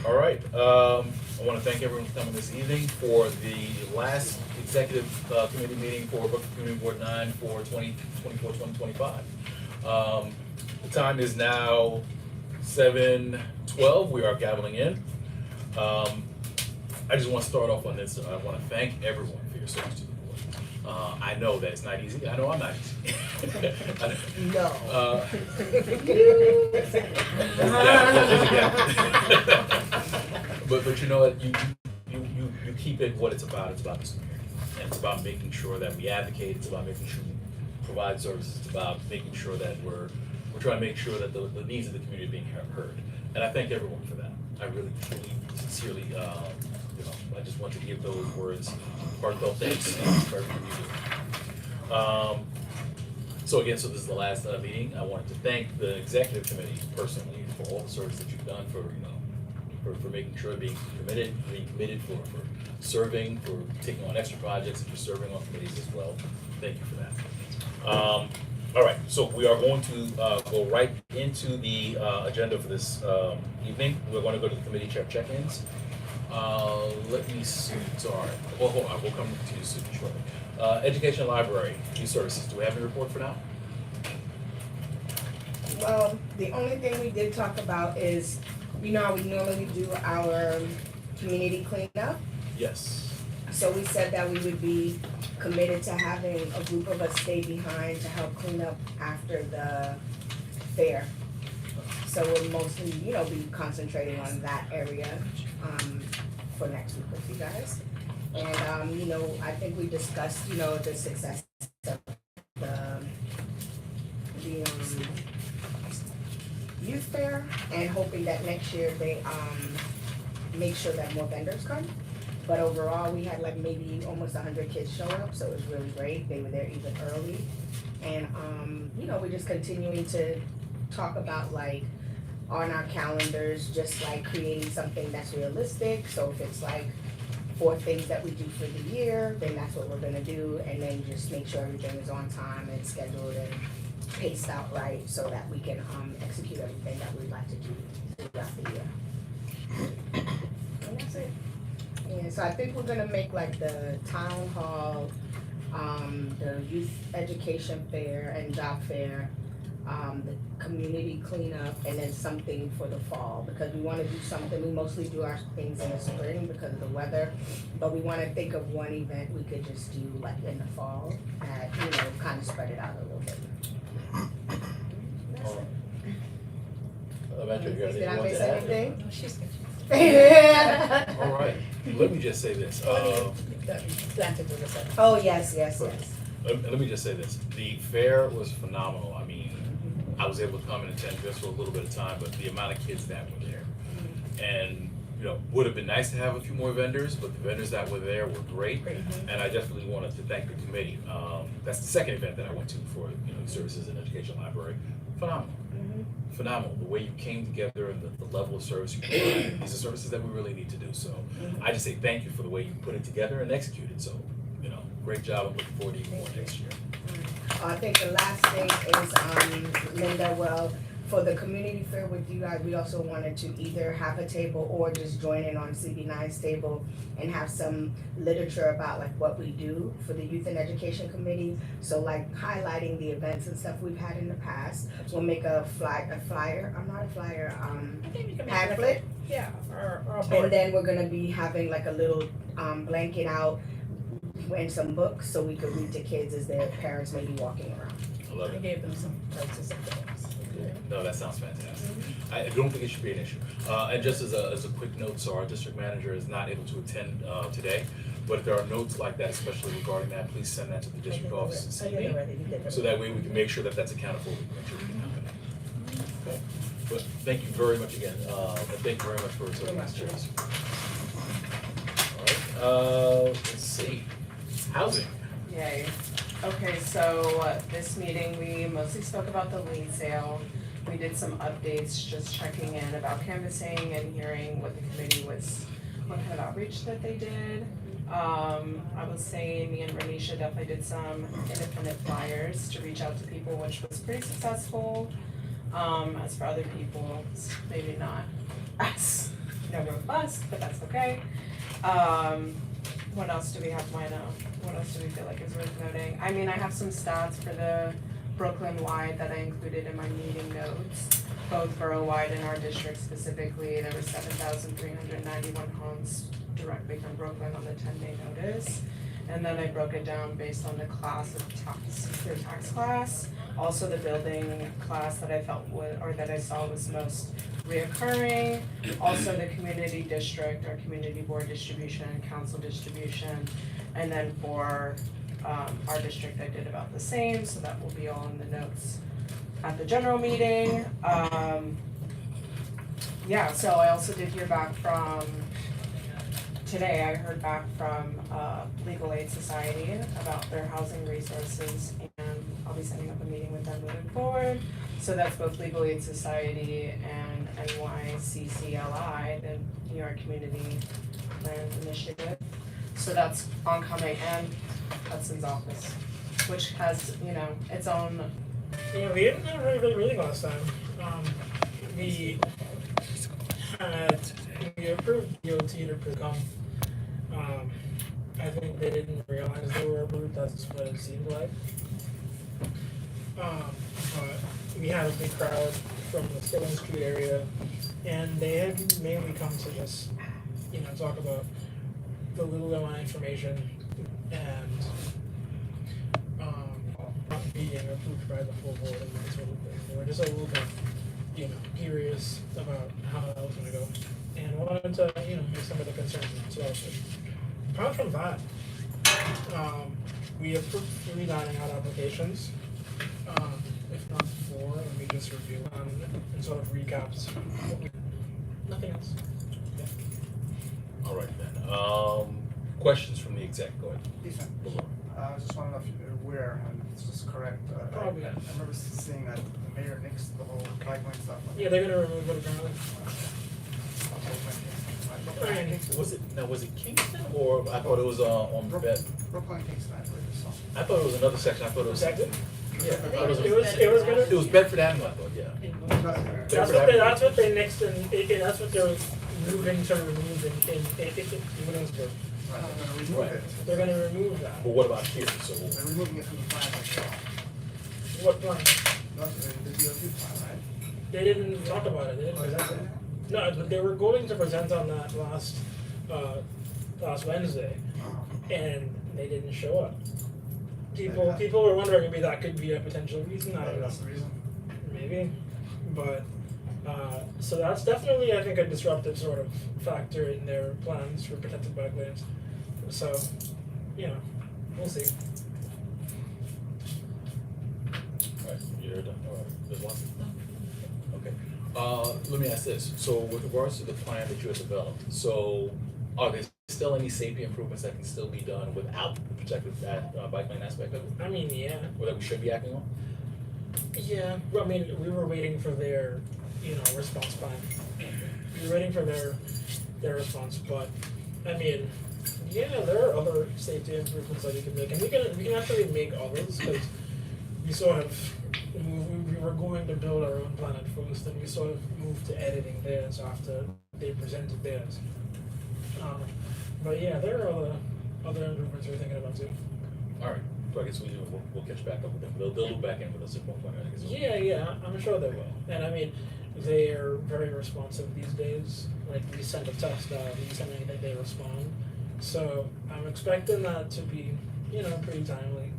All right, I want to thank everyone for coming this evening for the last executive committee meeting for Brooklyn Community Board 9 for 2024-2025. The time is now 7:12. We are gaveling in. I just want to start off on this. I want to thank everyone for your service to the board. I know that it's not easy. I know I'm not easy. No. But you know what? You keep it what it's about. It's about this community, and it's about making sure that we advocate. It's about making sure we provide services. It's about making sure that we're trying to make sure that the needs of the community are being heard. And I thank everyone for that. I really, truly, sincerely, I just want to give those words heartfelt thanks for everything you do. So again, so this is the last meeting. I wanted to thank the executive committee personally for all the service that you've done for making sure being committed, for serving, for taking on extra projects, and for serving on committees as well. Thank you for that. All right, so we are going to go right into the agenda for this evening. We're going to go to the committee chair check-ins. Let me see. Sorry. Well, hold on. We'll come to you soon, shortly. Education and library, youth services. Do we have any report for now? Well, the only thing we did talk about is, you know how we normally do our community cleanup? Yes. So we said that we would be committed to having a group of us stay behind to help clean up after the fair. So we'll mostly, be concentrating on that area for next week with you guys. And, I think we discussed, the success of the youth fair, and hoping that next year they make sure that more vendors come. But overall, we had like maybe almost 100 kids show up, so it was really great. They were there even early. And, we're just continuing to talk about like on our calendars, just like creating something that's realistic. So if it's like 4 things that we do for the year, then that's what we're gonna do. And then just make sure everything is on time and scheduled and paced out right so that we can execute everything that we'd like to do throughout the year. And that's it. Yeah, so I think we're gonna make like the town hall, the youth education fair and job fair, the community cleanup, and then something for the fall, because we wanna do something. We mostly do our things in the spring because of the weather, but we wanna think of one event we could just do like in the fall, and, kind of spread it out a little bit. That's it. Did I miss anything? No, she's good. All right. Let me just say this. Oh, yes. Let me just say this. The fair was phenomenal. I mean, I was able to come and attend just for a little bit of time, but the amount of kids that were there. And, would have been nice to have a few more vendors, but the vendors that were there were great. And I definitely wanted to thank the committee. That's the second event that I went to for, services and education library. Phenomenal. Phenomenal. The way you came together and the level of service you provided. These are services that we really need to do. So I just say thank you for the way you put it together and executed. So, great job. I'm looking forward to even more next year. I think the last thing is, Linda, for the community fair with you guys, we also wanted to either have a table or just join in on CB9's table and have some literature about like what we do for the Youth and Education Committee. So like highlighting the events and stuff we've had in the past. We'll make a flyer, pamphlet. Yeah, or a And board. then we're gonna be having like a little blanket out and some books so we could read to kids as their parents may be walking around. I love We it. gave them some prices of things. No, that sounds fantastic. I don't think it should be an issue. And just as a quick note, so our district manager is not able to attend today, but if there are notes like that, especially regarding that, please send that to the district office and see me. So that way we can make sure that that's accountable, we can make sure we can happen. Okay. But thank you very much again, and thank you very much for serving as chairs. All right, let's see. Housing. Yay. Okay, so this meeting, we mostly spoke about the lien sale. We did some updates, just checking in about canvassing and hearing what the committee was, what kind of outreach that they did. I would say me and Renisha definitely did some independent flyers to reach out to people, which was pretty successful. As for other people, maybe not as no robust, but that's okay. What else do we have lined up? What else do we feel like is worth noting? I mean, I have some stats for the Brooklyn-wide that I included in my meeting notes, both borough-wide and our district specifically. There were 7,391 homes directly from Brooklyn on the 10-day notice. And then I broke it down based on the class of tax, their tax class. Also the building class that I felt would, or that I saw was most reoccurring. Also the community district, or community board distribution and council distribution. And then for our district, I did about the same, so that will be all in the notes at the general meeting. Yeah, so I also did hear back from, today I heard back from Legal Aid Society about their housing resources, and I'll be setting up a meeting with them moving forward. So that's both Legal Aid Society and NYCCLI, the New York Community Land Initiative. So that's oncoming, and Hudson's office, which has, you know, its own. Yeah, we didn't have a really good meeting last time. We approved DOT to come. I think they didn't realize they were approved, that's what it seemed like. But we had a big crowd from the Sterling Street area, and they had mainly come to just, you know, talk about the little amount of information and not being approved by the full board and that sort of thing. They were just a little bit, you know, curious about how that was gonna go, and wanted to, you know, make some of the concerns as well. But apart from that, we approved 3 dining out applications, if not 4, and we just reviewed and sort of recapped what we, nothing else. All right then, questions from the exec, go ahead. Ethan, Belor. I just want to know if you're aware, and if this is correct. Probably. I remember seeing that the mayor nixed the whole bike lane stuff. Yeah, they're gonna remove it apparently. Was it Kingston, or I thought it was on Brooklyn Kingston, I believe, so. I thought it was another section, I thought it was. Exactly. Yeah, I thought it was. It was gonna. It was Bedford Avenue, I thought, yeah. That's what they nixed, and that's what they're moving to remove in Williamsburg. Right, they're gonna remove Right. it. They're gonna remove that. But what about here, so? They're removing it from the plan as well. What plan? Not the DOT plan, right? They didn't talk about it, they didn't Oh, is present that it. it? No, but they were going to present on that last Wednesday, and they didn't show up. People were wondering maybe that could be a potential reason, I don't know, That's the reason. maybe, but, so that's definitely, I think, a disruptive sort of factor in their plans for protected bike lanes. So, you know, we'll see. Alright, you're done, alright, there's one? Okay, let me ask this, so with regards to the plan that you have developed, so are there still any safety improvements that can still be done without the protected bike lane aspect of it, I mean, yeah, or that we should be acting on? yeah, well, I mean, we were waiting for their, you know, response plan. We were waiting for their response, but, I mean, yeah, there are other safety improvements that we can make, and we can actually make others, because we sort of, we were going to build our own plan at first, and we sort of moved to editing theirs after they presented theirs. But yeah, there are other improvements we're thinking about too. Alright, so I guess we'll catch back up with them, they'll loop back in with us at one point, I guess. Yeah, I'm sure they will. And I mean, they are very responsive these days. Like, we send a text out, we send anything, they respond. So I'm expecting that to be, you know, pretty timely.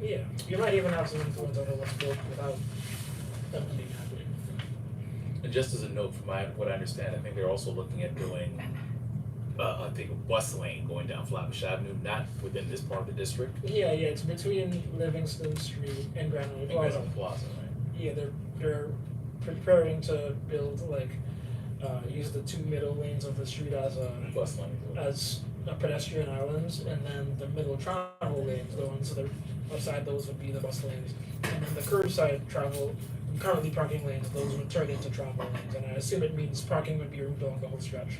Yeah, you might even have some influence over what's built without them being happy. And just as a note, from what I understand, I think they're also looking at doing, I think a bus lane going down Flatbush Avenue, not within this part of the district. Yeah, it's between Livingston Street and Grand Valley And Plaza. Grand Plaza, right? Yeah, they're preparing to build use the 2 middle lanes of the street as Bus lane. a pedestrian islands, and then the middle travel lanes, the ones that are outside those would be the bus lanes, and then the curbside travel, currently parking lanes, those would turn into travel lanes, and I assume it means parking would be removed along the whole stretch.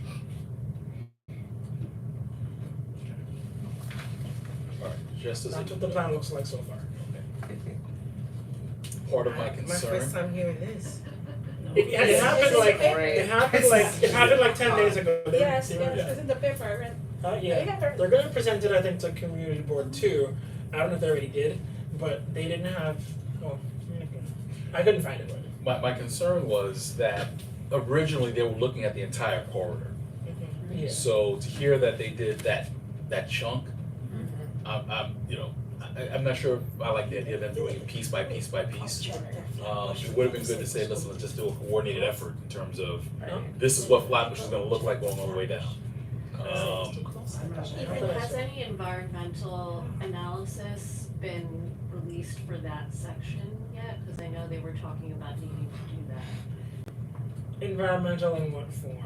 Alright, just as That's what the plan looks like so far. part of my My first concern, time hearing this. It happened like, Right. it happened like 10 days ago. Yes, They were- yes, it's in the paper, I read. yeah, they're gonna present it, I think, to community board too. I don't know if they already did, but they didn't have, well, I couldn't find it. My concern was that originally they were looking at the entire corridor. Yeah. So to hear that they did that chunk, I'm I'm not sure if I like the idea of them doing it piece by piece by piece. It would have been good to say, listen, let's just do a coordinated effort in terms of, this is what Flatbush is gonna look like going all the way down. Ethan, has any environmental analysis been released for that section yet? Because I know they were talking about needing to do that. Environmental in what form?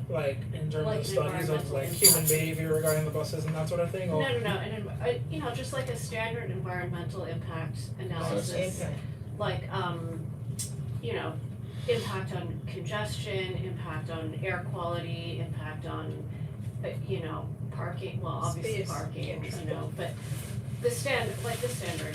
Like in terms Like of studies of environmental like impact. human behavior regarding the buses and that sort of thing, or? No, and just like a standard environmental impact analysis, like, impact on congestion, impact on air quality, impact on, parking, well, obviously Space. parking, but the standard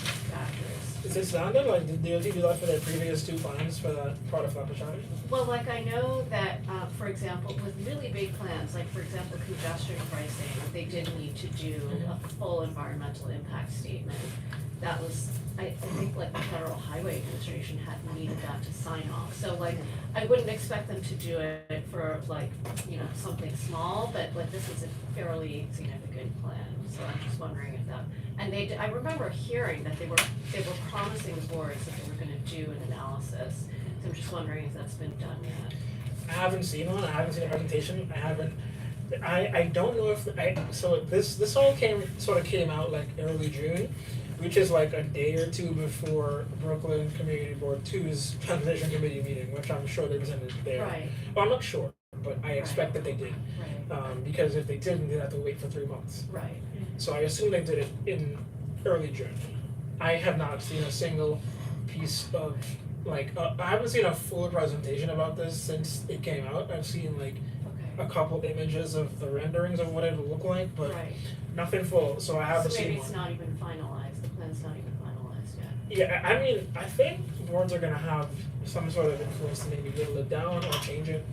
factors. Is it standard, like did DOT do that for their previous two plans for that part of Flatbush Island? Well, like I know that, for example, with really big plans, like for example, congestion pricing, they did need to do a full environmental impact statement. That was, I think like the Federal Highway Administration had needed that to sign off. So like, I wouldn't expect them to do it for like, something small, but like this is a fairly significant plan. So I'm just wondering if that, and I remember hearing that they were promising the boards that they were gonna do an analysis. So I'm just wondering if that's been done yet. I haven't seen one, I haven't seen a presentation, I don't know if, so this all sort of came out like early June, which is like a day or two before Brooklyn Community Board 2's transition committee meeting, which I'm sure they presented there. Right, Well, I'm not sure, but I expect that they did, right, because if they didn't, they'd have to wait for 3 months. right. So I assume they did it in early June. I have not seen a single piece of, like, I haven't seen a full presentation about this since it came out. I've seen like Okay, a couple images of the renderings of what it would look like, but right. nothing full, so I haven't So seen maybe one. it's not even finalized, the plan's not even finalized yet. Yeah, I mean, I think boards are gonna have some sort of influence to maybe whittle it down or change it,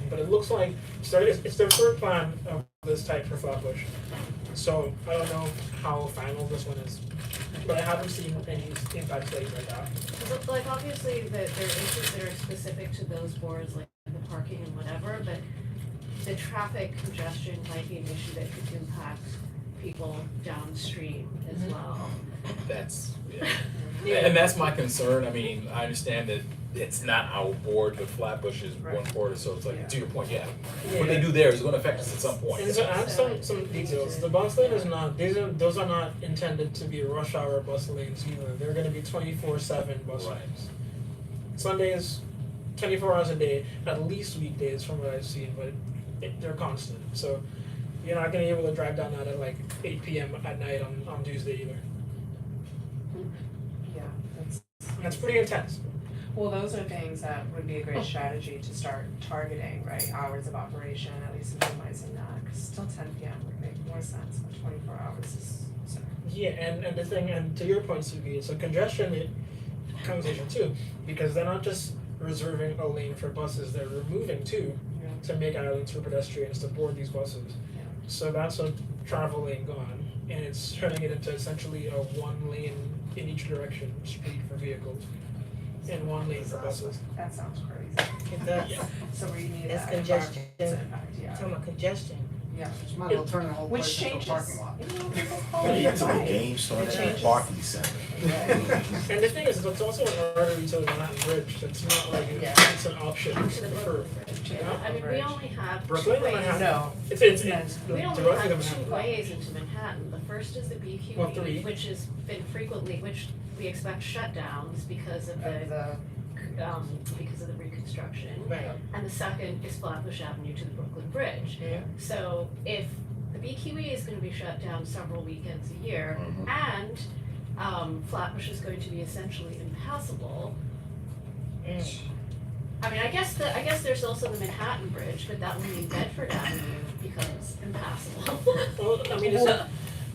but it looks like, it's their third plan of this type for Flatbush. So I don't know how final this one is, but I haven't seen any impact studies like that. Because like obviously there are issues that are specific to those boards, like the parking and whatever, but the traffic congestion might be an issue that could impact people downstream as Mhm. well. That's, and that's my concern. I mean, I understand that it's not our board, but Flatbush is one quarter, so it's like, to your point, what they do there is gonna affect us at some point. And so I have some details. The bus lane is not, those are not intended to be rush hour bus lanes either. They're gonna be 24/7 bus Right. lanes. Sundays, 24 hours a day, at least weekdays from what I've seen, but they're constant. So you're not gonna be able to drive down that at like 8 p.m. at night on Tuesday either. Yeah, That's pretty intense. well, those are things that would be a great strategy to start targeting, right, hours of operation, at least minimizing that, cause still 10 p.m. would make more sense, but 24 hours is, sorry. Yeah, and the thing, and to your point, Suki, it's a congestion conversation too, because they're not just reserving a lane for buses, they're removing two Yeah. to make islands for pedestrians to board these buses. Yeah. So that's a travel lane gone, and it's turning it into essentially a one lane in each direction street for vehicles, and one lane for buses. That sounds crazy. It does. Yeah. So we need It's that congestion. environmental impact, yeah. Talking about congestion. Yeah. Might as well turn the whole Which place into a changes. parking lot. You know, people call Lead it to the right. game starting It at the changes. parking center. And the thing is, it's also an artery to the Manhattan Bridge, it's not like Yeah. it's an option To the for, Brooklyn Bridge, Yeah. I mean, we only have two Brooklyn or ways. Manhattan? No. it's We the only road to have Manhattan. two ways into Manhattan. The first is the Well, BQE, three. which has been frequently, which we expect shutdowns because of because of the reconstruction. Right. And the second is Flatbush Avenue to the Brooklyn Bridge. Yeah. So if the BQE is gonna be shut down several weekends a year, Mhm. and Flatbush is going to be essentially impassable. I mean, I guess there's also the Manhattan Bridge, but that would mean Bedford Avenue becomes impassable. Well, I mean,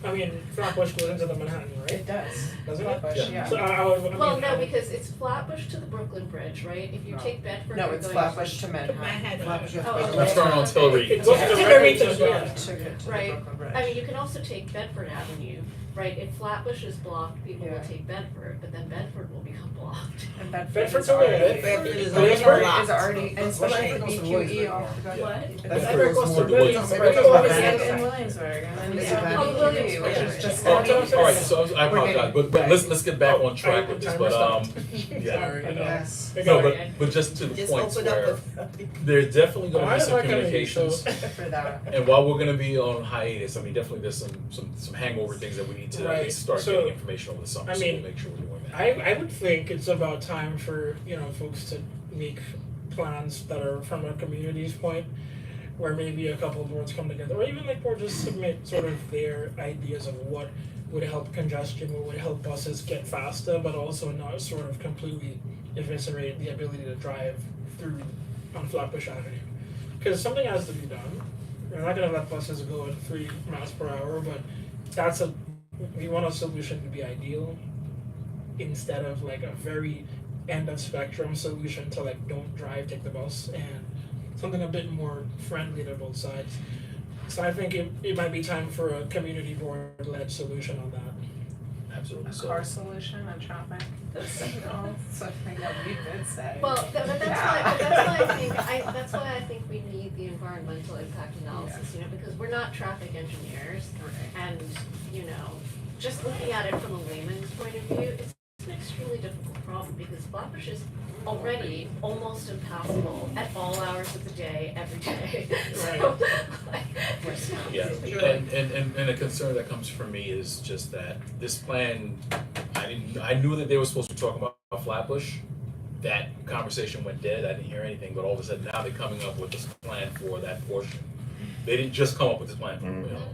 I mean, Flatbush goes into the Manhattan, right? It does. Doesn't it? Flatbush, Yeah. yeah. So I would, Well, no, because it's Flatbush to the Brooklyn Bridge, right? If you No. take Bedford, No, you're it's going Flatbush to Manhattan. Flatbush is- Oh, okay. Let's turn on Tillery. It goes Tillery directly to the yeah, Bronx. to get to the Right. Brooklyn Bridge. I mean, you can also take Bedford Avenue, right? If Flatbush is blocked, people will Yeah. take Bedford, but then Bedford will become blocked. And Bedford Bedford's is over already. there. Bedford is Williamsburg already Is already, and especially Bedford goes to BQE Williamsburg. off the. What? Bedford goes more to Williamsburg. Williamsburg. Williamsburg. And Williamsburg, and then you It's have a Oh, BQE, Williamsburg. which is just. Oh, That's what I'm saying. alright, so I apologize, but let's get back on track with this, but yeah. Sorry, I know. Yes. No, Okay. but just to the Just points open up where the. there's definitely gonna Why be is some my communication so- communications. For that. And while we're gonna be on hiatus, I mean, definitely there's some hangover things that we need to at Right. least start So, getting information over the summer, I so we'll mean, make sure we're doing that. I would think it's about time for, folks to make plans that are from a community's point, where maybe a couple of boards come together, or even like boards just submit sort of their ideas of what would help congestion, what would help buses get faster, but also not sort of completely eviscerate the ability to drive through on Flatbush Avenue. Because something has to be done. We're not gonna let buses go at 3 miles per hour, but we want a solution to be ideal instead of like a very end of spectrum solution to like don't drive, take the bus, and something a bit more friendly to both sides. So I think it might be time for a community board led solution on that. Absolutely, A so. car solution on traffic, something that we could say. Well, but that's why I think we need the environmental impact analysis, because we're not traffic engineers. And, just looking at it from a layman's point of view, it's an extremely difficult problem because Flatbush is already almost impassable at all hours of the day, every day. So, like, there's no- Yeah, and a concern that comes from me is just that this plan, I knew that they were supposed to be talking about Flatbush. That conversation went dead, I didn't hear anything, but all of a sudden now they're coming up with this plan for that portion. They didn't just come up with this plan,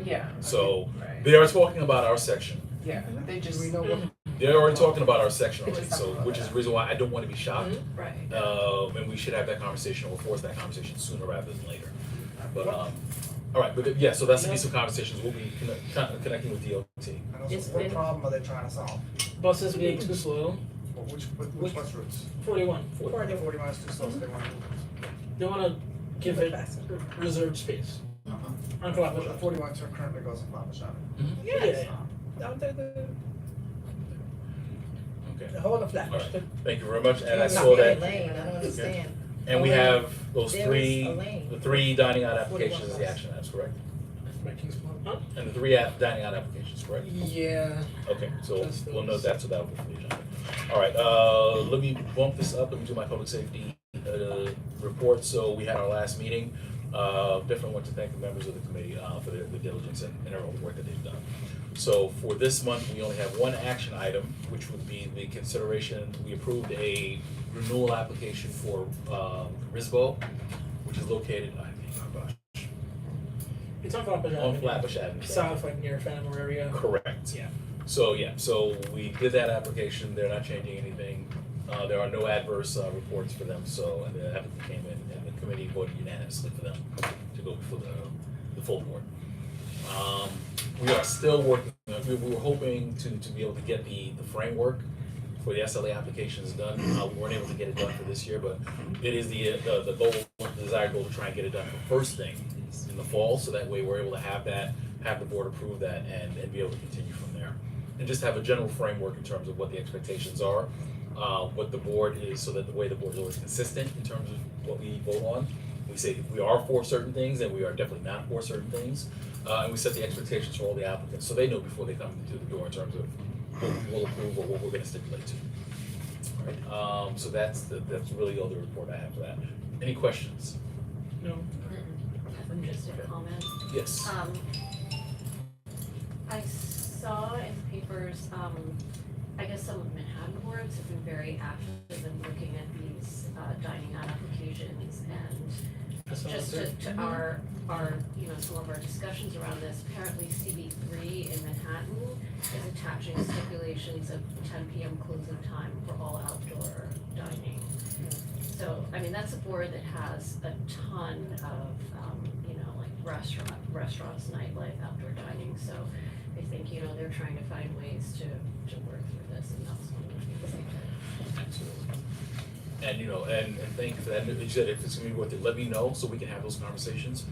Yeah. So Right. they are talking about our section. Yeah, they just. Do we know what? They're already talking about our section already, Just so, talking about which is that. the reason why I don't wanna be shocked. Right. And we should have that conversation, or force that conversation sooner rather than later. But, alright, but yeah, so that's the piece of conversations, we'll be connecting with DOT. And also, It's what been- problem are they trying to solve? Buses being too slow, Well, which bus routes? 41. 40 miles too slow, so they want to move. They wanna give it reserved space on Flatbush. 41 currently goes in Flatbush Avenue. Yes, Yeah. down to the Okay, whole of Flatbush. alright, thank you very much, and I Not saw that that, lane, I don't understand. and we have those There is three, a lane. the 3 dining out 41 applications is the bus. action items, correct? My King's Pond. Huh? And the 3 dining out applications, correct? Yeah. Okay, so Just we'll those. note that, so that'll be for the agenda. Alright, let me bump this up, let me do my public safety, report, so we had our last meeting. Definitely want to thank the members of the committee, for their diligence and all the work that they've done. So for this month, we only have one action item, which would be the consideration, we approved a renewal application for, Risbo, which is located, oh gosh, It's on Flatbush Avenue. on Flatbush Avenue. South, like near Phantom area. Correct. Yeah. So we did that application, they're not changing anything, there are no adverse, reports for them, so, and the applicant came in, and the committee voted unanimously for them to go before the full board. We are still working, we were hoping to be able to get the framework for the SLA applications done, we weren't able to get it done for this year, but it is the goal, the desired goal to try and get it done for first thing in the fall, so that way we're able to have that, have the board approve that, and be able to continue from there. And just have a general framework in terms of what the expectations are, what the board is, so that the way the board is always consistent in terms of what we vote on. We say we are for certain things, and we are definitely not for certain things, and we set the expectations for all the applicants, so they know before they come to the door in terms of what we will approve or what we're gonna stipulate to. Alright, so that's really all the report I have for that. Any questions? No. Just a comment. Yes. I saw in the papers, I guess some of Manhattan boards have been very active in looking at these dining out applications, and I saw just it to too. our some of our discussions around this, apparently CB3 in Manhattan is attaching stipulations of 10 p.m. closing time for all outdoor dining. So, I mean, that's a board that has a ton of, like restaurants, nightlife, outdoor dining, so I think, you know, they're trying to find ways to work through this, and that's one of the things they did. Absolutely. And, you know, and thank you for that, and you said if it's gonna be worth it, let me know so we can have those conversations.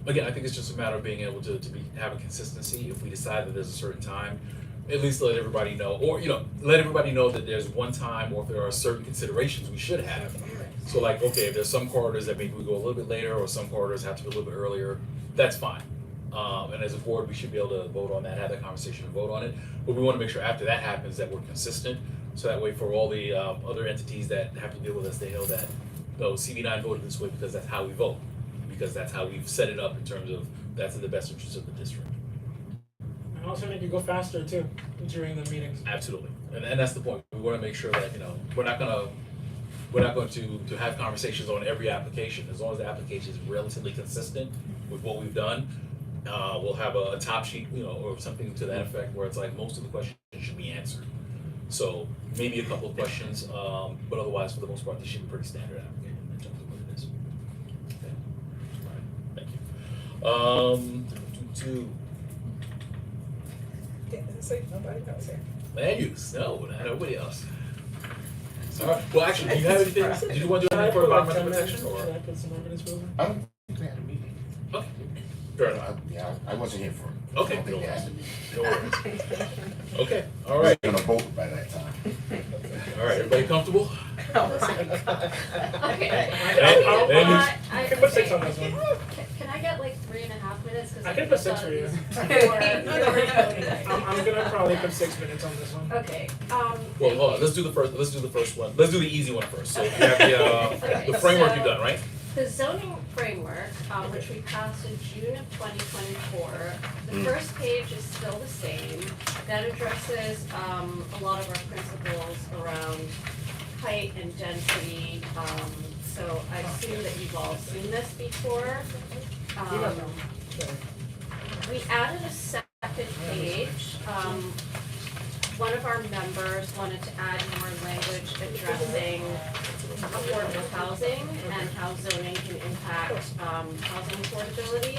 Again, I think it's just a matter of being able to have a consistency. If we decide that there's a certain time, at least let everybody know, or, you know, let everybody know that there's one time, or if there are certain considerations we should have. So like, okay, if there's some corridors that maybe we go a little bit later, or some corridors have to be a little bit earlier, that's fine. And as a board, we should be able to vote on that, have that conversation and vote on it. But we wanna make sure after that happens that we're consistent, so that way for all the other entities that have to deal with us, they know that, no, CV9 voted this way because that's how we vote. Because that's how we've set it up in terms of, that's in the best interest of the district. And also make it go faster too, during the meetings. Absolutely, and that's the point. We wanna make sure that, you know, we're not going to have conversations on every application. As long as the application is relatively consistent with what we've done, we'll have a top sheet, you know, or something to that effect, where it's like most of the questions should be answered. So maybe a couple of questions, but otherwise, for the most part, this should be pretty standard application in terms of what it is. Okay. All right, thank you. Nobody else here. Land use, no, nobody else. All right, well, actually, do you have anything, did you want to do anything for environmental protection, or? Should I put some evidence for them? I don't think they had a meeting. Okay, fair enough. Yeah, I wasn't here for it. Okay, I don't think they had a meeting. No worries. Okay, all I was right, gonna vote by that time. all right, everybody comfortable? Okay. I can put 6 on this one. Can I get like 3.5 minutes? 'Cause I can put 6 for you. I'm gonna probably put 6 minutes on this one. Okay, Well, thank hold on, you. let's do the first one, let's do the easy one first. So you have the framework you've done, right? The zoning framework, which we passed in June of 2024, the first page is still the same. That addresses a lot of our principles around height and density. So I assume that you've all seen this before. We added a second page. One of our members wanted to add more language addressing affordable housing and how zoning can impact housing affordability.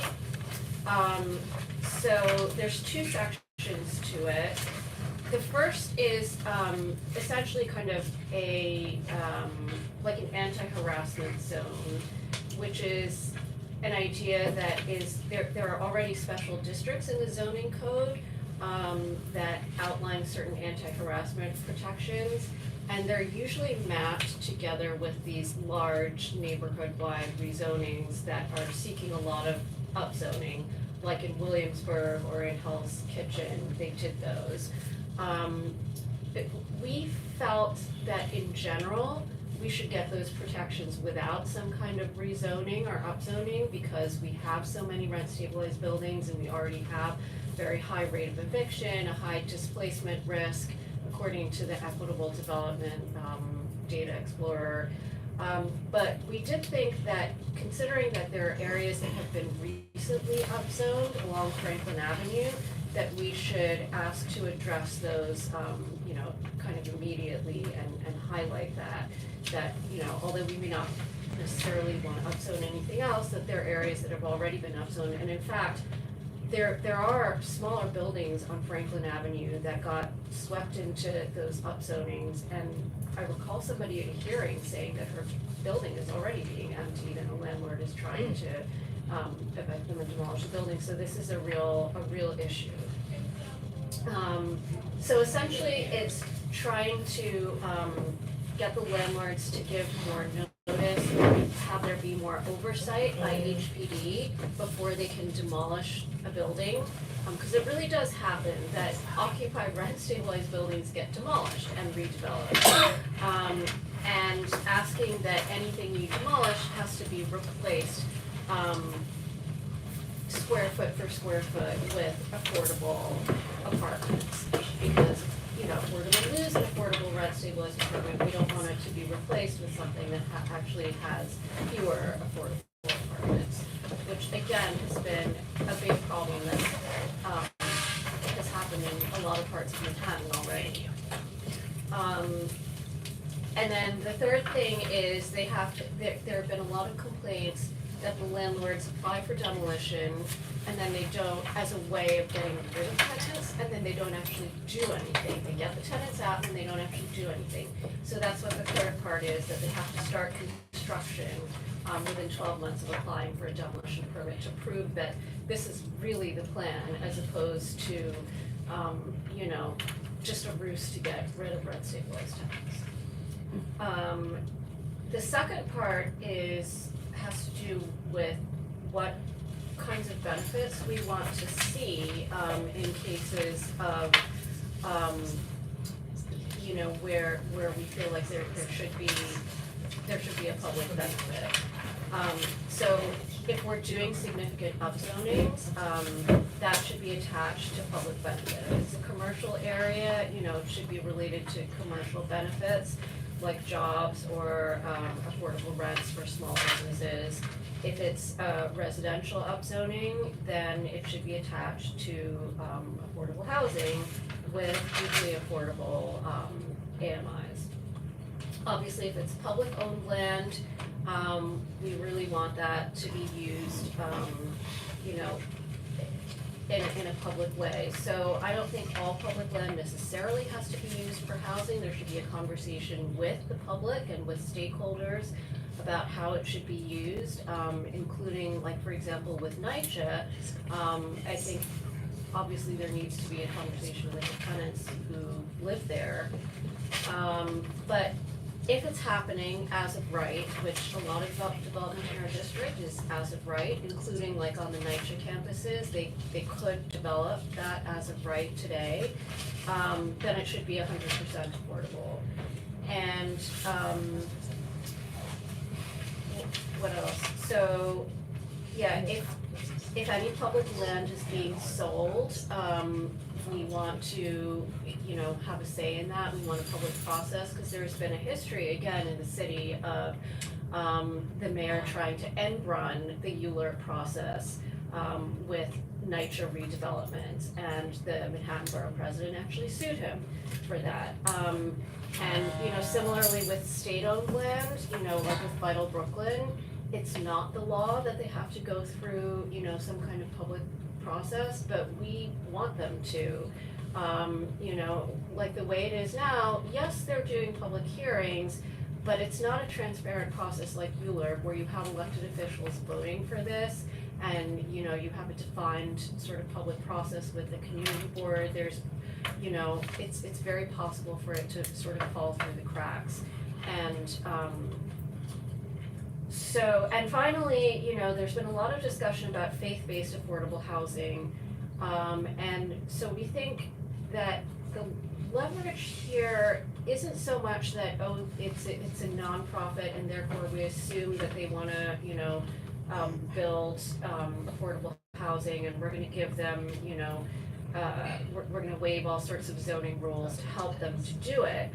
So there's 2 sections to it. The first is essentially kind of a like an anti-harassment zone, which is an idea that is there are already special districts in the zoning code that outline certain anti-harassment protections, and they're usually mapped together with these large neighborhood-wide rezonings that are seeking a lot of upzoning, like in Williamsburg or in Hell's Kitchen, they did those. We felt that in general, we should get those protections without some kind of rezoning or upzoning, because we have so many rent stabilized buildings and we already have very high rate of eviction, a high displacement risk, according to the Equitable Development Data Explorer. But we did think that, considering that there are areas that have been recently upzoned along Franklin Avenue, that we should ask to address those, you know, kind of immediately and highlight that, you know, although we may not necessarily want to upzone anything else, that there are areas that have already been upzoned. And in fact, there are smaller buildings on Franklin Avenue that got swept into those upzonings, and I recall somebody at a hearing saying that her building is already being emptied and the landlord is trying to evict them and demolish the building, so this is a real issue. So essentially, it's trying to get the landlords to give more notice, have there be more oversight by HPD before they can demolish a building. Because it really does happen that occupied rent stabilized buildings get demolished and redeveloped. And asking that anything you demolish has to be replaced square foot for square foot with affordable apartments. Because, you know, we're gonna lose an affordable rent stabilized apartment, we don't want it to be replaced with something that actually has fewer affordable apartments, which again has been a big problem that has happened in a lot of parts of Manhattan already. And then the third thing is there have been a lot of complaints that the landlords apply for demolition, and then they don't, as a way of getting rid of tenants, and then they don't actually do anything. They get the tenants out and they don't actually do anything. So that's what the third part is, that they have to start construction within 12 months of applying for a demolition permit to prove that this is really the plan, as opposed to, you know, just a ruse to get rid of rent stabilized tenants. The second part has to do with what kinds of benefits we want to see in cases of, you know, where we feel like there should be a public benefit. So if we're doing significant upzonings, that should be attached to public benefit. If it's a commercial area, you know, it should be related to commercial benefits like jobs or affordable rents for small businesses. If it's residential upzoning, then it should be attached to affordable housing with hugely affordable AMIs. Obviously, if it's public-owned land, we really want that to be used, you know, in a public way. So I don't think all public land necessarily has to be used for housing. There should be a conversation with the public and with stakeholders about how it should be used, including, like, for example, with NYCHA, I think obviously there needs to be a conversation with the tenants who live there. But if it's happening as of right, which a lot of development in our district is as of right, including like on the NYCHA campuses, they could develop that as of right today, then it should be 100% affordable. And what else? So, yeah, if any public land is being sold, we want to, you know, have a say in that. We want a public process, because there's been a history, again, in the city of the mayor trying to end run the ULURP process with NYCHA redevelopment, and the Manhattan Borough president actually sued him for that. And, you know, similarly with state-owned land, you know, like with Vital Brooklyn, it's not the law that they have to go through, you know, some kind of public process, but we want them to. You know, like the way it is now, yes, they're doing public hearings, but it's not a transparent process like ULURP, where you have elected officials voting for this, and, you know, you have a defined sort of public process with the community board. There's, you know, it's very possible for it to sort of fall through the cracks. And so, and finally, you know, there's been a lot of discussion about faith-based affordable housing. And so we think that the leverage here isn't so much that, oh, it's a nonprofit and therefore we assume that they wanna, you know, build affordable housing, and we're gonna give them, you know, we're gonna waive all sorts of zoning rules to help them to do it.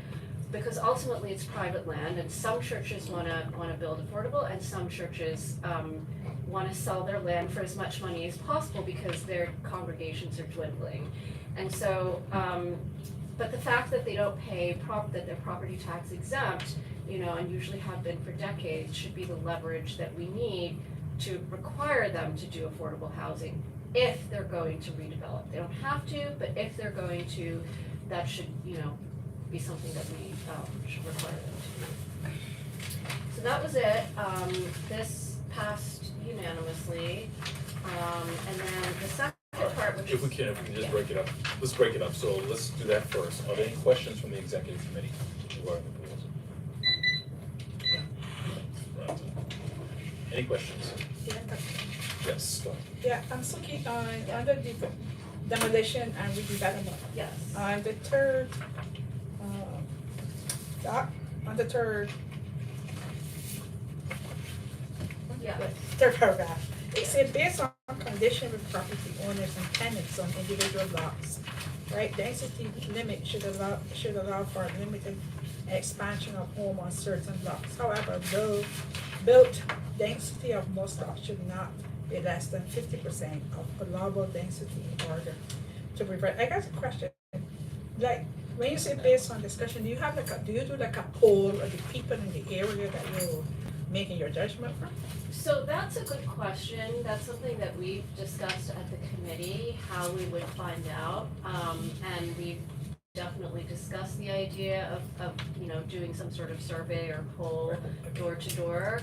Because ultimately it's private land, and some churches wanna build affordable, and some churches wanna sell their land for as much money as possible because their congregations are dwindling. And so, but the fact that they don't pay that they're property tax exempt, you know, and usually have been for decades, should be the leverage that we need to require them to do affordable housing if they're going to redevelop. They don't have to, but if they're going to, that should, you know, be something that we should require them to do. So that was it. This passed unanimously. And then the second part, which If we can just break it up, let's break it up, so let's do that first. Are there any questions from the executive committee? Right. Any questions? Yes, go ahead. Yeah, I'm looking under the demolition and redevelopment. yes. On the third, on the third Yeah. third paragraph, it said based on condition with property owners and tenants on individual lots, right? Density limit should allow for limited expansion of home on certain lots. However, built density of most lots should not be less than 50% of allowable density in order to prevent. I got a question. Like, when you say based on discussion, do you do like a poll of the people in the area that you making your judgment from? So that's a good question. That's something that we've discussed at the committee, how we would find out. And we've definitely discussed the idea of, you know, doing some sort of survey or poll door to door.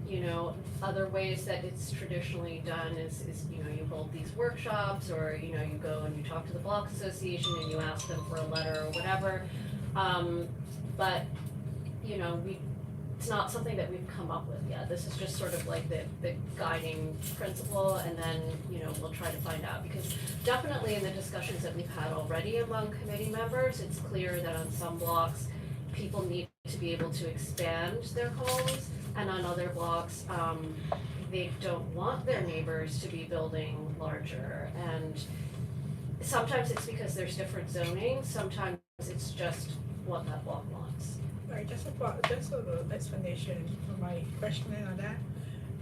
You know, other ways that it's traditionally done is, you know, you hold these workshops, or, you know, you go and you talk to the block association and you ask them for a letter or whatever. But, you know, it's not something that we've come up with yet. This is just sort of like the guiding principle, and then, you know, we'll try to find out. Because definitely in the discussions that we've had already among committee members, it's clear that on some blocks, people need to be able to expand their homes, and on other blocks, they don't want their neighbors to be building larger. And sometimes it's because there's different zoning, sometimes it's just what that block wants. Right, just a little explanation for my questioning on that.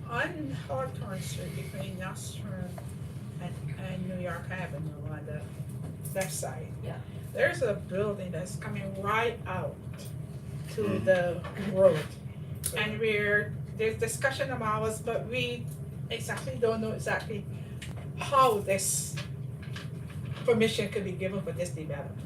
On Hawthorne Street between Nostrum and New York Avenue on the left side. Yeah. There's a building that's coming right out to the road. And there's discussion among us, but we exactly don't know exactly how this permission could be given for this development.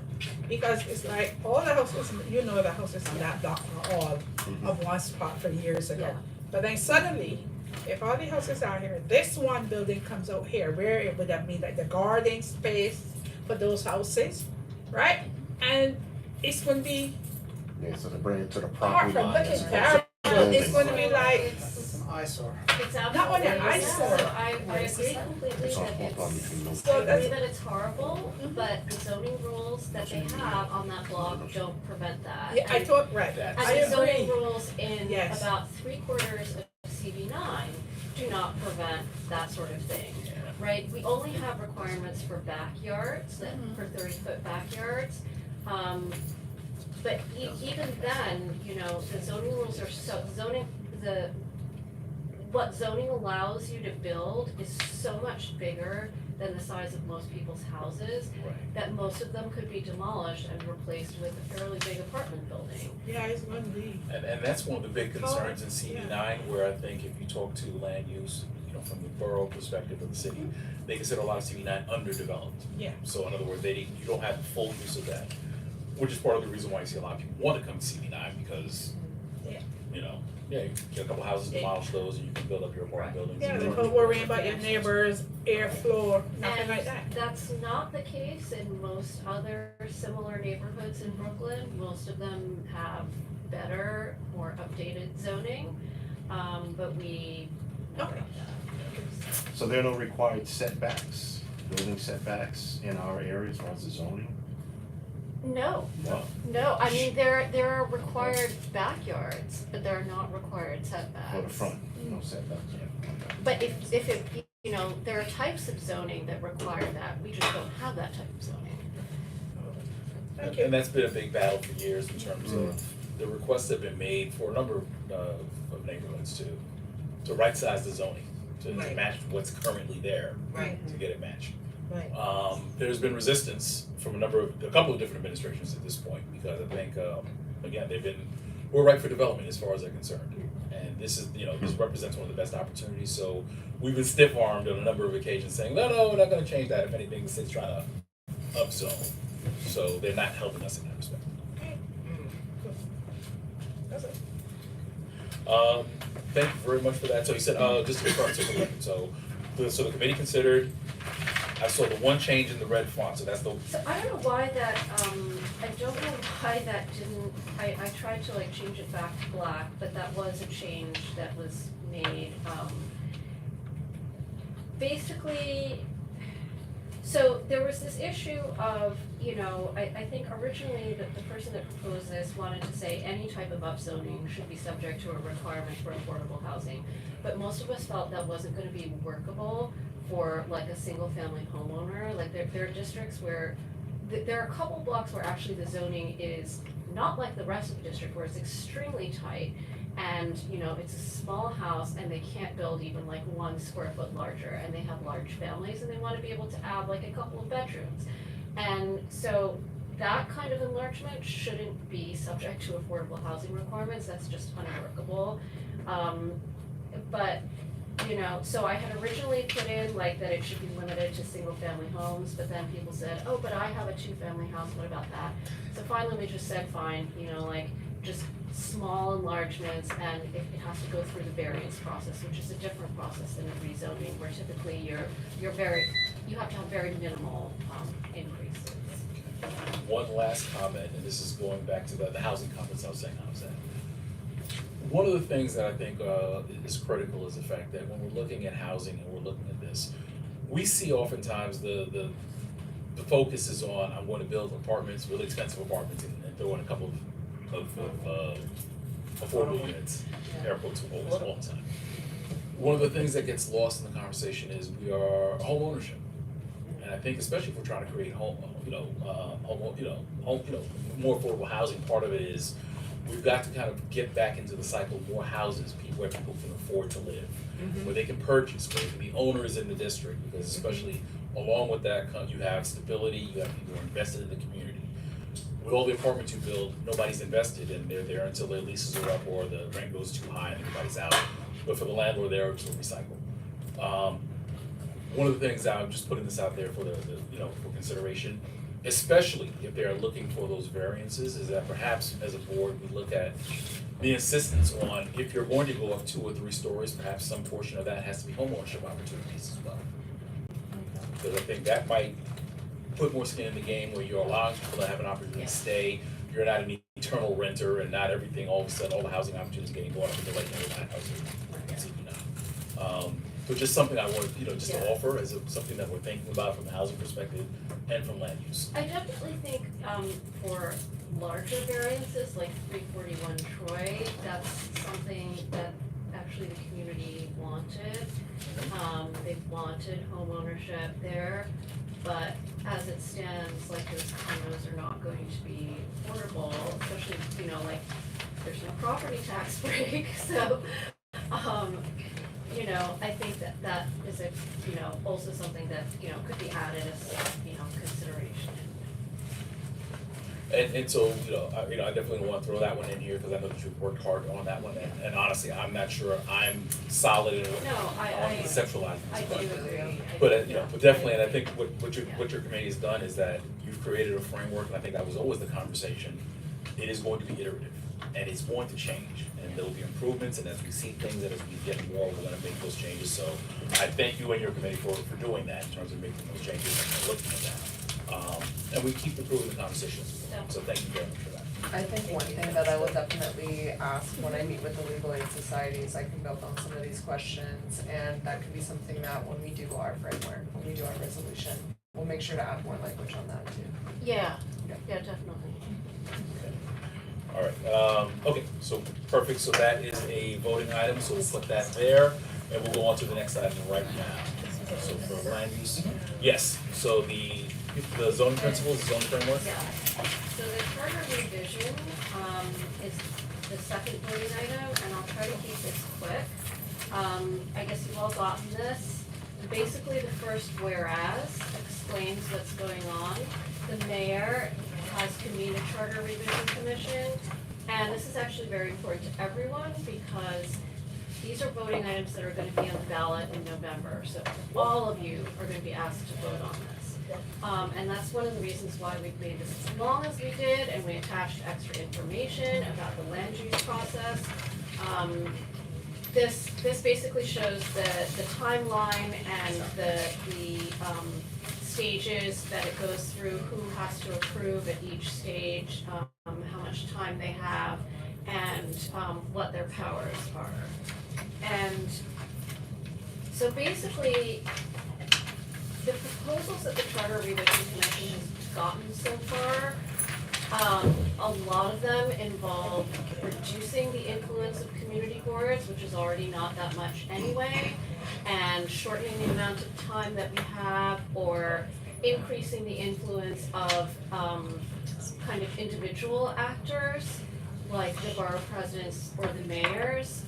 Because it's like all the houses, you know, the houses on that block are all of one spot from years ago. Yeah. But then suddenly, if all the houses are here, this one building comes out here, where it would have been like the garden space for those houses, right? And it's gonna be, Yeah, so they bring it to the apart property from line. looking that's terrible, it's gonna be like, It's an eyesore. It's Not only absolutely, I yeah, saw so it. I agree completely It's on that Hawthorne it's, between those. So I agree that's- that it's horrible, but the zoning rules that they have on that block don't prevent that. yeah, I And- thought, right, That's- I And the zoning agree. rules in Yes. about 3/4 of CV9 do not prevent that sort of thing, right? We only have requirements for backyards, for 30-foot backyards. But even then, you know, the zoning rules are what zoning allows you to build is so much bigger than the size of most people's houses, Right. that most of them could be demolished and replaced with a fairly big apartment building. Yeah, it's gonna be, And that's one of the big concerns in CV9, where I think if you talk to land use, you know, from the borough perspective of the city, they consider a lot of CV9 underdeveloped. yeah. So in other words, you don't have the full use of that, which is part of the reason why you see a lot of people want to come to CV9, because, Yeah. you know, yeah, you get a couple houses, demolish those, and you can build up your apartment buildings. Yeah, and they're do it. not worrying about your neighbors, airflow, nothing And like that. that's not the case in most other similar neighborhoods in Brooklyn. Most of them have better, more updated zoning, but we know Okay. about that. So there are no required setbacks, building setbacks in our area as far as the zoning? No, No. no, I mean, there are required backyards, but there are not required setbacks. For the front, no setbacks, yeah. But if it, you know, there are types of zoning that require that, we just don't have that type of zoning. Thank you. And that's been a big battle for years in terms of the requests that have been made for a number of neighborhoods to right-size the zoning, to Right. match what's currently there, Right. to get it matched. Right. There's been resistance from a couple of different administrations at this point, because I think, again, we're ripe for development as far as they're concerned. And this is, you know, this represents one of the best opportunities, so we've been stiff-armed on a number of occasions saying, no, we're not gonna change that. If anything, the city's trying to upzone, so they're not helping us in that respect. Okay. Cool. That's it. Thank you very much for that. So you said, just to confirm, so the committee considered, I saw the one change in the red font, so that's the, So I don't know why that, I don't know why that didn't, I tried to like change it back to black, but that was a change that was made, basically, so there was this issue of, you know, I think originally the person that proposed this wanted to say any type of upzoning should be subject to a requirement for affordable housing. But most of us felt that wasn't gonna be workable for like a single family homeowner. Like there are districts where, there are a couple blocks where actually the zoning is not like the rest of the district, where it's extremely tight. And, you know, it's a small house and they can't build even like 1 square foot larger, and they have large families and they wanna be able to add like a couple of bedrooms. And so that kind of enlargement shouldn't be subject to affordable housing requirements, that's just unworkable. But, you know, so I had originally put in like that it should be limited to single family homes, but then people said, oh, but I have a 2-family house, what about that? So finally we just said, fine, you know, like, just small enlargements, and it has to go through the variance process, which is a different process than a rezoning, where typically you have to have very minimal, increases. One last comment, and this is going back to the housing comments I was saying. One of the things that I think is critical is the fact that when we're looking at housing and we're looking at this, we see oftentimes the focus is on, I'm going to build apartments, really expensive apartments, and throw in a couple of affordable units, air quotes, always all the time. One of the things that gets lost in the conversation is we are home ownership. And I think especially if we're trying to create more affordable housing, part of it is we've got to kind of get back into the cycle of more houses, where people can afford to live, where they can purchase, where the owners in the district, because especially along with that, you have stability, you have people who are invested in the community. With all the apartments you build, nobody's invested, and they're there until their leases are up or the rent goes too high and everybody's out. But for the landlord, they're able to recycle. One of the things, I'm just putting this out there for for consideration, especially if they're looking for those variances, is that perhaps as a board, we look at the insistence on, if you're going to go up 2 or 3 stories, perhaps some portion of that has to be homeownership opportunities as well. Because I think that might put more skin in the game, where you're allowing people to have an opportunity to stay. You're not an eternal renter, and not everything, all of a sudden, all the housing opportunities getting going up into like that housing. So just something I wanted, just to offer as something that we're thinking about from a housing perspective and from land use. I definitely think, for larger variances, like 341 Troy, that's something that actually the community wanted. They wanted home ownership there, but as it stands, like, those condos are not going to be affordable, especially, there's no property tax break, so, I think that is also something that, could be added as, consideration. And so, I definitely want to throw that one in here, because I know that you've worked hard on that one, and honestly, I'm not sure I'm solid in on the centralizing I this, do agree. but definitely, and I think what your committee has done is that you've created a framework, and I think that was always the conversation. It is going to be iterative, and it's going to change, and there will be improvements, and as we see things, and as we get more, we're going to make those changes. So I thank you and your committee for doing that in terms of making those changes and looking at that. And we keep improving the conversations. So thank you very much for that. I think one thing that I will definitely ask when I meet with the legal aid societies, I can build on some of these questions, and that could be something that when we do our framework, when we do our resolution, we'll make sure to add more language on that too. Yeah, definitely. All right, okay, so perfect, so that is a voting item, so we'll put that there, and we'll go on to the next item right now. So for land use, yes, so the zoning principles, the zoning framework? Yeah, so the charter revision, is the second voting item, and I'll try to keep this quick. I guess you've all gotten this. Basically, the first whereas explains what's going on. The mayor has convened a charter revision commission, and this is actually very important to everyone, because these are voting items that are gonna be on the ballot in November, so all of you are gonna be asked to vote on this. And that's one of the reasons why we've made this as long as we did, and we attached extra information about the land use process. This basically shows the timeline and the stages that it goes through, who has to approve at each stage, how much time they have, and what their powers are. And so basically, the proposals that the Charter Revision Commission has gotten so far, a lot of them involve reducing the influence of community boards, which is already not that much anyway, and shortening the amount of time that we have, or increasing the influence of kind of individual actors, like the borough presidents or the mayors,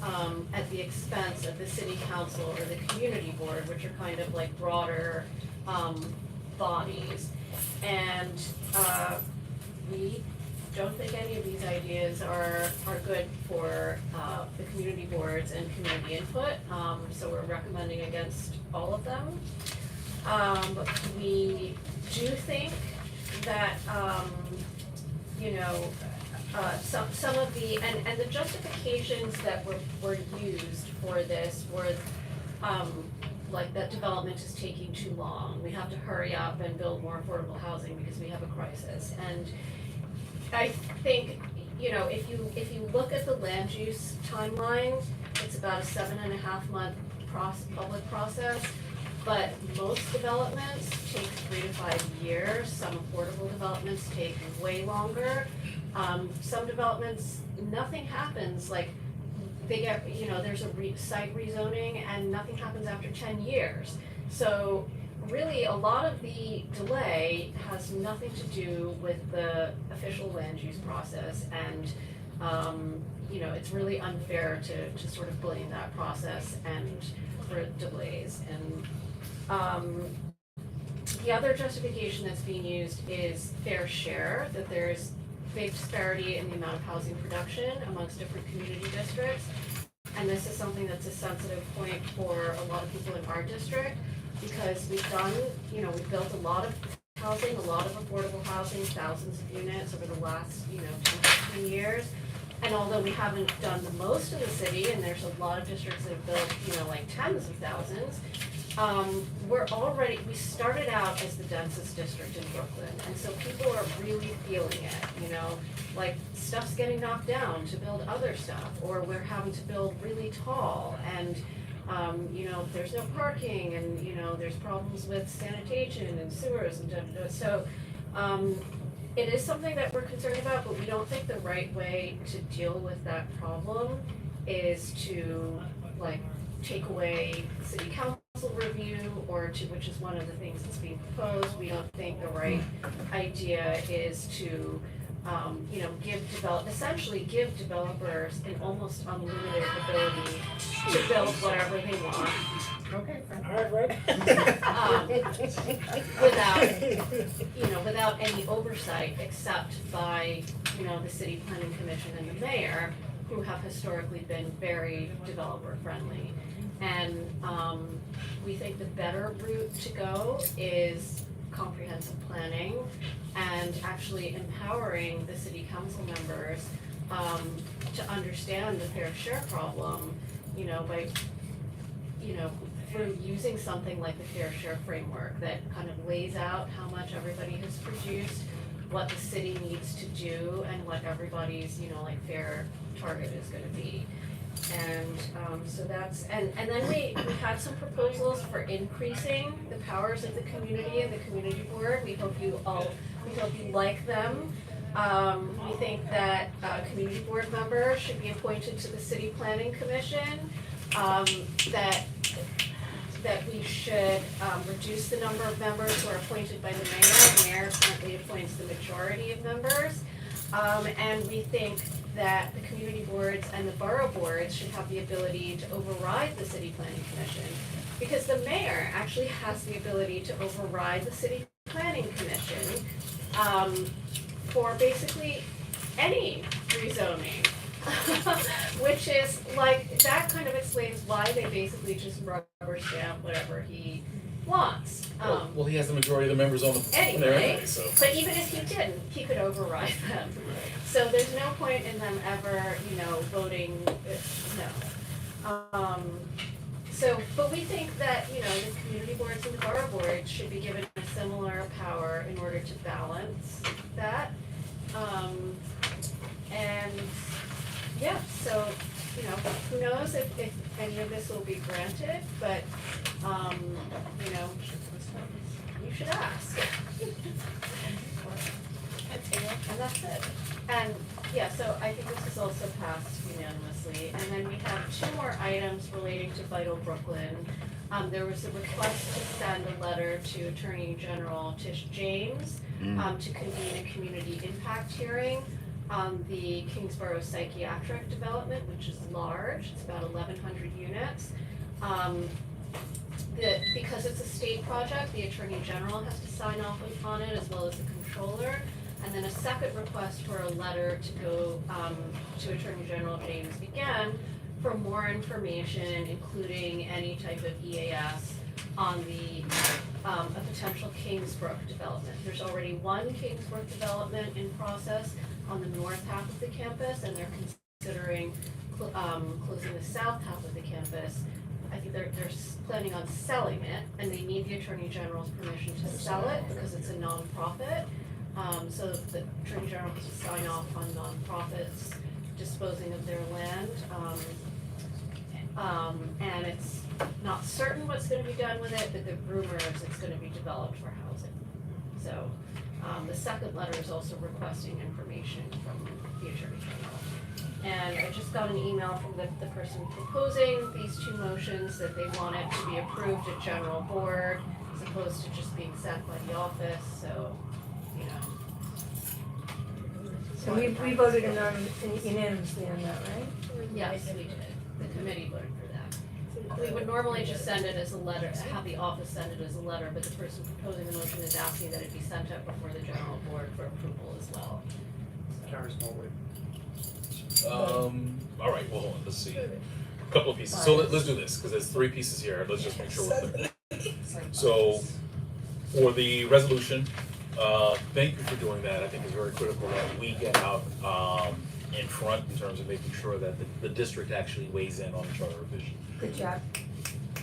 at the expense of the city council or the community board, which are kind of like broader bodies. And we don't think any of these ideas are good for, the community boards and community input, so we're recommending against all of them. We do think that, some of the, and the justifications that were used for this were, like that development is taking too long. We have to hurry up and build more affordable housing because we have a crisis. And I think, if you look at the land use timeline, it's about a 7.5 month public process. But most developments take 3 to 5 years. Some affordable developments take way longer. Some developments, nothing happens, like they get, there's a site rezoning and nothing happens after 10 years. So really, a lot of the delay has nothing to do with the official land use process, and it's really unfair to sort of blame that process and for delays. And the other justification that's being used is fair share, that there's big disparity in the amount of housing production amongst different community districts. And this is something that's a sensitive point for a lot of people in our district, because we've built a lot of housing, a lot of affordable housing, thousands of units over the last, 10, 15 years. And although we haven't done the most in the city, and there's a lot of districts that have built, like tens of thousands, we started out as the densest district in Brooklyn, and so people are really feeling it, like stuff's getting knocked down to build other stuff, or we're having to build really tall, and there's no parking, and there's problems with sanitation and sewers and so it is something that we're concerned about, but we don't think the right way to deal with that problem is to take away city council review, which is one of the things that's being proposed. We don't think the right idea is to essentially give developers an almost unlimited ability to build whatever they want. Okay, fine. All right, Without any oversight except by, the city planning commission and the mayor, who have historically been very developer friendly. And we think the better route to go is comprehensive planning and actually empowering the city council members to understand the fair share problem, by, through using something like the fair share framework that kind of lays out how much everybody has produced, what the city needs to do, and what everybody's, fair target is gonna be. And so that's, and then we had some proposals for increasing the powers of the community and the community board. We hope you like them. We think that community board members should be appointed to the city planning commission, that we should reduce the number of members who are appointed by the mayor. The mayor currently appoints the majority of members. And we think that the community boards and the borough boards should have the ability to override the city planning commission, because the mayor actually has the ability to override the city planning commission for basically any rezoning. Which is that kind of explains why they basically just rubber stamp whatever he wants. Well, he has the majority of the members on the there Anyway, so. but even if he didn't, he could override them. So there's no point in them ever, voting, no. But we think that, the community boards and the borough boards should be given a similar power in order to balance that. And yeah, so, who knows if any of this will be granted, but, you should ask. And that's it. And, yeah, so I think this is also passed unanimously. And then we have 2 more items relating to Vital Brooklyn. There was a request to send a letter to Attorney General Tish James to convene a community impact hearing on the Kingsborough psychiatric development, which is large. It's about 1,100 units. Because it's a state project, the Attorney General has to sign off on it, as well as the controller. And then a second request for a letter to go to Attorney General James again for more information, including any type of EAS on the a potential Kingsbrook development. There's already one Kingsbrook development in process on the north half of the campus, and they're considering closing the south half of the campus. I think they're planning on selling it, and they need the Attorney General's permission to sell it because it's a nonprofit. So the Attorney General has to sign off on nonprofits disposing of their land. And it's not certain what's gonna be done with it, but the rumor is it's gonna be developed for housing. So, the second letter is also requesting information from the Attorney General. And I just got an email from the person proposing these two motions that they want it to be approved at general board as opposed to just being sent by the office, so, you know. So we voted unanimously on that, right? Yes, we did. The committee voted for that. We would normally just send it as a letter, have the office send it as a letter, but the person proposing the motion is asking that it be sent up before the general board for approval as well. Carries more weight. All right, well, hold on, let's see. Couple of pieces. So let's do this, because there's 3 pieces here. Let's just make sure we're clear. So, for the resolution, thank you for doing that. I think it's very critical that we get out in front in terms of making sure that the district actually weighs in on the charter revision. Good job.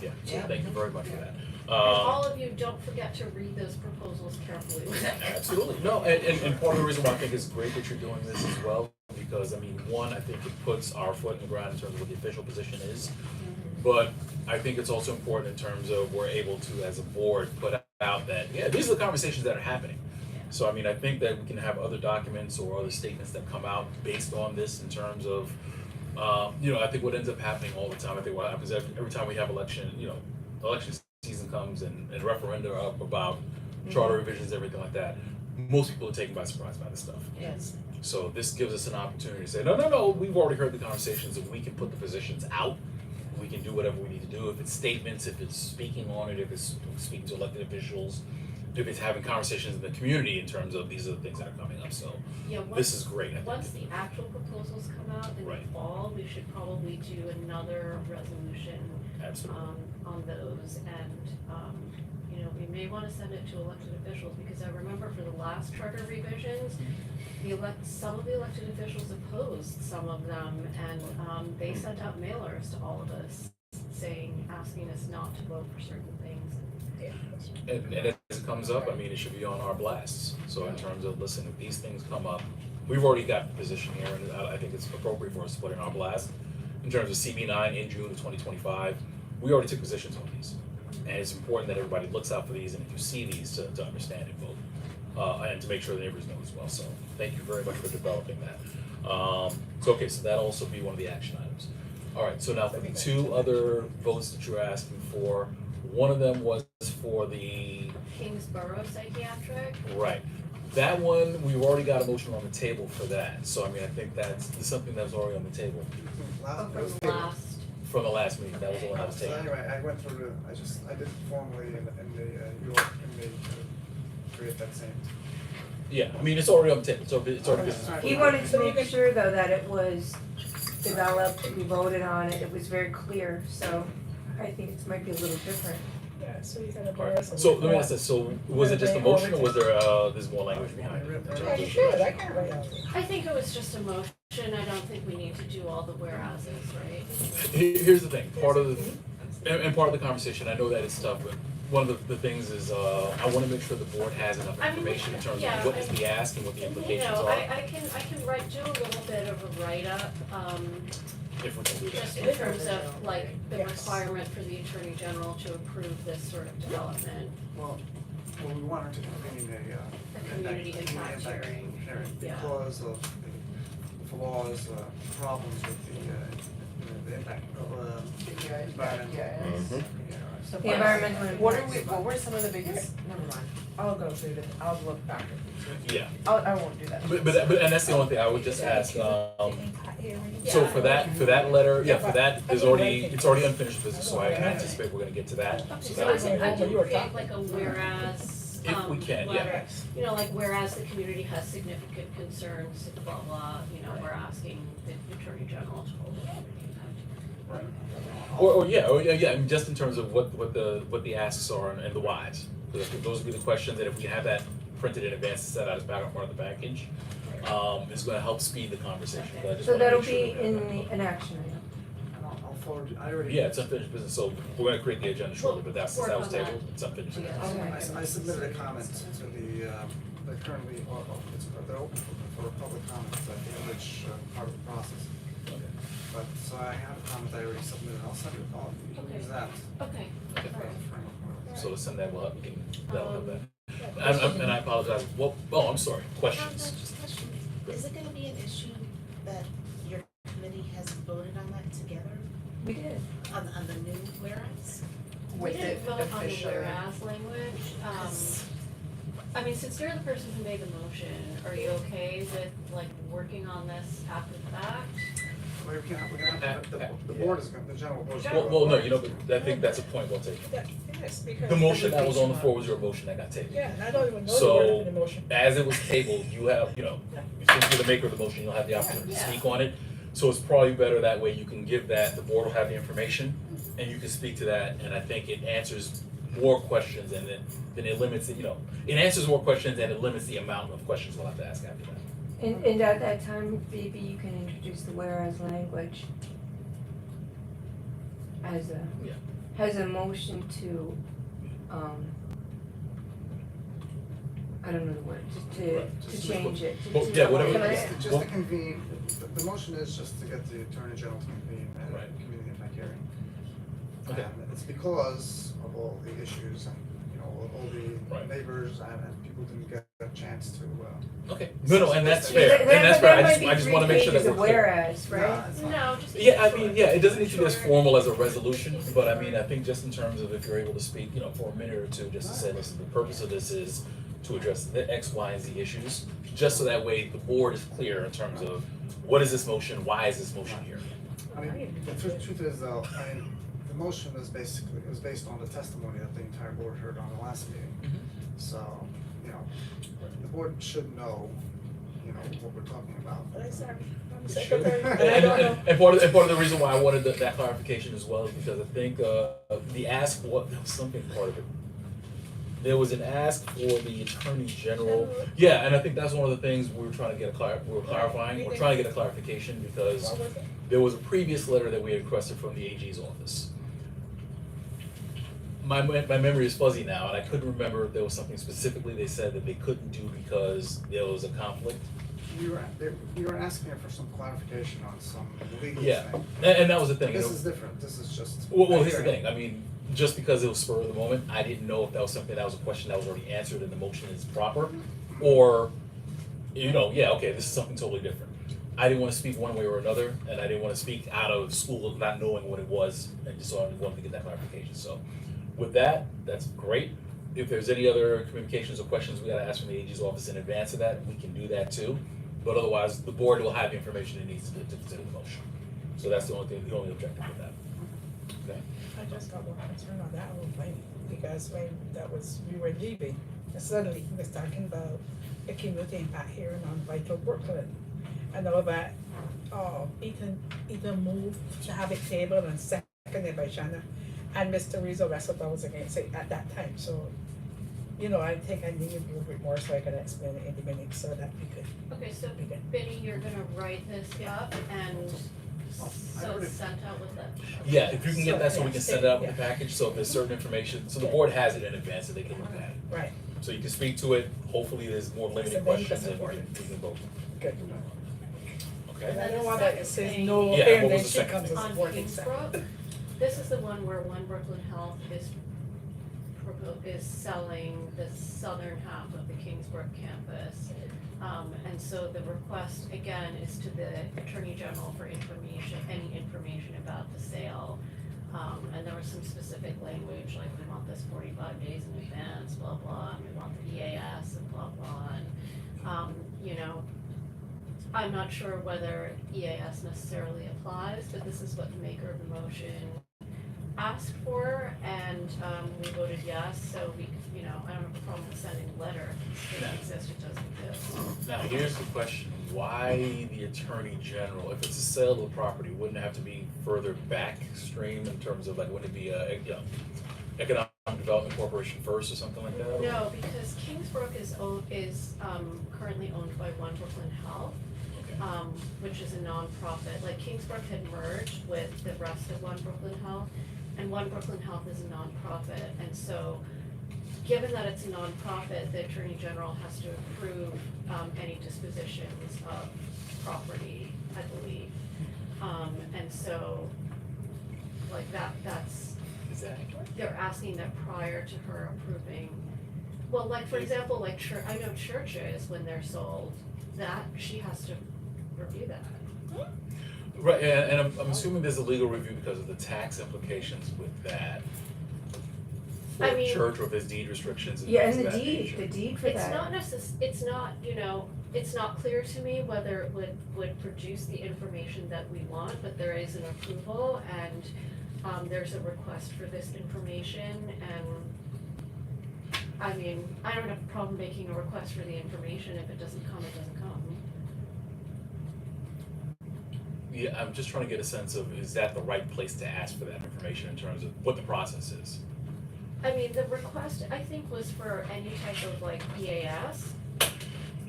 Yeah, so thank you very much for that. And all of you, don't forget to read those proposals carefully with it. Absolutely, no, and part of the reason why I think it's great that you're doing this as well, because, I mean, one, I think it puts our foot in the ground in terms of what the official position is, but I think it's also important in terms of we're able to, as a board, put out that, yeah, these are the conversations that are happening. So, I mean, I think that we can have other documents or other statements that come out based on this in terms of, you know, I think what ends up happening all the time, I think what happens every time we have election, you know, election season comes and referenda are up about charter revisions, everything like that, most people are taken by surprise by this stuff. Yes. So this gives us an opportunity to say, no, we've already heard the conversations, and we can put the positions out. We can do whatever we need to do, if it's statements, if it's speaking on it, if it's speaking to elected officials, if it's having conversations in the community in terms of these are the things that are coming up, so Yeah, this is great, I think. once the actual proposals come out in the Right. fall, we should probably do another resolution Absolutely. on those, and, you know, we may wanna send it to elected officials, because I remember for the last charter revisions, some of the elected officials opposed some of them, and, they sent out mailers to all of us saying, asking us not to vote for certain things. And as it comes up, I mean, it should be on our blasts. So in terms of, listen, if these things come up, we've already got the position here, and I think it's appropriate for us to put in our blast. In terms of CB9 in June of 2025, we already took positions on these. And it's important that everybody looks out for these, and if you see these, to understand and vote. And to make sure the neighbors know as well. So thank you very much for developing that. So that'll also be one of the action items. All right, so now for the 2 other votes that you're asking for, one of them was for the, Kingsborough Psychiatric, right, that one, we've already got a motion on the table for that, so I mean, I think that's something that was already on the table last, from the last meeting, that was the one that was So taken. anyway, I went through I did it formally in the York committee to create that same. Yeah, I mean, it's already on the table, so it's already business. He wanted to make sure though that it was developed, we voted on it, it was very clear, so I think it might be a little different. Yeah, so you gotta All right, so let me ask this, so was it just a motion, or was there, there's more language behind it? in terms Yeah, you of- should, I can write out. I think it was just a motion, I don't think we need to do all the whereases, right? Here's the thing, part of the, and part of the conversation, I know that it's tough, but one of the things is, I wanna make sure the board has enough I mean, information in terms yeah, of what is the ask and what the You implications know, are, I can do a little bit of a write-up, if we can do that. just in terms of like the Yes. requirement for the Attorney General to approve this sort of development. Well, we wanted to convene A community impact hearing. Yeah. because of the flaws, problems with the impact environment. So The environmental what were some of the biggest, never mind, I'll go through the, I'll look back at these. Yeah, I won't do that. but and that's the only thing I would just ask, so Yeah. for that letter, yeah, for that, it's already unfinished business, so I anticipate we're gonna get to that, so Okay, that so was. I can create like a whereas, If we can, yeah. letter. You know, like whereas the community has significant concerns, blah, blah, you know, we're asking the Attorney General to hold a community impact. Yeah, I mean, just in terms of what the asks are and the whys. Those would be the questions, and if we have that printed in advance and set out as back on part of the package, it's gonna help speed the conversation. But I just So wanna that'll make sure be that we have that. an action item. And I'll forward you, I already. Yeah, it's unfinished business, so we're gonna create the agenda shortly, but that's, since that was Work on tabled, it's unfinished Yeah. business. Okay. I submitted a comment to the currently, they're open for public comment, at the village part of the process. Okay. But, so I have a comment I already submitted, I'll send it, you can Okay. use that. Okay, Okay. all right. So let's send that, we'll have, that'll help that. And I apologize, I'm sorry, questions? Just question, is it gonna be an issue that your committee has voted on that together, We did. on the new whereas? We With didn't the vote on the official. whereas language, I mean, since you're the person who made the motion, are you okay with like working on this after the fact? We can have, the board is going, the general board is. Well, no, you know, but I think that's a point well taken. Yeah, yes, because. The motion that was on the floor floor. was your motion that got tabled. Yeah, and I don't even know the So- word of the motion. As it was tabled, you have, since you're the maker of the motion, you'll have the opportunity to Yeah. speak on it. So it's probably better that way, you can give that, the board will have the information, and you can speak to that, and I think it answers more questions, and then it limits, it answers more questions, and it limits the amount of questions we'll have to ask after that. And at that time, maybe you can introduce the whereas language Yeah. as a motion to, I don't know the word, Right, to just- change it. Well, yeah, whatever. Can I- Just to convene, the motion is just to get the Attorney General to convene a Right. community impact hearing. Okay. And it's because of all the issues and, all the Right. neighbors and people didn't get a chance to, Okay, no, and that's Yeah, fair, That- and that's but fair, that I might be just wanna make sure that three we're pages of clear. whereas, right? Nah, it's not. No, just. Yeah, I mean, it doesn't need to be as formal as a resolution, but I mean, I think just in terms of if you're able to speak, for a minute or two, just to say, listen, the purpose of this is to address the X, Y, and Z issues, just so that way the board is clear in terms of what is this motion, why is this motion here? I mean, the truth is though, the motion is based on the testimony that the entire board heard on the last meeting. So, the board should know, what we're talking about. But I'm sorry, I'm It the should. secretary, and I don't know. And part of the reason why I wanted that clarification as well is because I think, the ask, there was something part of it. There was an ask for the Attorney General. Yeah, and I think that's one of the things we were trying to get we're clarifying, we're trying to get a clarification because What was it? there was a previous letter that we had requested from the AG's office. My memory is fuzzy now, and I couldn't remember if there was something specifically they said that they couldn't do because there was a conflict. You were asking for some clarification on some legal Yeah, thing. and that was the thing. This is different, this is just. Well, here's the thing, I mean, just because it was spur of the moment, I didn't know if that was something that was a question that was already answered and the motion is proper, or, okay, this is something totally different. I didn't wanna speak one way or another, and I didn't wanna speak out of school of not knowing what it was, and just so I wanted to get that clarification, so. With that, that's great. If there's any other communications or questions we gotta ask from the AG's office in advance of that, we can do that too. But otherwise, the board will have the information it needs to consider the motion. So that's the only objective with that. Okay? I just got one concern on that whole thing, because when we were leaving, and suddenly he was talking about the community impact hearing on Vital Brooklyn. And all that, Ethan moved to have it tabled and seconded by Shanna, and Mr. Rizzo wrestled was against it at that time, so, I think I needed a little bit more so I could explain it in the minutes so that we could Okay, so be good. Benny, you're gonna write this up and I so already- it's sent out with that? Yeah, if you can get that so we Yeah, can send it out with the yeah. package, so if there's certain information, so the board has it in advance so they can look at it. Right, So you can speak to it, hopefully there's more limited So then you questions can and we support can vote. good. Okay? And I don't want that, it says no, Yeah, and what then was the she second comes thing? and On supports it. Kingsbrook, this is the one where One Brooklyn Health is selling the southern half of the Kingsbrook campus. And so the request, again, is to the Attorney General for information, any information about the sale. And there was some specific language, like we want this 45 days in advance, blah, blah, and we want the EAS and blah, blah. And, I'm not sure whether EAS necessarily applies, but this is what the maker of the motion asked for, and we voted yes, so we, you know, I don't have a problem with sending a letter. If it exists, it doesn't exist. Now, here's the question, why the Attorney General, if it's a sale of the property, wouldn't it have to be further backstream in terms of like, wouldn't it be a, you know, Economic Development Corporation first or something like that? No, because Kingsbrook is currently owned by One Brooklyn Health, Okay. which is a nonprofit. Like Kingsbrook had merged with the rest of One Brooklyn Health, and One Brooklyn Health is a nonprofit, and so given that it's a nonprofit, the Attorney General has to approve any dispositions of property, I believe. And so, like that's, Is that accurate? they're asking that prior to her approving, well, like, for example, like I know churches, when they're sold, that she has to review that. Right, and I'm assuming there's a legal review because of the tax implications with that. For I a mean- church, or if there's deed restrictions and Yeah, things and of the that deed, nature. the deed for It's that. not it's not, you know, it's not clear to me whether it would produce the information that we want, but there is an approval and there's a request for this information, and I mean, I don't have a problem making a request for the information. If it doesn't come, it doesn't come. Yeah, I'm just trying to get a sense of, is that the right place to ask for that information in terms of what the process is? I mean, the request, I think, was for any type of like EAS,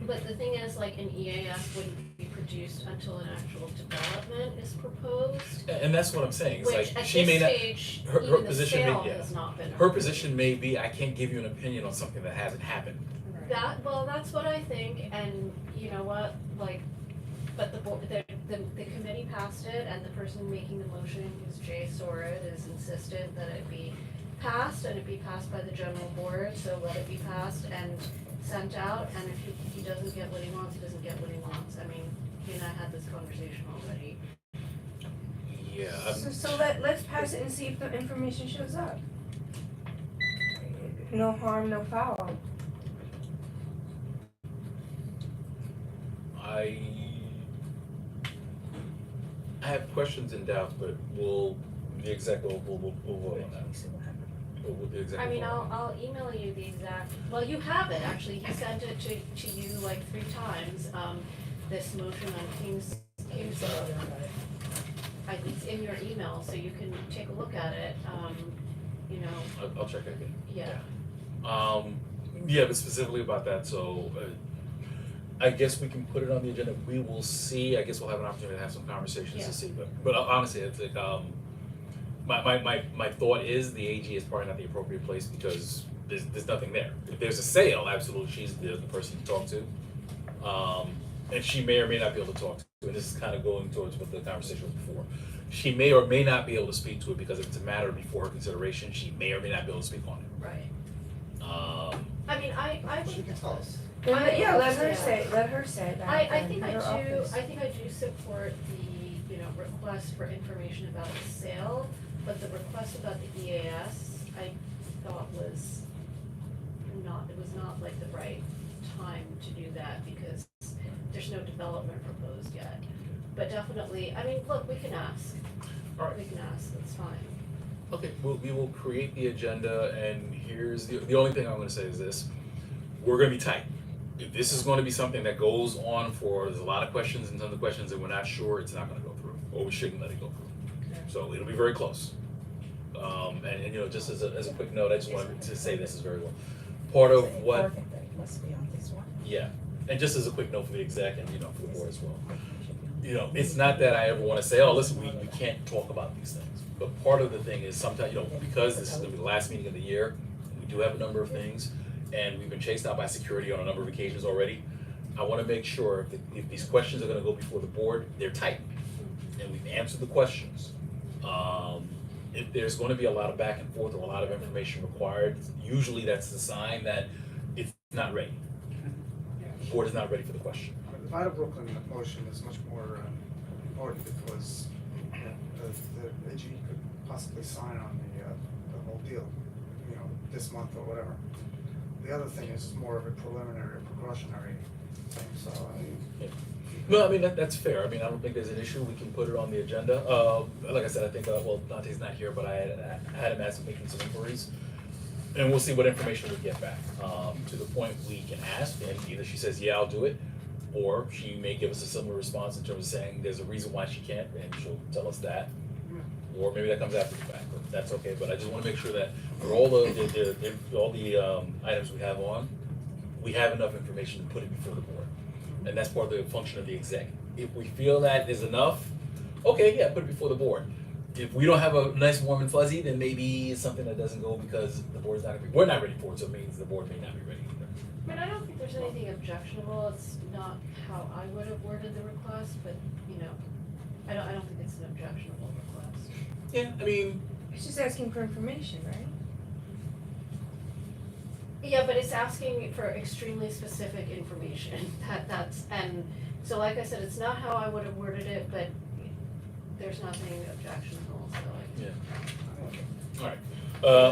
but the thing is, like, an EAS wouldn't be produced until an actual development is proposed, And that's what I'm saying, it's which like, at she may this not, stage, her even the position may- sale yeah. has not been her approved. position may be, I can't give you an opinion on something that hasn't happened. Well, that's what I think, and you know what, like, but the committee passed it, and the person making the motion, who's Jay Sorid, is insistent that it be passed, and it be passed by the general board, so let it be passed and sent out, and if he doesn't get what he wants, he doesn't get what he wants. I mean, he and I had this conversation already. Yeah, So let's pass it and see if the information shows up. No harm, no foul. I have questions and doubts, but the exec will vote on that. The exec I will mean, vote on I'll email you the exact, well, you have it, actually, he sent it to you like 3 times, this motion on King's, it's in your email, so you can take a look at it, you know, I'll check it again. yeah. Yeah, but specifically about that, so, I guess we can put it on the agenda, we will see, I guess we'll have an opportunity to have some conversations Yeah. to see, but honestly, it's like, my thought is the AG is probably not the appropriate place because there's nothing there. If there's a sale, absolutely, she's the person to talk to. And she may or may not be able to talk to, and this is kind of going towards what the conversation was before. She may or may not be able to speak to it because if it's a matter before her consideration, she may or may not be able to speak on it. Right. I mean, I She can tell us. Yeah, let her yeah. say that. I think in I her do, office. I think I do support the, you know, request for information about the sale, but the request about the EAS, I thought was it was not like the right time to do that because there's no development proposed yet. But definitely, I mean, look, we can ask. All right. We can ask, that's fine. Okay, we will create the agenda, and here's the only thing I'm gonna say is this, we're gonna be tight. If this is gonna be something that goes on there's a lot of questions and tons of questions and we're not sure, it's not gonna go through, or we shouldn't let it go through. So it'll be very close. And you know, just as a quick note, I just wanted to say this is very well. Part of what, Must be on this one. yeah, and just as a quick note for the exec and, you know, for the board as well. You know, it's not that I ever wanna say, oh, listen, we can't talk about these things. But part of the thing is sometimes, you know, because this is gonna be the last meeting of the year, we do have a number of things, and we've been chased out by security on a number of occasions already. I wanna make sure if these questions are gonna go before the board, they're tight, and we've answered the questions. If there's gonna be a lot of back and forth or a lot of information required, usually that's the sign that it's not ready. The board is not ready for the question. The Vital Brooklyn motion is much more important because the AG could possibly sign on the whole deal, you know, this month or whatever. The other thing is more of a preliminary or precautionary thing, so I mean, No, I mean, that's fair. I mean, I don't think there's an issue. We can put it on the agenda. Like I said, I think, well, Dante's not here, but I had him ask him making some inquiries. And we'll see what information we get back. To the point we can ask, and either she says, yeah, I'll do it, or she may give us a similar response in terms of saying there's a reason why she can't, and she'll tell us that. Or maybe that comes after the fact, but that's okay. But I just wanna make sure that for all the items we have on, we have enough information to put it before the board. And that's part of the function of the exec. If we feel that is enough, okay, yeah, put it before the board. If we don't have a nice warm and fuzzy, then maybe it's something that doesn't go because the board's not, we're not ready for it, so it means the board may not be ready either. I mean, I don't think there's anything objectionable, it's not how I would have worded the request, but, you know, I don't think it's an objectionable request. Yeah, I mean, It's just asking for information, right? Yeah, but it's asking for extremely specific information, and so like I said, it's not how I would have worded it, but there's nothing objectionable, so I. yeah. Alright,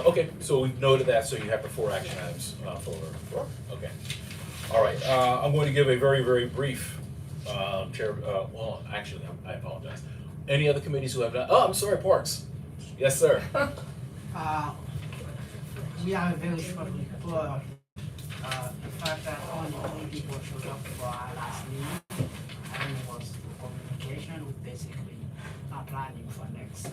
okay, so we've noted that, so you have the 4 action items, okay. Alright, I'm going to give a very, very brief, chair, well, actually, I apologize. Any other committees who have not, oh, I'm sorry, Parks. Yes, sir. We have a very short report. The fact that only 3 people showed up for our last meeting, and it was communication. We basically are planning for next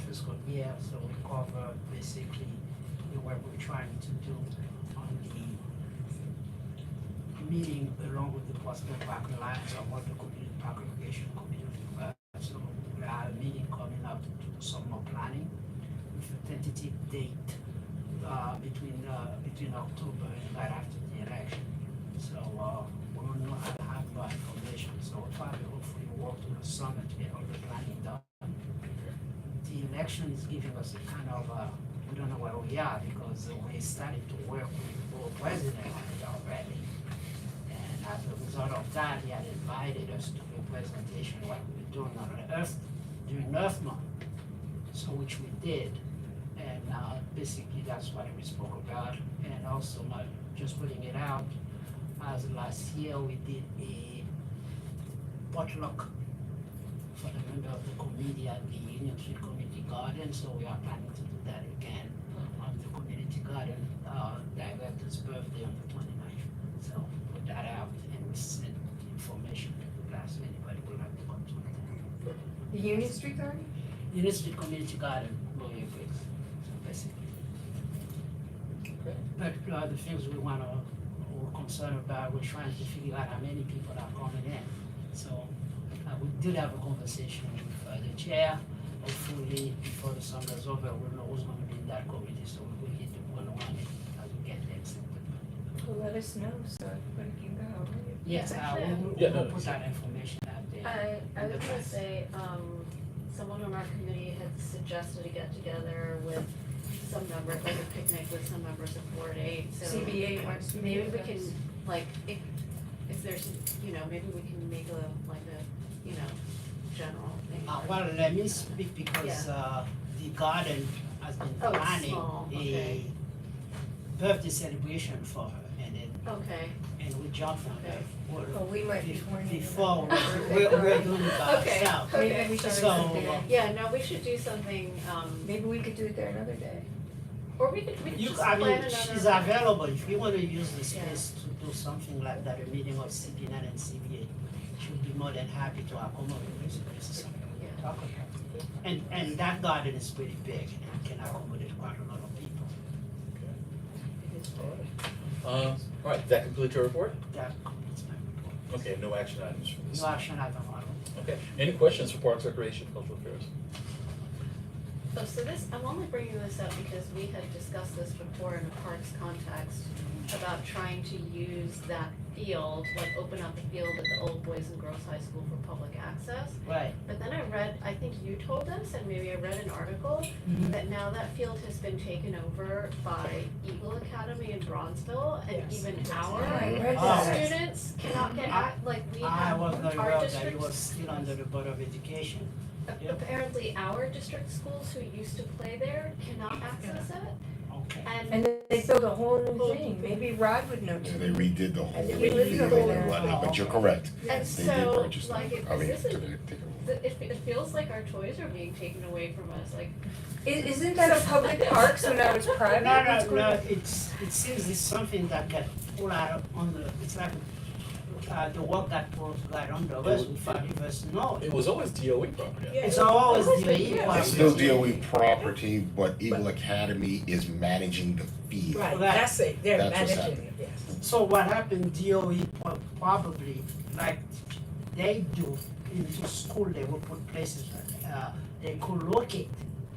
fiscal year. So we cover basically the work we're trying to do on the meeting along with the Boston Park Alliance or what the community park recreation community. So we have a meeting coming up to do some more planning with a tentative date between October and right after the election. So we will know how to have more information. So we'll probably hopefully work to the summer to get all the planning done. The election is giving us a kind of we don't know where we are because we started to work with the board president on it already. And as a result of that, he had invited us to a presentation what we were doing on during Earth Month, so which we did, and basically that's what we spoke about, and also just putting it out, as last year we did a potluck for the member of the committee at the Union Street Community Garden, so we are planning to do that again on the community garden, director's birthday on the 29th, so put that out and we send information to the class, anybody would like to come to it. The Union Street Garden? Union Street Community Garden, Gloria Briggs, so basically. But the things we're concerned about, we're trying to figure out how many people are coming in. So we did have a conversation with the chair. Hopefully, before the summer's over, we'll know who's going to be in that committee, so we'll hit the 101 as we get there. Well, let us know so everybody can go. Yes, Yeah, we'll no, put that information out there. I was gonna say, someone on our committee had suggested a get together with some members, like a picnic with some members of Board 8, so. CBA wants to Maybe meet we with can, us. like, if there's, maybe we can make a general thing. Well, let me speak because the garden has been Oh, it's planning small, okay. a birthday celebration for her, and then Okay, we jumped on that. Well, we might be coordinating. Before we're doing it by Okay. ourselves. Maybe we should So, something. yeah, no, we should do something, Maybe we could do it there another day. or we could just You, plan I another. mean, she's available, if you wanna use the space to do something like that, a meeting of CPNet and CBA, she would be more than happy to accommodate this is something we can talk about. And that garden is pretty big, and can accommodate quite a lot of people. Alright, does that complete your report? That completes my report. Okay, no action items for this. No action item on it. Okay, any questions for Parks, Recreation, Cultural Affairs? Oh, so this, I'm only bringing this up because we had discussed this before in a parks context about trying to use that field, like open up the field at the old Boys and Girls High School for public access. Right. But then I read, I think you told us, and maybe I read an article, that now that field has been taken over by Eagle Academy in Bronzeville, and Yes. even I our read that. students cannot get like we I have was not aware our of that, it district. was still under the Board of Education. Yep. Apparently, our district schools who used to play there cannot access it. Okay. And then they build a whole new thing, maybe Rod would know Yeah, too. they redid the whole And thing, he lives over there. and whatnot, but you're correct. And They did so, purchase them. like, it, I mean, this to is, take it over. it feels like our toys are being taken away from us, like, Isn't that a public park, so now it's private? What's No, going on? it seems it's something that got pulled out on the, it's like, the work that was got under us, we finally first know. It was always DOE property. Yeah. It's always Always the been, yeah. It's still DOE property, but Eagle Academy is managing the field. Right, that's it, they're That's what's managing it, yes. So what happened, DOE probably, like they do into school, they will put places, they could locate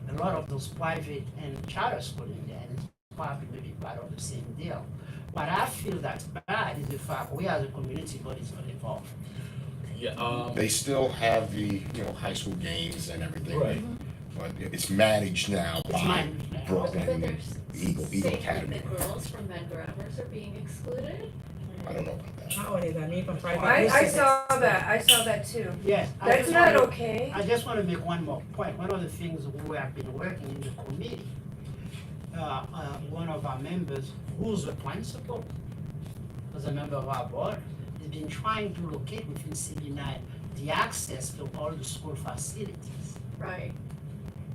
a lot of those private and charter school in there, and it's probably maybe part of the same deal. What I feel that's bad is the fact we as a community bodies not involved. Yeah, They still have the, high school games and everything. Right. But it's managed now It's by managed now. but Brooklyn there's Eagle saying Academy. that girls from men grabbers are being excluded. I don't know about that. Not only that, even private. I businesses. I saw that too. Yes. That's not okay. I just want to make one more point. One of the things we have been working in the committee, one of our members, who's a principal, was a member of our board, has been trying to locate within CB9 the access to all the school facilities. Right.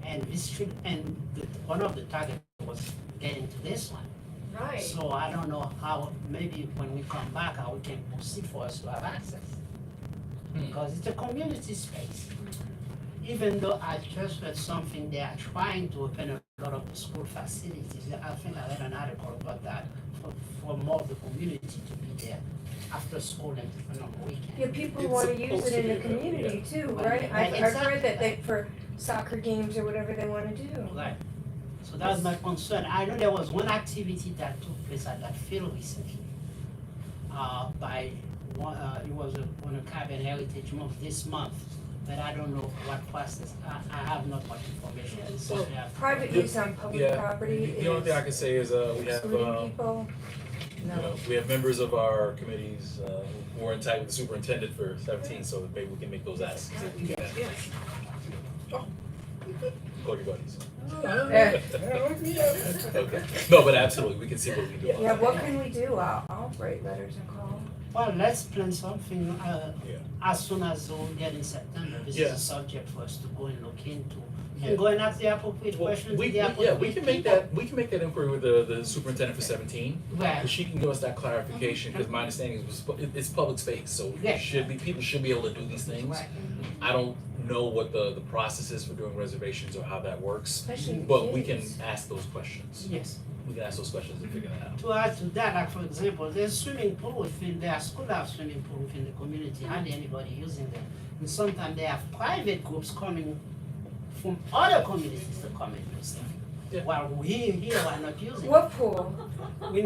And this should, and one of the targets was getting to this one. Right. So I don't know how, maybe when we come back, how we can proceed for us to have access. Because it's a community space. Even though I just read something, they are trying to open a lot of the school facilities. I think I read an article about that, for more of the community to be there after school and on the weekend. Yeah, people It's wanna use supposed it to in the be, community too, Right. right? I've heard that Exactly. they, for soccer games or whatever they wanna do. Right. So that's my concern. I know there was one activity that took place at that field recently. By one, it was on a Cabin Heritage Month this month, but I don't know what process. I have not much information. So, Private use on public yeah, property the only thing I can is say is, we have, excluding people. we have members of our committees, who are in tight with the superintendent for 17, so that maybe we can make those asks. Yes. Call your buddies. Yeah. Okay. No, but absolutely, we can see what we can do. about Yeah, that. what can we do? I'll write letters and call. Well, let's plan something, Yeah. as soon as we get in September. This is Yeah. a subject for us to go and look into. And go and ask the appropriate Well, questions to we the can appropriate make people. that, we can make that inquiry with the superintendent for 17. Right. Because she can give us that clarification, because my understanding is it's public space, so Yeah. people should be able to do these things. Right. I don't know what the process is for doing reservations or how that works, Especially but we can kids. ask those questions. Yes. We can ask those questions and figure that out. To add to that, like for example, there's swimming pool within, there are school have swimming pool within the community, hardly anybody using them. And sometimes they have private groups coming from other communities to come and use them. Yeah. While we here are not using What pool? them. We,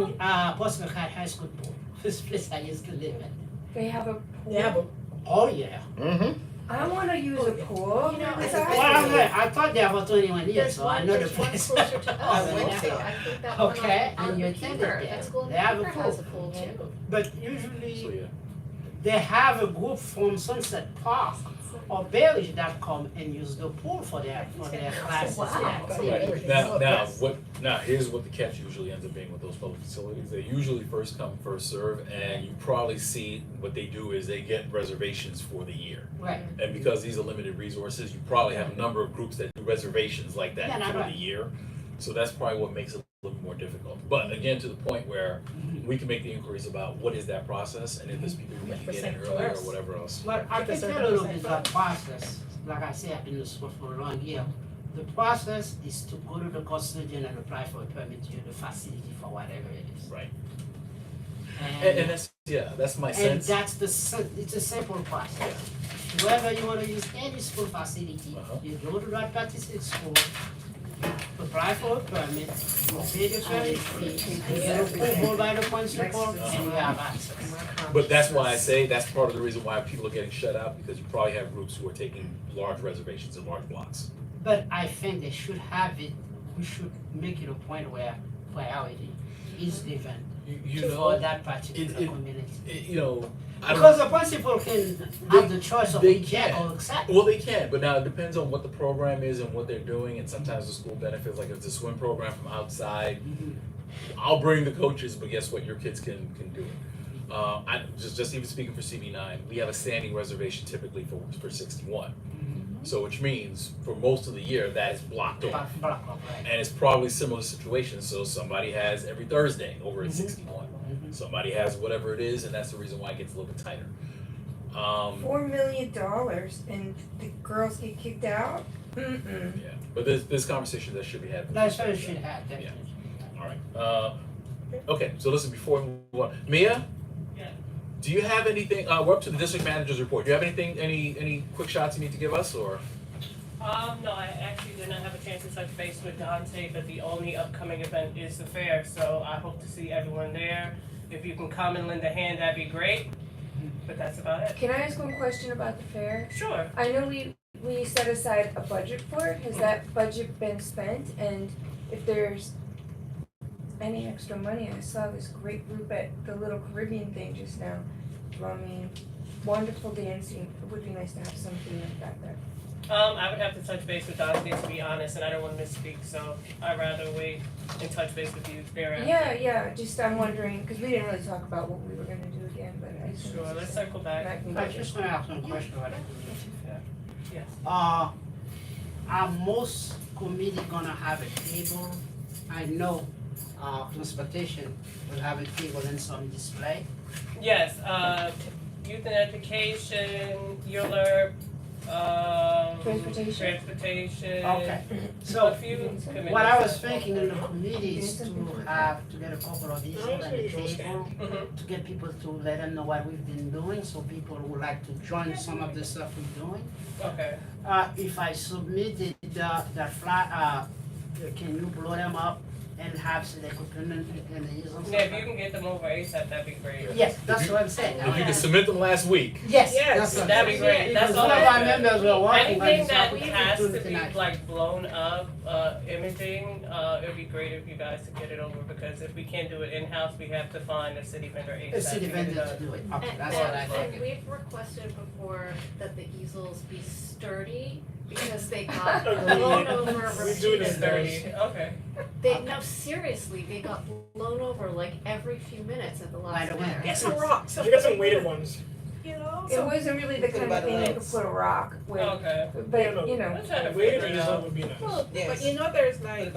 Portsmouth High School pool, this place I used to live in. They have a pool? They have a, Oh, yeah. Mm-hmm. I wanna use a pool. You know, It's I- awesome. Well, I thought there were 21 years, There's so I one, know the there's one place. closer to I us, went also, there. I think that one Okay, and on you the attended Beaver, there. that school in They have a Beaver has a pool. pool too. But So, usually, yeah. they have a group from Sunset Park or Belridge that come and use the pool for their classes. Wow. Yeah. Now, here's what the catch usually ends up being with those public facilities. They usually first come, first serve, and you probably see what they do is they get reservations for the year. Right. And because these are limited resources, you probably have a number of groups that do reservations like Yeah, that that's for right. the year. So that's probably what makes it a little more difficult. But again, to the point where we can make the inquiries about what is that process, and if there's people who can get in 100% earlier or first. whatever else. Well, I can tell a little bit about the process. Like I say, I've been in the school for a long year. The process is to go to the custodian and apply for a permit to use the facility for whatever it is. Right. And, And that's my and sense. that's it's a simple process. Wherever you want to use any school facility, you go to that particular school, apply for a permit, you pay the permit fee, you get approval by the principal, and you have access. But that's why I say that's part of the reason why people are getting shut out, because you probably have groups who are taking large reservations in large blocks. But I think they should have it, we should make it a point where priority is given You for know, that particular it- community. you know, I don't- Because the principal can have the choice of they reject can. or accept. Well, they can, but now it depends on what the program is and what they're doing, and sometimes the school benefits, like if it's a swim program from outside, I'll bring the coaches, but guess what, your kids can do it. I, just even speaking for CB9, we have a standing reservation typically for 61. So which means for most of the year, that is blocked off. Block off, right. And it's probably similar situations, so somebody has every Thursday over at 61. Somebody has whatever it is, and that's the reason why it gets a little bit tighter. $4 million and the girls get kicked out? Mm-mm. Yeah, but this conversation that should be had. That's what it should have, definitely. All right. Okay, so listen, before we move on, Mia? Yeah. Do you have anything, we're up to the district manager's report. Do you have anything, any quick shots you need to give us, or? No, I actually did not have a chance to touch base with Dante, but the only upcoming event is the fair, so I hope to see everyone there. If you can come and lend a hand, that'd be great, but that's about it. Can I ask one question about the fair? Sure. I know we set aside a budget for it. Has that budget been spent? And if there's any extra money, I saw this great group at the Little Caribbean thing just now. Drumming, wonderful dancing. It would be nice to have something like that there. I would have to touch base with Dante, to be honest, and I don't want to misspeak, so I'd rather wait and touch base with you thereafter. Yeah, just I'm wondering, because we didn't really talk about what we were gonna do again, but I just. Sure, let's circle back. I just wanna ask one question about it. Yes. Are most committee gonna have a table? I know, transportation will have a table and some display. Yes, youth and education, ULERP, transportation. Okay, A so few committees. what I was thinking in the committee is to get a couple of easels and a table Mhm. to get people to let them know what we've been doing, so people would like to join some of the stuff we're doing. Okay. If I submitted the fly, can you blow them up and have so they could print them and the easels? Yeah, if you can get them over ASAP, that'd be great. Yes, that's what I'm saying. If you can submit them last week. Yes, Yes, that's what I'm That'd be saying. great, that's Because all one of I'm our members were working on Anything this that opportunity has to be tonight. like blown up, imaging, it'd be great if you guys could get it over, because if we can't do it in-house, we have to find a city vendor ASAP. A city to get it vendor done. to do it, And, okay, that's what I and think. we've requested before that the easels be sturdy because they got Agreed. blown over We do this repeatedly. Okay. No, seriously, they got blown over like every few minutes at the By last the way, minute. Get some rocks. You got some weighted ones. You know, It wasn't really the kind of thing you could put a rock with, Okay. but you know. I'm trying to Weighted figure it easel out. would be nice. Well, but you know there's like,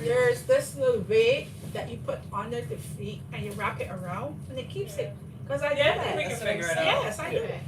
there's this little weight that you put under the feet and you wrap it around and it keeps it. Cause I do Yeah, I think we that. can figure it out. Yes, I do. Okay.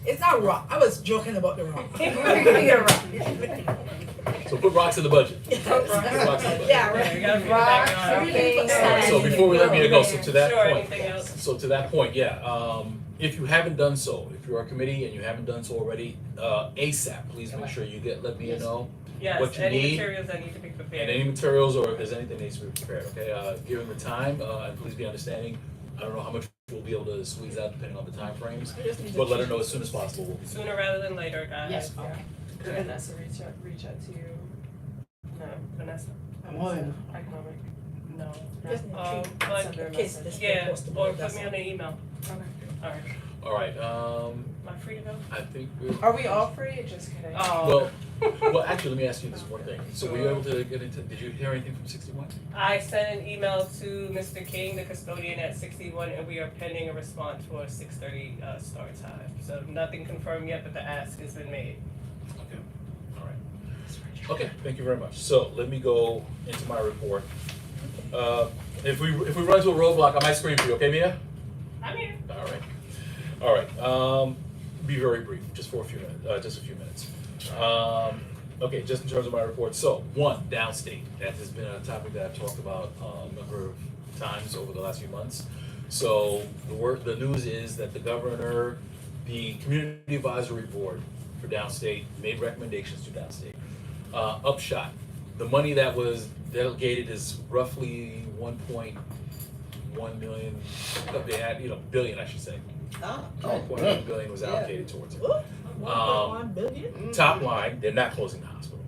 It's not rock. I was joking about the rock. We're gonna get a rock. So put rocks in the budget. Put rocks in the budget. Yeah, Yeah, right. we gotta figure Rocks, that out. everything. So before we let Mia go, so to that Sure, point, anything else? so to that point, yeah, if you haven't done so, if you're a committee and you haven't done so already, ASAP, please make sure you let Mia know. Yes, What you any need, materials that need to be prepared. And any materials or if there's anything that needs to be prepared, okay? Given the time, and please be understanding, I don't know how much we'll be able to squeeze out depending on the timeframes, but let her know as soon as possible. Sooner rather than later, guys. Yes, Yeah. okay. Good. Vanessa reach out to you. No, Vanessa? Morning. Economic. No. Just But, send her a message. This yeah, supposed to be or with put us. me on an email. Okay. Alright, Alright, am I free to go? I think we're. Are we all free? Just kidding. Oh. Well, actually, let me ask you this one thing. So were you able to get into, did you hear anything from 61? I sent an email to Mr. King, the custodian at 61, and we are pending a response for a 6:30 start time. So nothing confirmed yet, but the ask has been made. Okay, alright. Okay, thank you very much. So let me go into my report. If we run into a roadblock, I might scream for you, okay, Mia? I'm here. Alright, be very brief, just for a few minutes, okay, just in terms of my report, so, one, downstate, that has been a topic that I've talked about a number of times over the last few months. So, the news is that the governor, the community advisory board for downstate made recommendations to downstate. Upshot, the money that was delegated is roughly 1.1 million, they had, billion, I should say. Oh. 1.1 billion was allocated towards it. 1.1 billion? Top line, they're not closing the hospital.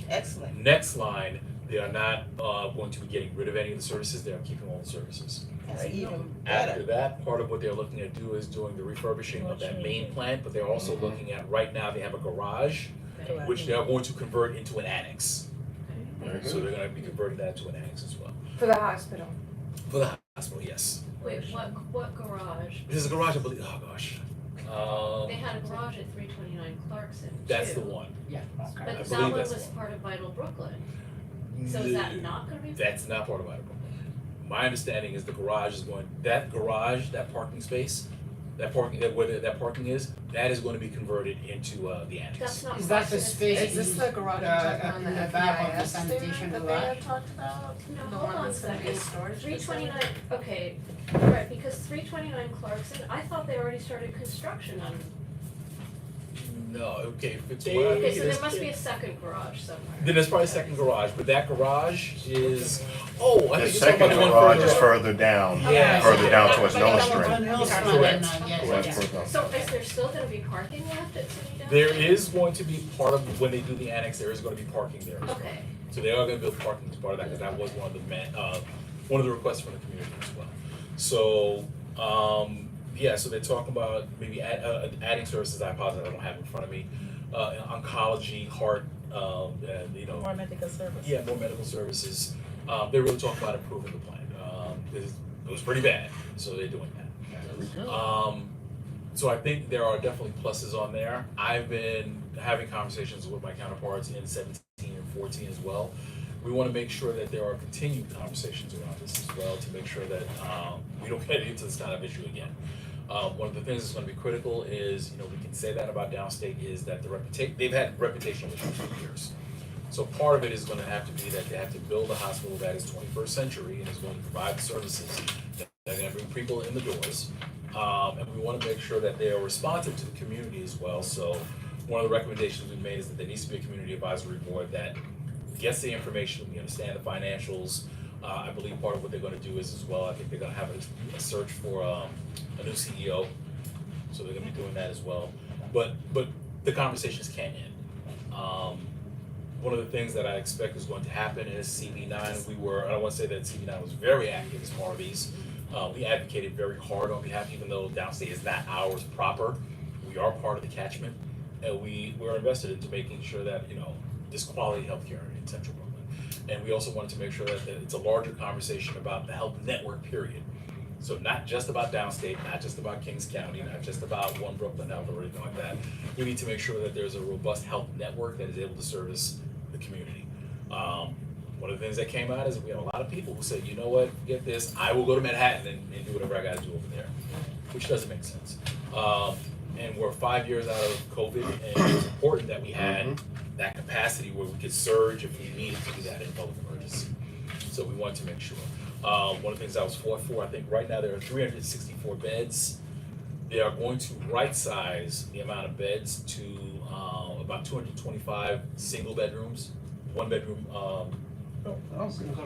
Excellent. Next line, They are not going to be getting rid of any of the services, they are keeping all the services. That's even After that, part of what they're looking to do is doing the refurbishing of that main plant, but they're also looking at, right now, they have a garage, which they are going to convert into an annex. So they're gonna be converting that to an annex as well. For the hospital. For the hospital, yes. Wait, what garage? There's a garage, I believe, oh gosh. They had a garage at 329 Clarkson too. That's the one. Yeah, okay. But I that believe one that's was the part of Vital Brooklyn. So is that not gonna be? That's not part of Vital Brooklyn. My understanding is the garage is going, that garage, that parking space, that parking, where that parking is, that is going to be converted into the annex. That's not. Is that the Clarkson, it's- space? Is this the garage At on the the back of the FEIS sanitation that they garage? had talked about? No, The hold one on a that's gonna be a second. storage 329, facility? okay, right, because 329 Clarkson, I thought they already started construction on, No, okay, if it's They- what I okay, think so it is. there must be a second garage somewhere. Then there's probably a second garage, but that garage is, oh, I The think you're talking second about the one garage further is up. further down, Yeah. further down But- towards but Noah that Street. One else, Correct. and, Correct. yes, Correct. yes. So is there still gonna be parking left at City Down? There is going to be part of, when they do the annex, there is gonna be parking there as well. Okay, So they are gonna build parking as part of that, because that was one of one of the requests from the community as well. So, yeah, so they're talking about maybe adding services, I apologize, I don't have it in front of me. Oncology, heart, and, you know. More medical service. Yeah, more medical services. They're really talking about improving the plan. It was pretty bad, so they're doing that. So I think there are definitely pluses on there. I've been having conversations with my counterparts in 17 and 14 as well. We want to make sure that there are continued conversations around this as well to make sure that we don't get into this kind of issue again. One of the things that's going to be critical is, you know, we can say that about downstate, is that they've had reputational issues for years. So part of it is going to have to be that they have to build a hospital that is 21st century and is going to provide the services that are going to bring people in the doors. And we want to make sure that they are responsive to the community as well. So one of the recommendations we've made is that there needs to be a community advisory board that gets the information, we understand the financials. I believe part of what they're going to do is as well, I think they're going to have a search for a new CEO. So they're going to be doing that as well. But the conversations can't end. One of the things that I expect is going to happen is CB9, I don't want to say that CB9 was very active as part of these. We advocated very hard on behalf, even though downstate is not ours proper, we are part of the catchment. And we're invested into making sure that, you know, there's quality healthcare in Central Brooklyn. And we also wanted to make sure that it's a larger conversation about the health network, period. So not just about downstate, not just about Kings County, not just about One Brooklyn Health or anything like that. We need to make sure that there's a robust health network that is able to service the community. One of the things that came out is that we have a lot of people who said, you know what, get this, I will go to Manhattan and do whatever I gotta do over there, which doesn't make sense. And we're 5 years out of COVID, and it's important that we had that capacity where we could surge if we needed to do that in public emergency. So we wanted to make sure. One of the things I was fought for, I think right now there are 364 beds. They are going to right-size the amount of beds to about 225 single bedrooms, one bedroom,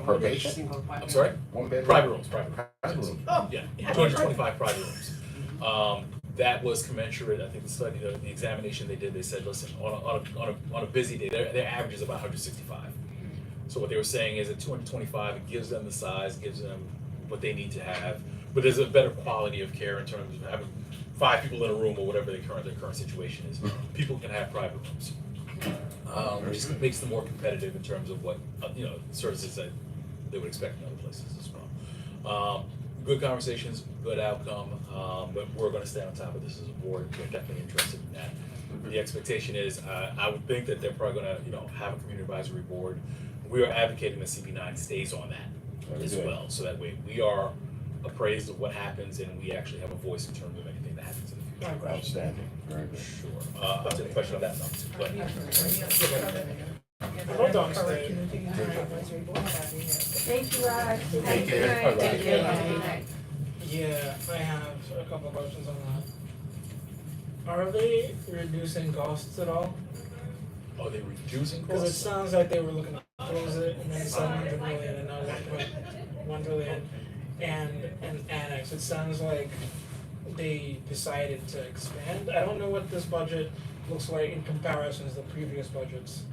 Per patient? Single I'm sorry? One bedroom? Private rooms. Private room. Yeah, 225 private rooms. That was commensurate, I think the study, the examination they did, they said, listen, on a busy day, their average is about 165. So what they were saying is at 225, it gives them the size, gives them what they need to have, but there's a better quality of care in terms of having 5 people in a room or whatever their current situation is. People can have private rooms. Which just makes them more competitive in terms of what, you know, services that they would expect in other places as well. Good conversations, good outcome, but we're gonna stay on top of this as a board, we're definitely interested in that. The expectation is, I would think that they're probably gonna, you know, have a community advisory board. We are advocating that CB9 stays on that as well, so that way we are appraised of what happens and we actually have a voice in terms of anything that happens in the future. Outstanding, very good. Sure, I'll take a question on that note, but. Hold on, stay. Thank you, Rod. Take care. Take care. Bye-bye. Yeah, I have a couple questions on that. Are they reducing costs at all? Are they reducing Cause it costs? sounds like they were looking to close it and then 700 million and now 1 billion and annex. It sounds like they decided to expand. I don't know what this budget looks like in comparison to the previous budgets.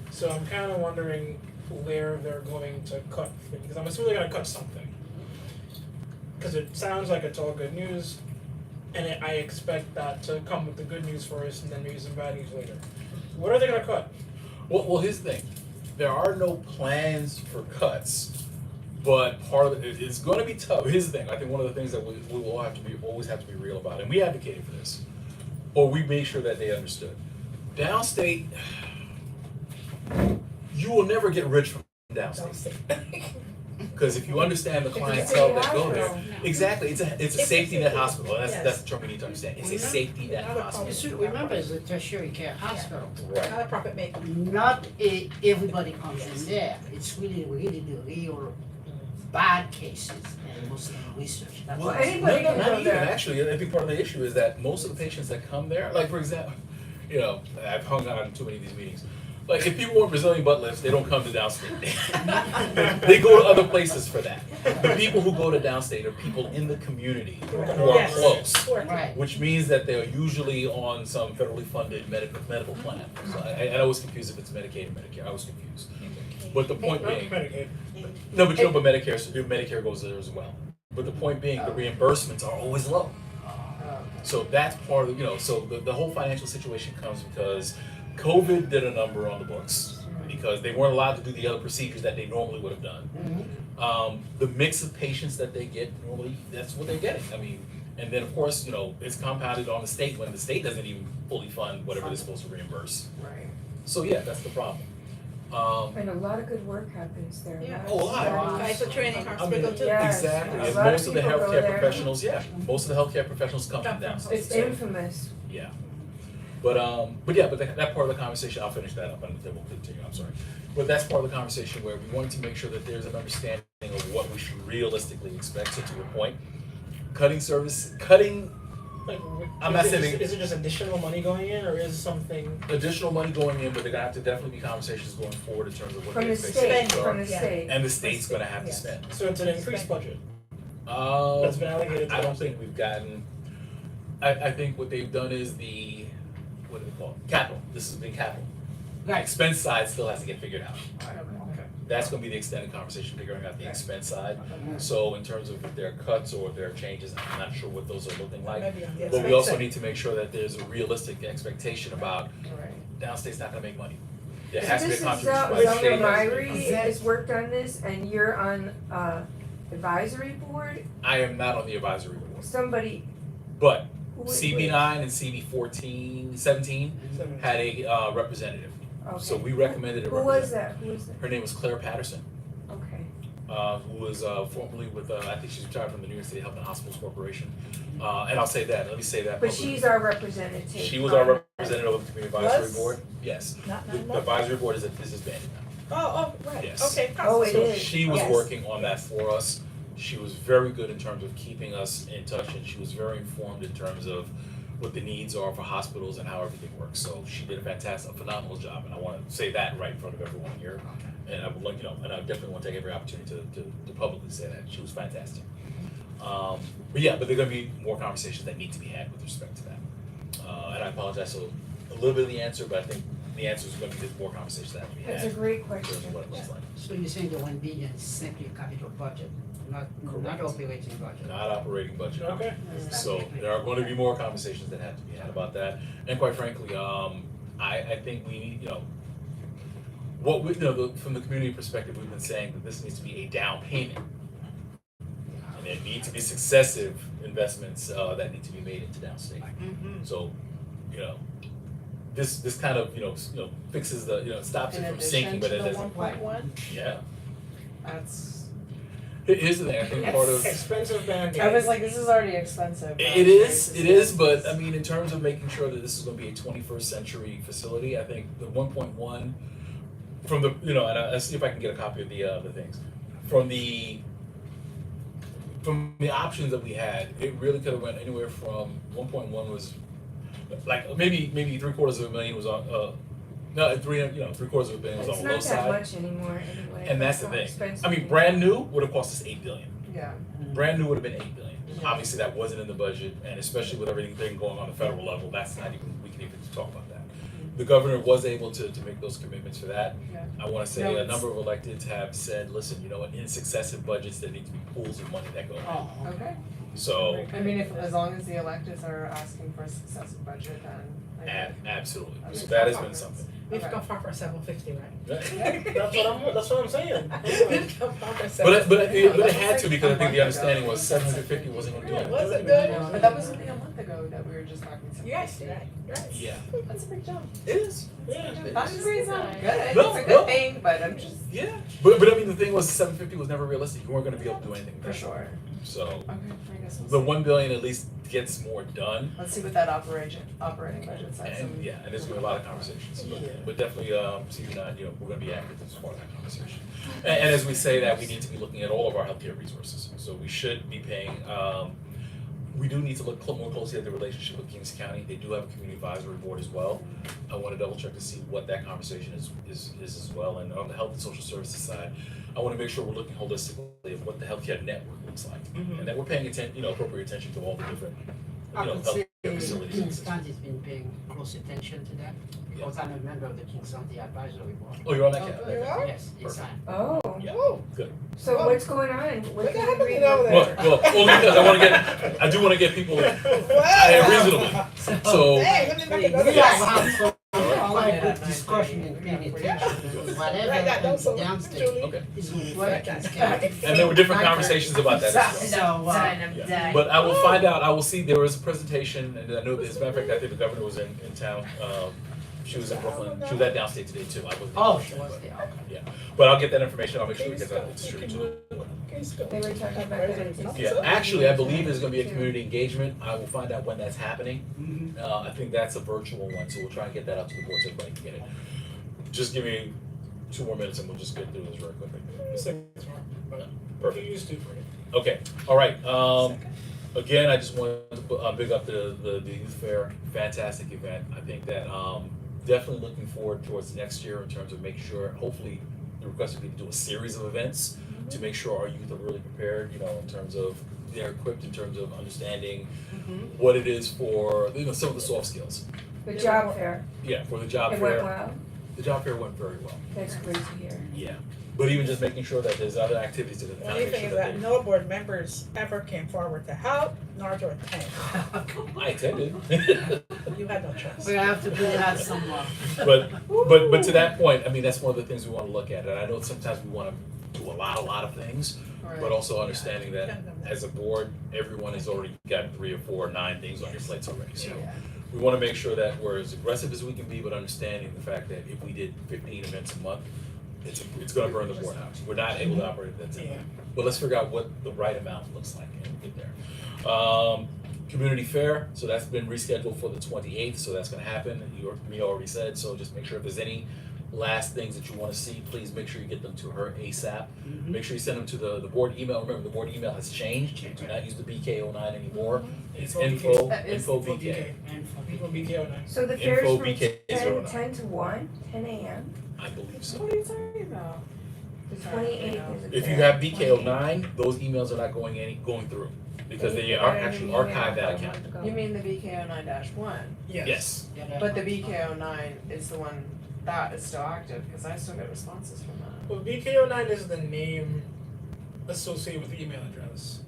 So I'm kinda wondering, where they're going to cut, because I'm assuming they're gonna cut something. Cause it sounds like it's all good news, and I expect that to come with the good news first and then maybe some bad news later. What are they gonna cut? Well, here's the thing, there are no plans for cuts, but part of it's gonna be tough. Here's the thing, I think one of the things that we will always have to be real about, and we advocated for this, or we made sure that they understood. Downstate, you will never get rich from downstate. Because if you understand the clientele that go there, exactly, it's a safety net hospital, and that's the term we need to understand, it's a safety net hospital. You should remember, it's a tertiary care hospital. Right. Not a profit maker. Not everybody comes in there. It's really the real bad cases and most of the research. That's Well, why- anybody can not go even, there. actually, I think part of the issue is that most of the patients that come there, like for example, you know, I've hung out in too many of these meetings. Like if people want Brazilian butt lifts, they don't come to downstate. They go to other places for that. The people who go to downstate are people in the community who are Yes. close. Right. Which means that they're usually on some federally funded medical plan. So I was confused if it's Medicaid or Medicare, I was confused. But the point being, Medicaid. no, but you know, but Medicare goes there as well. But the point being, the reimbursements are always low. So that's part of, you know, so the whole financial situation comes because COVID did a number on the books because they weren't allowed to do the other procedures that they normally would have done. The mix of patients that they get, normally, that's what they're getting. I mean, and then of course, you know, it's compounded on the state when the state doesn't even fully fund whatever they're supposed to reimburse. Right. So yeah, that's the problem. And a lot of good work happens there. Yeah. Oh, a lot. It's a training I mean, hospital too. Yeah. exactly, A and lot of most of the people go healthcare there. professionals, most of the healthcare professionals come from Come from downstate. It's So, infamous. yeah. But that part of the conversation, I'll finish that up and then we'll continue, I'm sorry. But that's part of the conversation where we wanted to make sure that there's an understanding of what we should realistically expect, so to your point. Cutting Like, I'm not saying is it just additional money going in, or is something? additional money going in, but there gonna have to definitely be conversations going forward in terms of what From the the expectations state, are. from the Yeah. state. And the state's gonna have to Yes. spend. So it's an increased budget that's been allocated to I don't downstate. think we've gotten, I think what they've done is what do they call it? Capital, this has been capital. The Right. expense side still has to get figured out. Okay. That's gonna be the extended conversation, figuring out the expense side. So in terms of if there are cuts or if there are changes, I'm not sure what those are looking like. Maybe on the But we expense also side. need to make sure that there's a realistic expectation about Right. downstate's not gonna make money. There So has to be a this is contribution by the Zelda state. Myrie has worked on this and you're on advisory board, I am not on the advisory board, somebody, but who CB9 and CB17 had a representative. So we recommended a Who was representative. that, who was that? Her name was Claire Patterson, Okay. who was formerly with, I think she's retired from the New York City Health and Hospitals Corporation. And I'll say that, let me say that But publicly. she's our representative. She was our on- representative of the Community Advisory Was? Board, yes. Not The anymore? advisory board is disbanded now. Oh, right, Yes. okay. Oh, it So is. she was Yes. working on that for us. She was very good in terms of keeping us in touch, and she was very informed in terms of what the needs are for hospitals and how everything works. So she did a phenomenal job, and I want to say that right in front of everyone here. And I would like, and I definitely want to take every opportunity to publicly say that she was fantastic. But there are going to be more conversations that need to be had with respect to that. And I apologize, so a little bit of the answer, but I think the answer is going to be there's more conversations that have to be had. That's a great in terms question. of what it looks like. So you're saying the 1 billion is simply a capital budget, not Correct. operating budget? Not operating budget. Okay. So there are going to be more conversations that have to be had about that. And quite frankly, I think we need, from the community perspective, we've been saying that this needs to be a down payment. And there need to be successive investments that need to be made into downstate. So, this kind of, fixes stops it In from sinking, addition but to it the doesn't. 1.1, Yeah. that's, Here's the thing, I think part of. Expensive band-aid. I was like, this is already expensive. It is, but I mean, in terms of making sure that this is gonna be a 21st century facility, I think the 1.1 from the, and I'll see if I can get a copy of the things. From the options that we had, it really could have went anywhere from 1.1 was like maybe $750,000 was on, $750,000 was on the low It's side. not that much anymore anyway. And that's the It's not thing. expensive I mean, anymore. brand new would have cost us $8 billion. Yeah. Brand new would have been $8 billion. Yeah. Obviously, that wasn't in the budget, and especially with everything going on the federal level, that's not even, we can even talk about that. the governor was able to make those commitments for that. Yeah. I wanna say No, a it's- number of electeds have said, listen, you know what, in successive budgets, there need to be pools of money that go in. Oh, Okay, So, I mean, if, as long as the electeds are asking for a successive budget, then I think. absolutely, I so think that has that been makes something. We've Okay. come far for 750, right? That's what I'm saying. We've come far for But 750. it had to, because I think the understanding was 750 wasn't gonna do Yeah, anything. was it good? But that was only a month ago that we were just talking to. Yes, right, right. Yeah, That's a big jump. it is. Yeah. Not to say it's not good, it's No, a good no. thing, but I'm just, Yeah, but I mean, the thing was, 750 was never realistic, you weren't gonna be able to do anything for there. sure. So, Okay, I guess we'll the see. 1 billion at least gets more done. Let's see what that operating budget says. And yeah, and there's gonna be a lot of conversations, but definitely, Steve and I, you know, we're gonna be active as part of that conversation. And as we say that, we need to be looking at all of our healthcare resources, so we should be paying, we do need to look more closely at the relationship with Kings County, they do have a community advisory board as well. I wanna double check to see what that conversation is as well, and on the health and social services side, I wanna make sure we're looking holistically at what the healthcare network looks like, and that we're paying appropriate attention to all the different, I could healthcare say facilities. Kings County's been paying close attention to that, because I'm a member of the Kings County Advisory Board. Oh, you're on that Oh, cap? good. You are? Yes, yes, I am. Oh, Yeah, good. so Oh. what's going on? What What can happened we read over about? there? Well, only because I do wanna get people out here reasonably, so. Hey, let me make another We have guess. some quite Yeah, good discussion and paying attention, because Right, that whatever don't is so- downstairs Julie. Okay. is going to What? affect Kings County. And there were different conversations about that as well. So, I'm Yeah. dying. But I will find out, I will see, there was a presentation, and I know, as a matter of fact, I think the governor was in town, she was in Brooklyn, she was at Downstate today too, I wasn't. oh, she was there, okay. Yeah, but I'll get that information, I'll make sure we get that distributed. They were talking about that. Yeah, actually, I believe there's gonna be a community engagement, I will find out when that's happening. I think that's a virtual one, so we'll try and get that out to the board so everybody can get it. Just give me 2 more minutes and we'll just get through this very quickly. Perfect. You used to for it. Okay, all right, again, I just wanted to big up the youth fair, fantastic event. I think that, definitely looking forward towards next year in terms of making sure, hopefully, the request would be to do a series of events to make sure our youth are really prepared, you know, in terms of, they're equipped in terms of understanding what it is for, you know, some of the soft skills. The job fair, Yeah, for the job it fair. went well, The job fair went very well, that's great to hear. yeah. But even just making sure that there's other activities to The kind only of make thing sure is that that they. no board members ever came forward to help, nor to attend. I attended. You had no choice. We have to do that somewhere. But to that point, I mean, that's one of the things we wanna look at, and I know sometimes we wanna do a lot of things, but also understanding that as a board, everyone has already got 3 or 4 or 9 things on your plates already, so. Yeah. We wanna make sure that we're as aggressive as we can be, but understanding the fact that if we did 15 events a month, it's gonna burn the board out, we're not able to operate at that Yeah. time. But let's figure out what the right amount looks like and get there. Community fair, so that's been rescheduled for the 28th, so that's gonna happen, Mia already said, so just make sure if there's any last things that you wanna see, please make sure you get them to her ASAP. Make sure you send them to the board email, remember, the board email has changed, do not use the BK09 anymore, it's info That is BK, And for People be KO9. So the fair's Info from BK 09. 10 to 1, 10 a.m. I believe so. What are you talking about? The 28th is a If you fair, have BK09, those emails are not going through, because they are actually archived that account. You mean the BK09-1, Yes, yeah, that's but the what- BK09 is the one that is still active, cause I still get responses from that. Well, BKO9 is the name associated with the email address.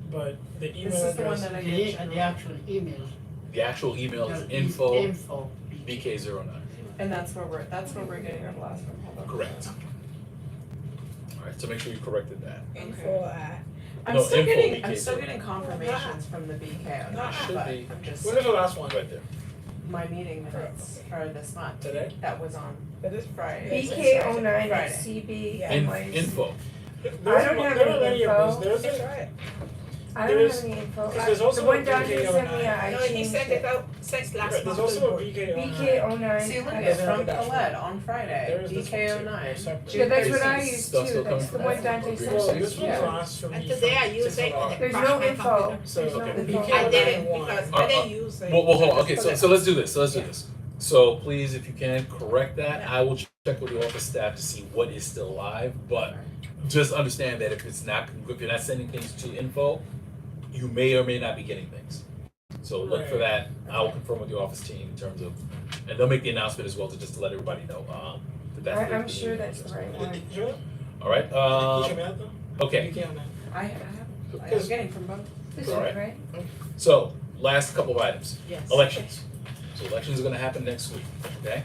But the email This is the one address. that I The, get. the actual email. the actual email is the info BK. BK09, And that's where we're getting our blast from, hold on. correct. Alright, so make sure you corrected that. Info I'm No, still info getting, I'm BK. still getting confirmations from the BK09, Should but be. I'm just, When was the last one? Right there. my meeting minutes are this month, Today? that was on But this Friday. BK09 Friday. at CB Yeah. Info, There's don't have there any are many info. of those. That's There's right. I don't There's- have any info. because there's also The one a Dante sent me, BK09. I No, he changed sent it it. out since last month. there's to also the a board. BK09. BK09. See, look I at don't from know. Colette on Friday, There's this one too. BK09. Separate. Yeah, that's what I Is use stuff too, still that's the coming one from Dante that? sent Well, me. this one's Yeah. last for me. And today I from used it 6 and o'clock. it There's crashed no my info. computer. So, There's no okay. info. I did it because I didn't use it. well, hold on, okay, so let's do this, So please, if you can, correct that, I will check with the office staff to see what is still live, but just understand that if you're not sending things to info, you may or may not be getting things. So look for Right. that, I will confirm with the office team in terms of And they'll make the announcement as well to just to let everybody know, that that's. I'm sure that's the right one. Sure. All right, You should have them. okay, You can, man. I was getting from both. This All one, right. right? so, last couple of items. Yes. Elections. So elections are gonna happen next week, okay?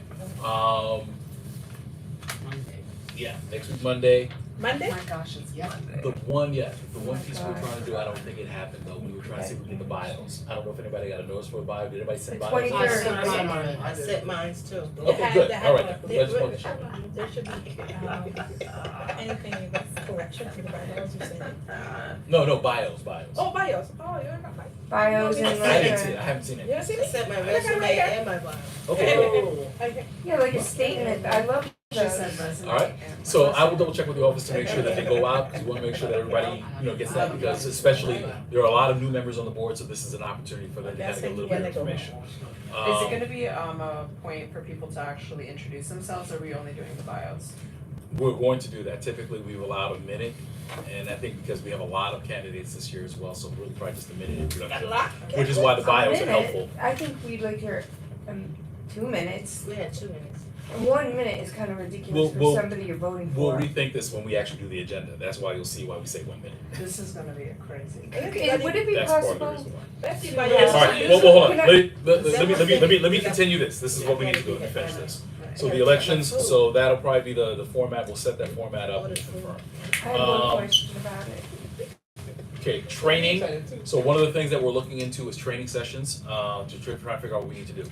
Monday. Yeah, next week, Monday. Oh Monday? my gosh, it's Monday. The one my piece we were God. trying to do, I don't think it happened though. We were trying to see if we could get the bios. I don't know if anybody got a notice for a bio. Did anybody send The bios? 23rd. I Third, sent right? mine, I sent mine too. Okay, good. All right. Let's There focus. there should be, anything with correction to the bylaws you said. No, bios. Oh, bios, oh, you're not bios. Bios and I like haven't seen it. a, I haven't seen it. You see I me? sent my Look at resume right here. and my bio. Okay. Okay. yeah, like a statement. I love She those. said resume. All right. and- So I will double check with the office to make sure that they go out, because we want to make sure that everybody, gets that, because especially, there are a lot of new members on the board, so this is an opportunity for them to kind of get a little bit of information. Is it gonna be a point for people to actually introduce themselves, or are we only doing the bios? We're going to do that. Typically, we've allowed a minute, and I think because we have a lot of candidates this year as well, so really probably just a minute introduction, which is why the bios are helpful. I think we'd like to hear 2 minutes. We had 2 minutes. 1 minute is kind of ridiculous We'll- for somebody you're voting We'll for. rethink this when we actually do the agenda. That's why you'll see why we say 1 minute. This is gonna be a crazy. Would it be That's part of the possible? reason why. Let's see All bios. right, well, hold on. Can I- Let me continue this. This is what we need to do. Let me finish this. So the elections, so that'll probably be the format. We'll set that format up and confirm. I have one question about it. Okay, training. So one of the things that we're looking into is training sessions, to try to figure out what we need to do.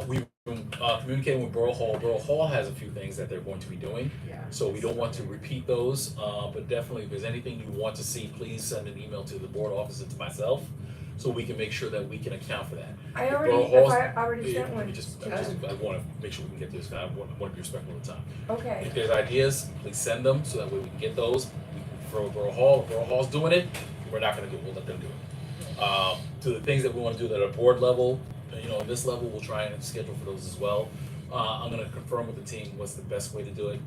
We've been communicating with Borough Hall. Borough Hall has a few things that they're going to be doing. Yeah. So we don't want to repeat those, but definitely if there's anything you want to see, please send an email to the board office and to myself, so we can make sure that we can account for that. I Borough already, Hall's- I already Yeah, sent let me one. just, to I wanna make sure we can get this, I want to be respectful of the time. Okay, If there's ideas, please send them, so that way we can get those, we can throw Borough Hall, if Borough Hall's doing it, we're not gonna do it, we'll let them do it. To the things that we wanna do that are board level, at this level, we'll try and schedule for those as well. I'm gonna confirm with the team what's the best way to do it.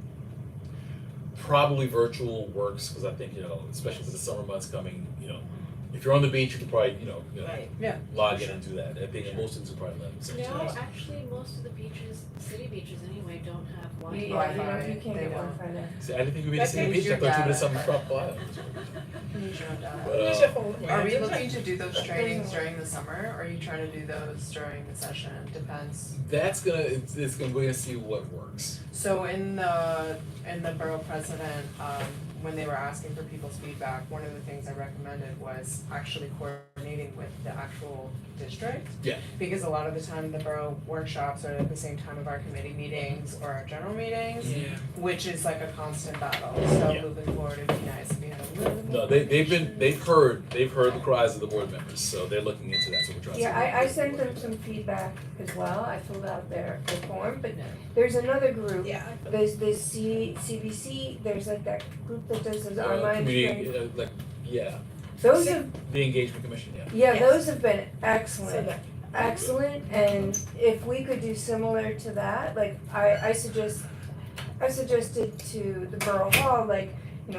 Probably virtual works, cause I think, especially with the summer months coming, if you're on the beach, you can probably, Right. Yeah. log in and do that. I think most things will probably let them. No, actually, most of the beaches, city beaches anyway, don't have Wi-Fi. you can't They get don't. Wi-Fi there. See, I didn't think we'd be the That's same it. beach, I thought you would have Data. something from Florida. Use your own data. But, Use your phone. Are we looking to do those trainings during the summer, or are you trying to do those during the session? Depends. That's gonna, it's gonna, we're gonna see what works. So in the borough president, when they were asking for people's feedback, one of the things I recommended was actually coordinating with the actual district. Yeah. Because a lot of the time, the borough workshops are at the same time of our committee meetings or our general meetings, which is like a constant battle. So Yeah. moving forward, it'd be nice if we had a little. No, they've heard the cries of the board members, so they're looking into that, so we're trying to. see Yeah, what I we can sent do. them some feedback as well. I filled out their form, but there's another group. Yeah. There's this CBC, there's like that group that does those online Community, training. yeah, Those have, the engagement commission, yeah. yeah, Yes. those have been So excellent. that, Excellent, and if we could do similar to that, like I suggested to the Borough Hall, like,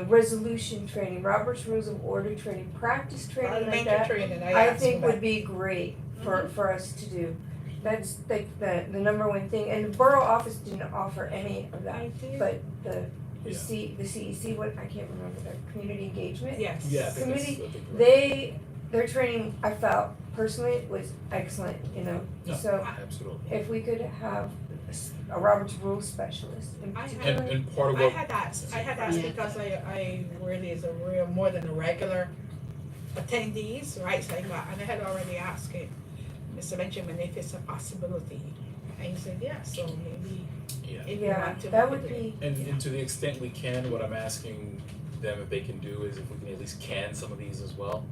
resolution training, Robert's Rules of Order training, practice training like parliamentary that, training, I I asked think for would that. be great for us to do. That's like the number one thing, and the borough office didn't offer any of that, I did. but the Yeah. CEC, what, I can't remember, the community engagement. Yes. Yeah, I think that's, Committee, I think you're right. Their training, I felt personally was excellent, Yeah. so Absolutely. if we could have a Robert's Rules specialist in I particular. And part of I what, had asked because I really is a real, more than a regular attendees, right, so and I had already asked him, Mr. Benjamin, if it's a possibility, and he said, yeah, so maybe yeah. if you Yeah, want to. that we would could do it. be, And to the extent we can, what I'm asking them if they can do is if we can at least can some of these as well.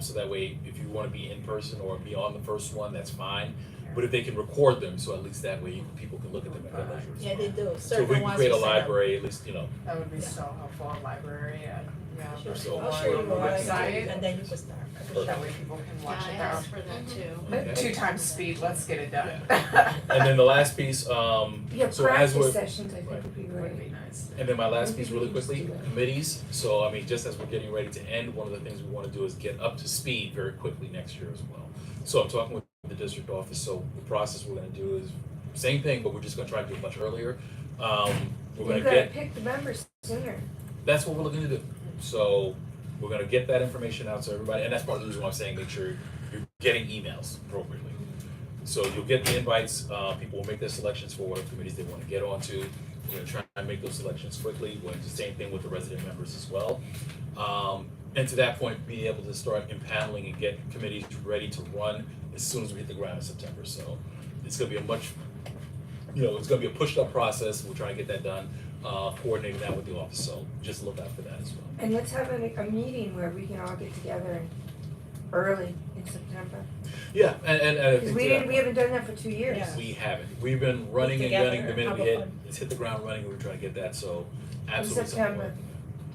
So that way, if you wanna be in person or be on the first one, that's fine. But if they can record them, so at least that way people can look at them at their leisure as Yeah, they well. do, So if we certain can ones create a we set up. library, at least, That would be so helpful, a library, yeah, Sure, So- I'll one show you on the what I website, and then you can start. that way people can Yeah, watch I it there. asked for that too. Okay. 2 times speed, let's get it done. And then the last piece, yeah, so as we're, practice sessions, I think would be Would great. be nice. and then my last piece really quickly, committees. So I mean, just as we're getting ready to end, one of the things we wanna do is get up to speed very quickly next year as well. So I'm talking with the district office, so the process we're gonna do is same thing, but we're just gonna try to do it much earlier. We're You gonna gotta get, pick the members sooner. that's what we're looking to do. So we're gonna get that information out to everybody, and that's part of the reason why I'm saying make sure you're getting emails appropriately. So you'll get the invites, people will make their selections for whatever committees they wanna get onto. We're gonna try and make those selections quickly, we're gonna do the same thing with the resident members as well. And to that point, be able to start impaneling and get committees ready to run as soon as we hit the ground in September. So it's gonna be a much, it's gonna be a pushed up process, we're trying to get that done, coordinating that with the office, so just look out for that as well. And let's have a meeting where we can all get together early in September. Yeah, and I Cause think we to that didn't, we haven't done that for 2 years. Yeah. we haven't, we've been running and Together, gunning the minute have we a hit, fun. let's hit the ground running, we're trying to get that, so In absolutely something. September.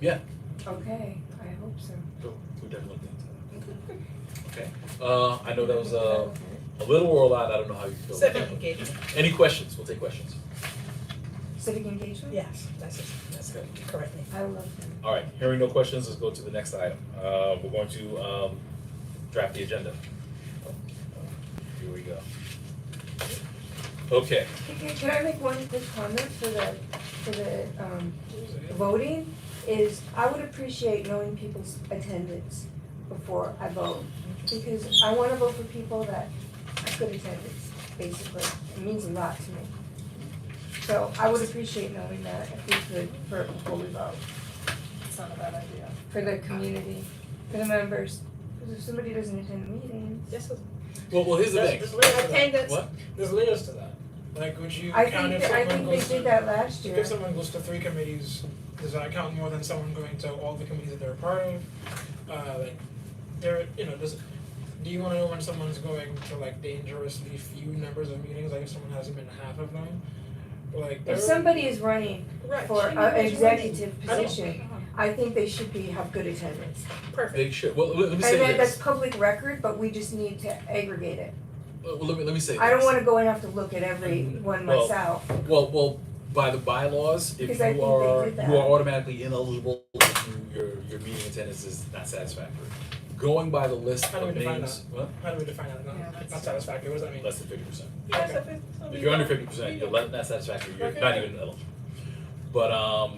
Yeah, Okay, I hope so. so we definitely looked into that. Okay, I know that was a little or a lot, I don't know how you feel. about Civic that. engagement. Any questions? We'll take questions. Civic engagement? Yes, that's good, correct me. I love them. All right, hearing no questions, let's go to the next item. We're going to draft the agenda. Here we go. Okay, Can I make one quick comment for the voting? Is I would appreciate knowing people's attendance before I vote. Because I wanna vote for people that have good attendance, basically. It means a lot to me. So I would appreciate knowing that if we could, before we vote, It's not a bad idea. for the community, for the members. Because if somebody doesn't attend the meetings, Yes, well, here's the thing. There's layers to that. attendance. What? There's layers to that. Like, would you I count think if that, I someone think they goes to, did that last year. if someone goes to 3 committees, does that count more than someone going to all the committees that they're a part of? Like, do you wanna know when someone's going to like dangerously few numbers of meetings, like if someone hasn't been to half of them? Like, If somebody is running Right, for she an knows executive I don't- position, I think they should have good attendance. Perfect. They should, well, let me say And that's this. public record, but we just need to aggregate it. Well, let me say this. I don't wanna go and have to look at every one Well, myself. Well, by the bylaws, if Because I you think they are, did that. you are automatically ineligible if your meeting attendance is not satisfactory. Going by the list How do we of define names, what? how do we define that? Yeah, that's- Not satisfactory, what does that mean? Less than 50%. Yes, Okay. If you're under 50%, you're not satisfactory, you're Okay. not even eligible. But,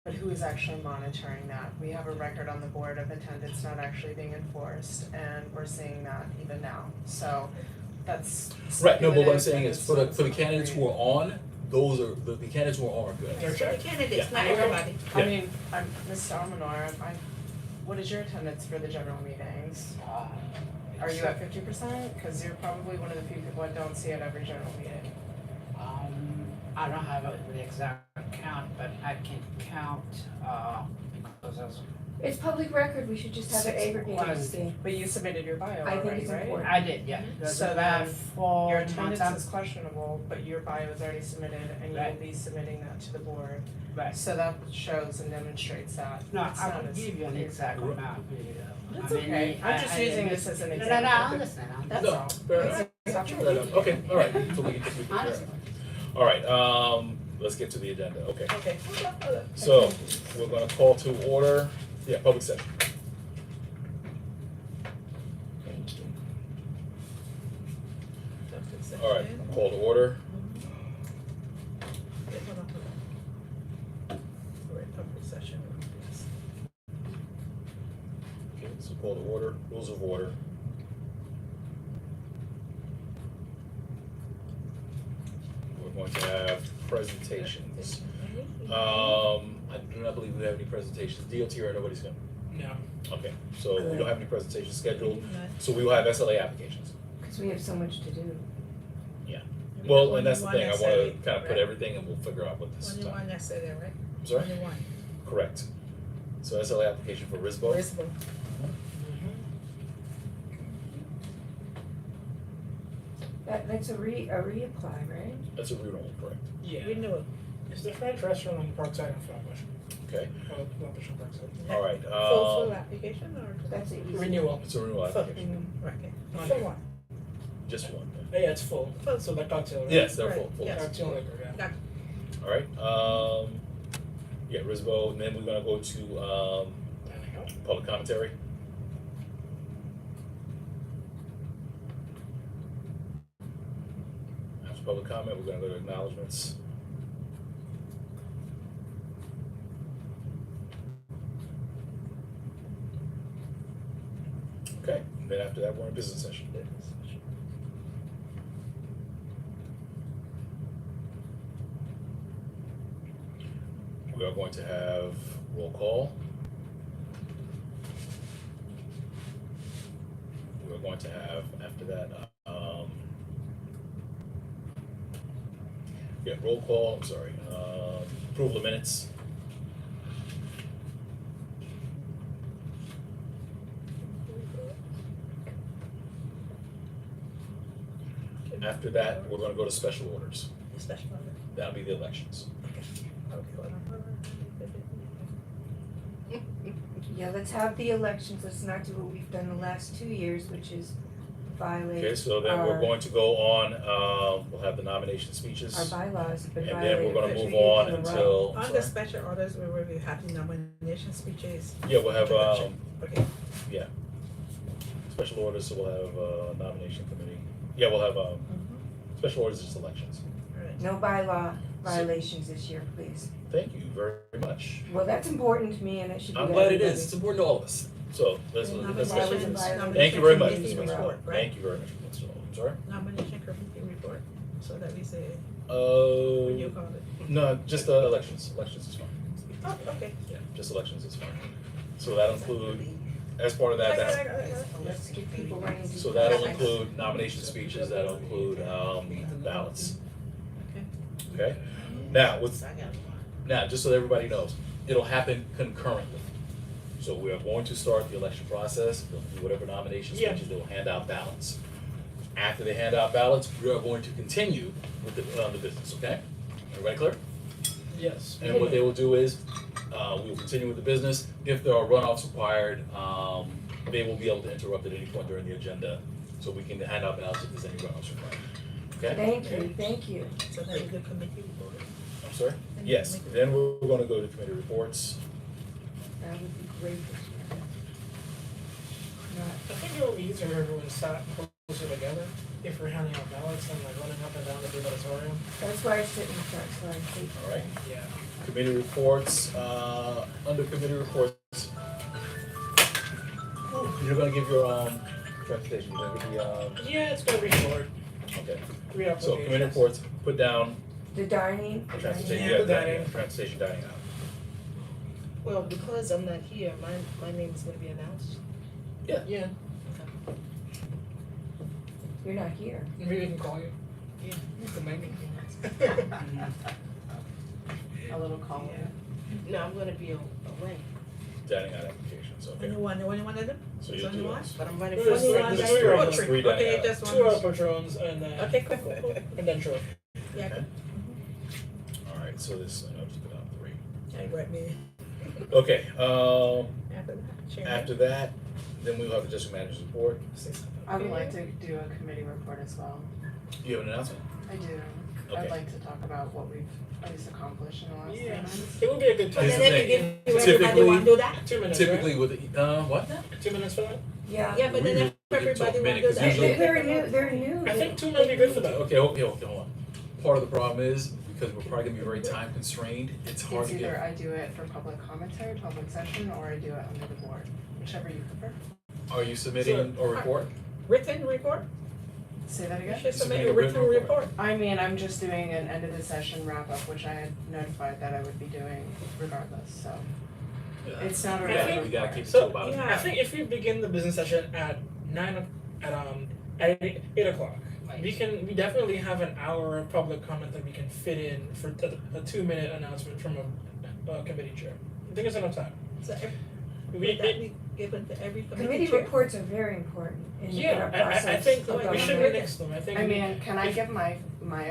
But who is actually monitoring that? We have a record on the board of attendance not actually being enforced, and we're seeing that even now, so that's right, no, but what I'm speculative saying and is, it's for the not candidates who are on, those are, the candidates who are on are good. They're So the checked. candidates, Yeah. not everybody. I Yeah. mean, Mr. Almanor, what is your attendance for the general meetings? Are you at 50%? Cause you're probably one of the few people I don't see at every general meeting. I don't have the exact count, but I can count, because as It's public record, we should just have it aggregated, Was- Steve. But you submitted your bio I think already, it's right? important. I did, yeah. So that then for Your attendance is questionable, but your bio is already submitted and you will Right. be submitting that to the board. Right. So that shows and demonstrates that. No, it's I not can as- give you an exact Right. amount. That's I mean, okay, I'm just I using didn't- this as an No, example. no, I understand, I That's No, all. fair enough. Fair enough. Okay, all right, so we can I understand. All right, let's get to the agenda, okay. Okay. So, we're gonna call to order, public session. Thank you. All right, call to order. Yeah, hold on. We're in public session. Okay, so call to order, rules of order. We're going to have presentations. I do not believe we have any presentations. DOT or nobody's coming? No. Okay, so we don't have any presentations scheduled, so we will have SLA applications. Cause we have so much to do. Well, and that's the Only thing, I one wanna SLA, kind of put right? everything and we'll figure out what this is. Only one that's there, right? I'm sorry? Only one. Correct. So SLA application for RISBO. Risbon. That's a reapply, right? That's a renewal, correct? Yeah. Renewal. It's the French restaurant on Parkside and Flatbush. Okay, Flatbush and Parkside. all right, Full application or? That's an easy. Renewal. it's a renewal Full, application, okay. Not Full here. one. just one. Yeah, it's full. Full. So the cocktail, right? Yes, they're Right, full, yes. Cocktail liquor, yeah. All right, RISBO, and then we're gonna go to, Anything else? public commentary. public comment, we're gonna go to acknowledgements. Okay, and then after that, we're in business session. We are going to have roll call. We're going to have, after that, roll call, I'm sorry, approval of minutes. After that, we're gonna go to special orders. Special order. That'll be the elections. Okay, hold on. Yeah, let's have the elections, let's not do what we've done the last 2 years, which is violate Okay, so then we're our- going to go on, we'll have the nomination our speeches. bylaws have been And violated. then we're gonna for 2 move years on in a row. until, On the special orders, we will be having nomination speeches. yeah, we'll have, Okay. special orders, so we'll have nomination committee. Yeah, we'll have, special orders, just elections. Alright. No bylaw violations this year, please. Thank you very much. Well, that's important to me and it should be. I'm to glad it everybody. is, it's important to all of us. So, let's That was a Nominations- violation. Thank you very much, nomination Ms. committee Maxwell. report, right? Thank you very much, Ms. Maxwell. I'm sorry? Nomination committee report, so that we say, what Uh, do you call it? no, just elections. Elections is fine. Oh, okay. Yeah, just elections is fine. So that'll include, as part of that, that's, Let's get people running. so that'll include nomination speeches, that'll include, ballots. Okay? Now, just so everybody knows, it'll happen concurrently. So we are going to start the election process, they'll do whatever nomination Yeah. speeches, they'll hand out ballots. After they hand out ballots, we are going to continue with the business, okay? Everybody clear? Yes. And what they will do is, we will continue with the business. If there are runoffs required, they will be able to interrupt at any point during the agenda, so we can hand out ballots if there's any runoffs required. Okay? Thank you. So that is the committee report. I'm sorry? Yes, then we're gonna go to committee reports. That would be great. I think it would be easier if everyone sat closer together, if we're handing out ballots and like running up and down the big auditorium. That's why I sit in front, so I see. All right. Yeah. Committee reports, under committee reports. You're gonna give your, transportation, you're gonna give the, Yeah, it's gonna be short, okay. 3 So applications. committee reports, put down The dining. transportation, Yeah, yeah, dining. transportation dining out. Well, because I'm not here, my name is gonna be announced. Yeah, You're not here. maybe we can call you. Yeah, the name. A little call. No, I'm gonna be away, Dining out applications, okay. Anyone of them? So It's you'll only do one? those. but I'm running There's for. three- There's there's three, three of there's them. three dining Okay, out. just one. 2 patrons and then. Okay, cool. And then Troy. Yeah, Okay. All right, so this, I'll just put down 3. I got me. Okay, After that, Chairman. after that, then we'll have the district manager's report. I would like to do a committee report as well. You have an announcement? I do. Okay. I'd like to talk about what we've at least accomplished in the last 3 Yeah. months. It would be a good But time. Here's then the if you thing. give everybody Typically- want to do that? 2 minutes, Typically right? with, what? 2 minutes for that? Yeah. Yeah, but We then if usually talk everybody want minute, to do 'cause that. usually- They're new. I think 2 might be good for that. Okay, hold on. Part of the problem is, because we're probably gonna be very time constrained, it's hard It's to either get. I do it for public commentary, public session, or I do it under the board, whichever you prefer. Are you submitting a report? Written report? Say that You again? should submit Submit a a written written report. I mean, I'm just doing an end of the session wrap up, which I had notified that I would be doing regardless, so. It's not a We written gotta report. keep it to So, about. yeah. I think if we begin the business session at 8 o'clock, we definitely have an hour of public comment that we can fit in for a 2-minute announcement from a committee chair. I think it's enough time. So We, would that be given to every committee Committee chair? reports are very important in yeah, our process. I think of we should government. mix them. I think. I mean, can I give my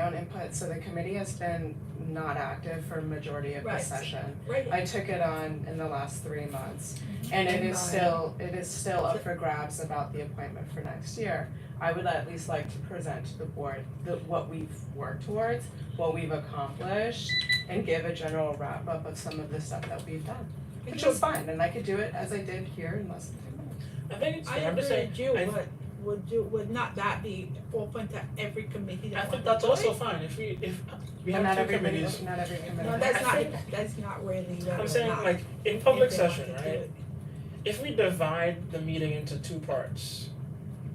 own input? So the committee has been not active for majority of the Right. session. Right. I took it on in the last 3 months, and it is still up for grabs about the appointment for next year. I would at least like to present to the board what we've worked towards, what we've accomplished, and give a general wrap up of some of the stuff that we've done. Which is fine, and I could do it as I did here in less than 10 minutes. I think it's I fair. I'm agree just saying. with you, I- but would not that be open to every committee I that think wants that's to do also it? fine, if we But have not two everybody, committees. not every committee. No, that's not really. I'm saying like, in public if they want session, to do right, it. if we divide the meeting into two parts,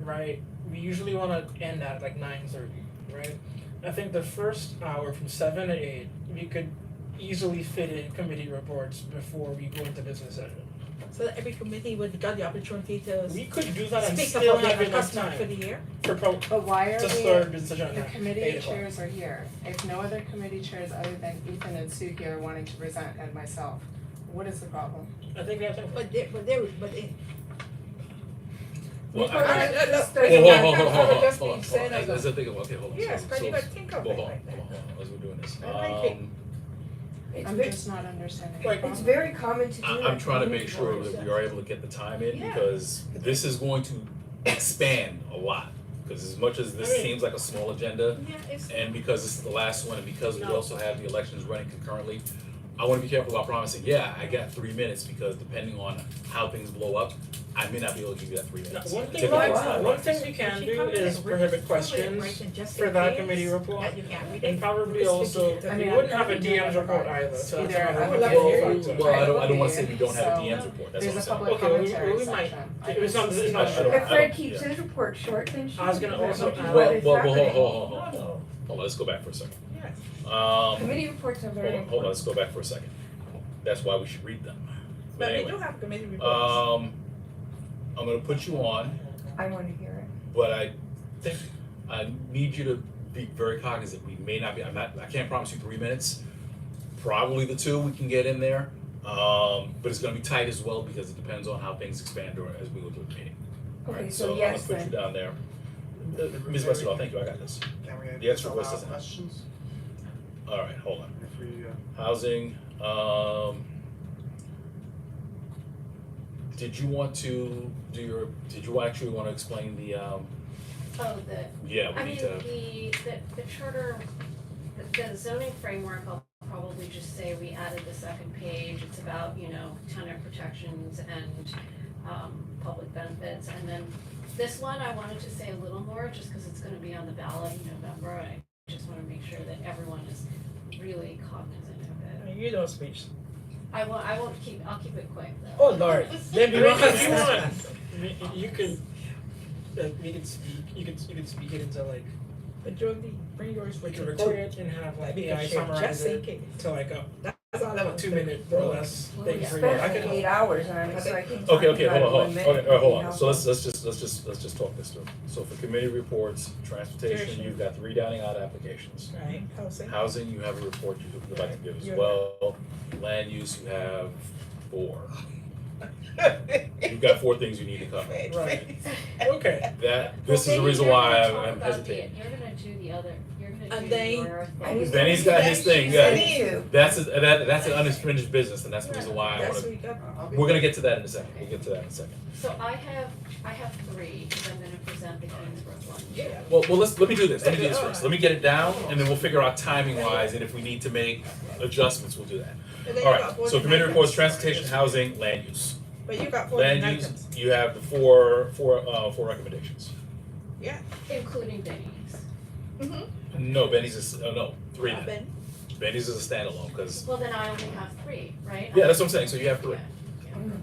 right, we usually wanna end at like 9:30, right? I think the first hour from 7 to 8, we could easily fit in committee reports before we go into business session. So that every committee would got the opportunity to We could do that and speak still about have their enough customer time for the year. for But why are to we, start business session the at 8 committee o'clock. chairs are here, if no other committee chairs other than Ethan and Sue here are wanting to present and myself, what is the problem? I think we have time for it. But they. Well, Well, I- let's Look, start look, Hold look, on, hold on, look, hold on, just hold being on, said hold on. as a- Let's think of, okay, hold on. Yes, So- but you so- gotta think of it hold on, like that. hold on, as we're doing this. I like it. It's I'm very, just not understanding the Like, problem. it's very common to do that. I'm trying to make community sure boards. that we are able to get the time in, Yeah. because this is going to expand a lot. Because as much as this I mean- seems like a small agenda, Yeah, it's. and because this is the last one, and because we No. also have the elections running concurrently, I wanna be careful about promising, yeah, I got 3 minutes, because depending on how things blow up, I may not be able to give you that 3 Now, minutes. one thing, Typically, wow. it's not one like thing this. we can She do commented is with- prohibit commented questions right just for in that case committee report. that you can't read And it. probably Just also, speaking I we mean, wouldn't have a I'm DM's report regardless. either, so that's Either another I would love little to hear factor. it. Well, I Right, don't wanna say okay, we don't have a so DM's report, that's what I'm There's a saying. public Okay, well, we commentary might- session. it's not- it's not- I don't- If Fred I keeps don't- his report short, then she I was can gonna do that, also which is add- what Well, is well, happening. hold on, hold on, let's go back for a second. Yes, Committee reports are very important. Hold on, let's go back for a second. That's why we should read them. but we anyway, do have committee reports. I'm gonna put you on, I wanna hear it. but I think I need you to be very cognizant. We may not be, I can't promise you 3 minutes. Probably the 2 we can get in there. But it's gonna be tight as well, because it depends on how things expand during, as we go through the meeting. Okay, Alright, so I'm yes gonna put you then. down there. Ms. Westerdahl, thank you, I got this. Can we The extra allow voice doesn't- questions? Alright, hold on. If we, Housing, did you want to do your, did you actually wanna explain the, Oh, the, yeah, I we need mean, to, the charter, the zoning framework, I'll probably just say we added the second page. It's about, you know, tenant protections and, public benefits. And then this one, I wanted to say a little more, just because it's gonna be on the ballot in November. I just wanna make sure that everyone is really cognizant of it. You don't speak. I'll keep it quick though. Oh Lord, then we don't have If you to. want, you could, we could speak, you could speak it into like, But Jody, bring yours we with could your record quote. it and have like That we AI can share, summarize just in it case. to like a That's all I want. 2 minute or less Well, thing we for you. spent I like could, 8 hours on it, so I can talk okay, about it hold on, 1 minute. okay, alright, hold would be on. So helpful. let's just talk this through. So for committee reports, transportation, you've got 3 downing out applications. Right, housing. Housing, you have a report you would like to give as You're- well. Land use, you have 4. You've got 4 things you need to cover. right, okay. This is the reason why I'm hesitating. You're gonna do the other, you're And gonna do then- your I need thing. Benny's got his thing, I yeah. need to. That's an unfinished business, and that's the reason why I That's wanna, what we got. I'll be. we're gonna get to that in a second. We'll get to that in a second. So I have 3, because I'm gonna present the Kingsbrook one. Yeah. Well, let me do this first. Let me get it down, and then we'll figure out timing wise, and if we need to make adjustments, we'll do that. And then you All got right, 14 so committee reports, items. transportation, housing, land use. But you got 14 Land use, items. you have the four recommendations. Yeah. Including Benny's. No, Benny's is, no, 3 then. Ben, Benny's is a standalone, because, Well, then I only have 3, right? yeah, that's what I'm saying, so you have 3. Yeah.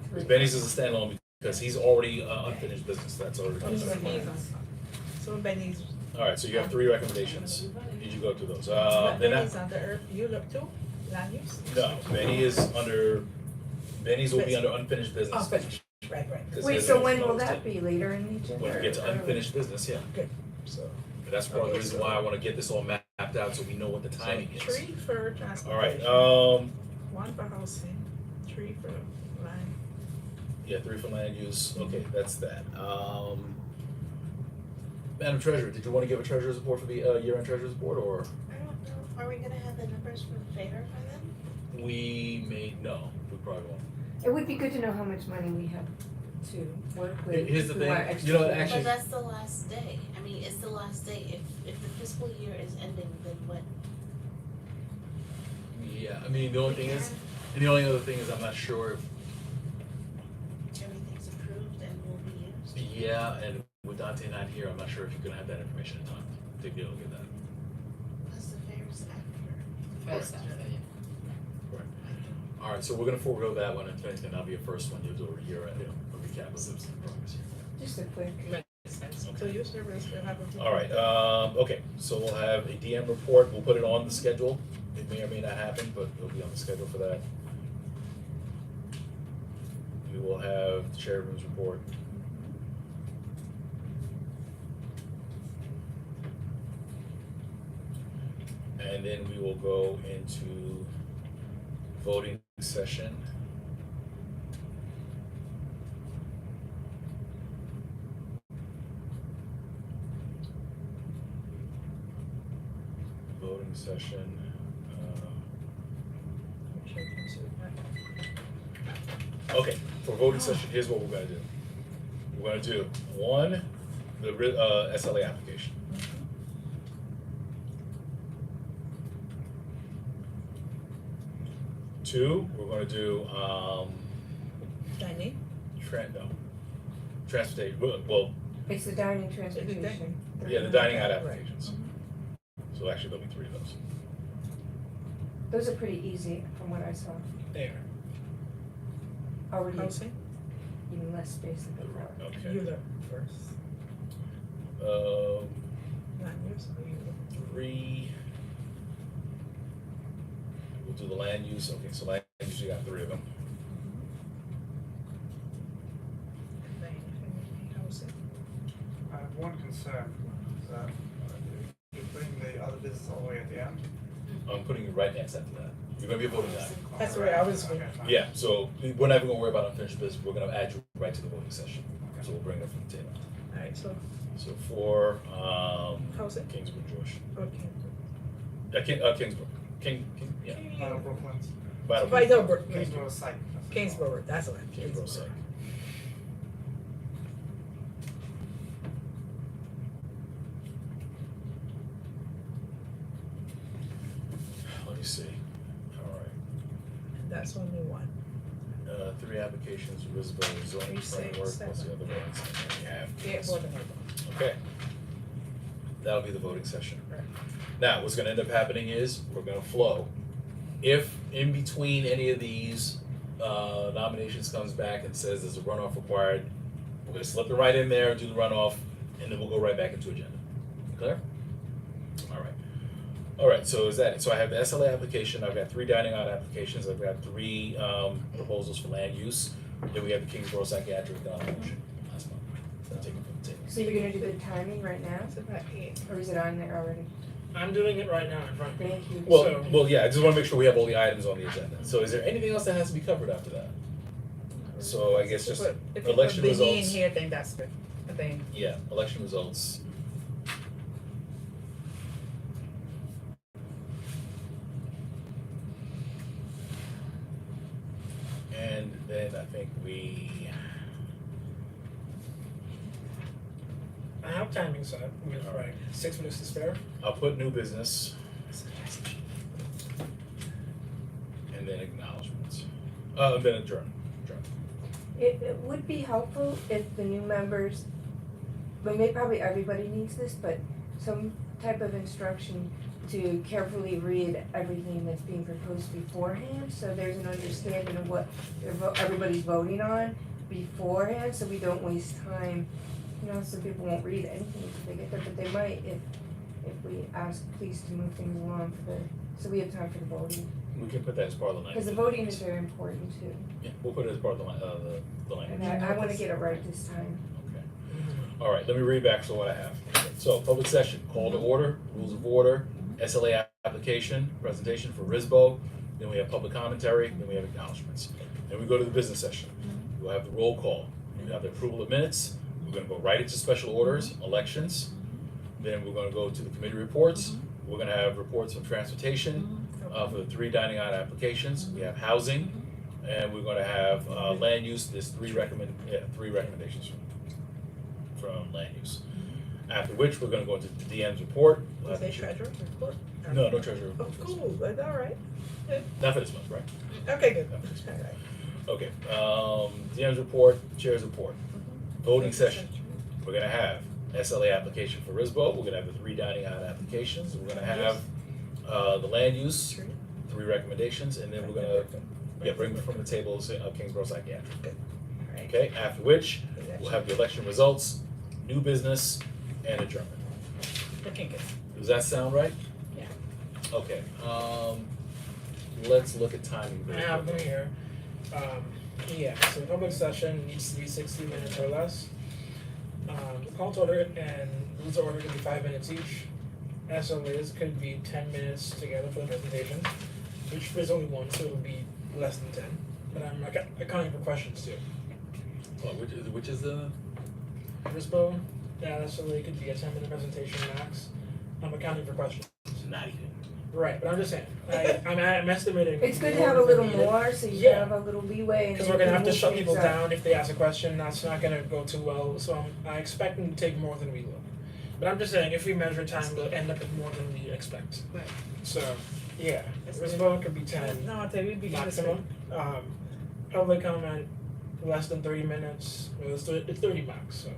Because Benny's is a standalone because he's already unfinished business, that's already. so Benny's on. So Benny's. Alright, so you have 3 recommendations. Did you go through those? But Then Benny's on the earth, you look too, land use? no, Benny's will be under unfinished business. Oh, finished, right. 'Cause Wait, his so is when will closed. that be, later in the agenda? When we get to or early? unfinished business, yeah. Good. So, that's part of the reason why I wanna get this all mapped out so we know what the timing is. 3 for transportation. Alright, 1 for housing, 3 for land. yeah, 3 for land use, okay, that's that. Madam Treasurer, did you wanna give a treasurer's report for the year-end treasurer's report, or I don't know, are we gonna have the numbers for the fair by then? we probably won't. It would be good to know how much money we have to work with. Here's the if we want thing, extra you know, funds. actually- But that's the last day, I mean, it's the last day, if the fiscal year is ending, then what? Yeah, I mean, the only thing is, and the only other thing is I'm not sure if, Everything's approved and will be used? yeah, and with Dante not here, I'm not sure if you're gonna have that information in time to be able to get that. Plus the fair's after. First, All right, so we're gonna forego that one, and if anything, that'll be your first one, you'll do a year, a recap of the progress here. Just a quick. So your service will have a. All right, okay, so we'll have a DM report, we'll put it on the schedule, it may or may not happen, but it'll be on the schedule for that. We will have the chairman's report. And then we will go into voting session. Voting session, okay, for voting session, here's what we're gonna do. We're gonna do, one, the SLA application. Two, we're gonna do, Dining? transportation, well, It's the dining transportation. yeah, the dining out applications. So actually, there'll be three of those. Those are pretty easy from what I saw. There. Already Housing? even less space than before. Okay. You look first. Not yours, or you look. Three. We'll do the land use, okay, so land use, you got three of them. Housing. I have one concern, is that you're putting the other business all the way at the end. I'm putting it right next after that. You're gonna be voting that. That's where I was Okay, going. fine. Yeah, so we're not even gonna worry about unfinished business, we're gonna add you right to the voting session. So we'll bring it from the table. Alright, so, So for, Housing? Kingsbrook, George. okay. Kingsbrook. Yeah. Battle Brooklands. Vidalbrook. Kingsborough site. Kingsborough, that's what. Kingsborough site. Let me see. All right. That's only one. Three applications, Risborough zoning Three, six, framework, what's the seven. other ones? And then we have. Yeah, more than one. Okay. That'll be the voting session. Right. Now, what's gonna end up happening is, we're gonna flow. If in between any of these, nominations comes back and says there's a runoff required, we're gonna slip it right in there, do the runoff, and then we'll go right back into agenda. Clear? Alright. Alright, so is that, so I have the SLA application, I've got three dining out applications, I've got three, proposals for land use, then we have the Kingsborough psychiatric, motion last month. So I'll take it from the table. So you're gonna do the timing right now, It's about eight. or is it on there already? I'm doing it right now in front of me. Thank you. Well, yeah, I just wanna make sure we have all the items on the agenda. So is there anything else that has to be covered after that? So I guess just If you put election the E in results. here, then that's good. I think. Yeah, election results. And then I think I have timing set with like 6 minutes to spare. I'll put new business. And then acknowledgements. And then adjourn. It would be helpful if the new members, probably everybody needs this, but some type of instruction to carefully read everything that's being proposed beforehand, so there's an understanding of what everybody's voting on beforehand, so we don't waste time. You know, some people won't read anything until they get there, but they might if we ask police to move things along so we have time for the voting. We can put that as part of the language. Because the voting is very important too, Yeah, we'll put it as part of the language. and I wanna get it right this time. Okay. All right, let me read back so what I have. So, public session, call to order, rules of order, SLA application, presentation for RISBO, then we have public commentary, then we have acknowledgements. Then we go to the business session. We'll have the roll call, we have the approval of minutes, we're gonna go right into special orders, elections, then we're gonna go to the committee reports, we're gonna have reports from transportation, for the three dining out applications, we have housing, and we're gonna have, land use, there's three recommendations from land use. After which, we're gonna go into the DM's report. Was they treasurer report? No, no treasurer Oh, report. cool, that's all right. Not for this month, right? Okay, good. Not for this month. All right. Okay, DM's report, chair's report. Voting session. we're gonna have SLA application for RISBO, we're gonna have the 3 dining out applications, we're gonna have, the land use, 3 recommendations, and then we're gonna, bring from the tables, Kingsborough Psychiatric. Okay, after which, we'll have the election results, new business, and adjournment. Looking good. Does that sound right? Yeah. Okay, let's look at timing I very have them quickly. here. So the public session needs to be 60 minutes or less. The call to order and rules of order can be 5 minutes each. SLAs could be 10 minutes together for the presentation, which there's only one, so it'll be less than 10. But I'm accounting for questions too. Well, which is the, RISBO, SLA could be a 10-minute presentation max. I'm accounting for questions. not even. Right, but I'm just saying, I'm estimating. It's good to more have a than little needed. more, so you Yeah. have a little leeway and Because then we're gonna you have to move shut people things up. down if they ask a question, that's not gonna go too well, so I expect them to take more than we look. But I'm just saying, if we measure time, we'll end up with more than we expect. Right. So, yeah, RISBO could be 10 No, I tell you, we begin this maximum. Public comment, less than 30 minutes, well, it's 30 max, so.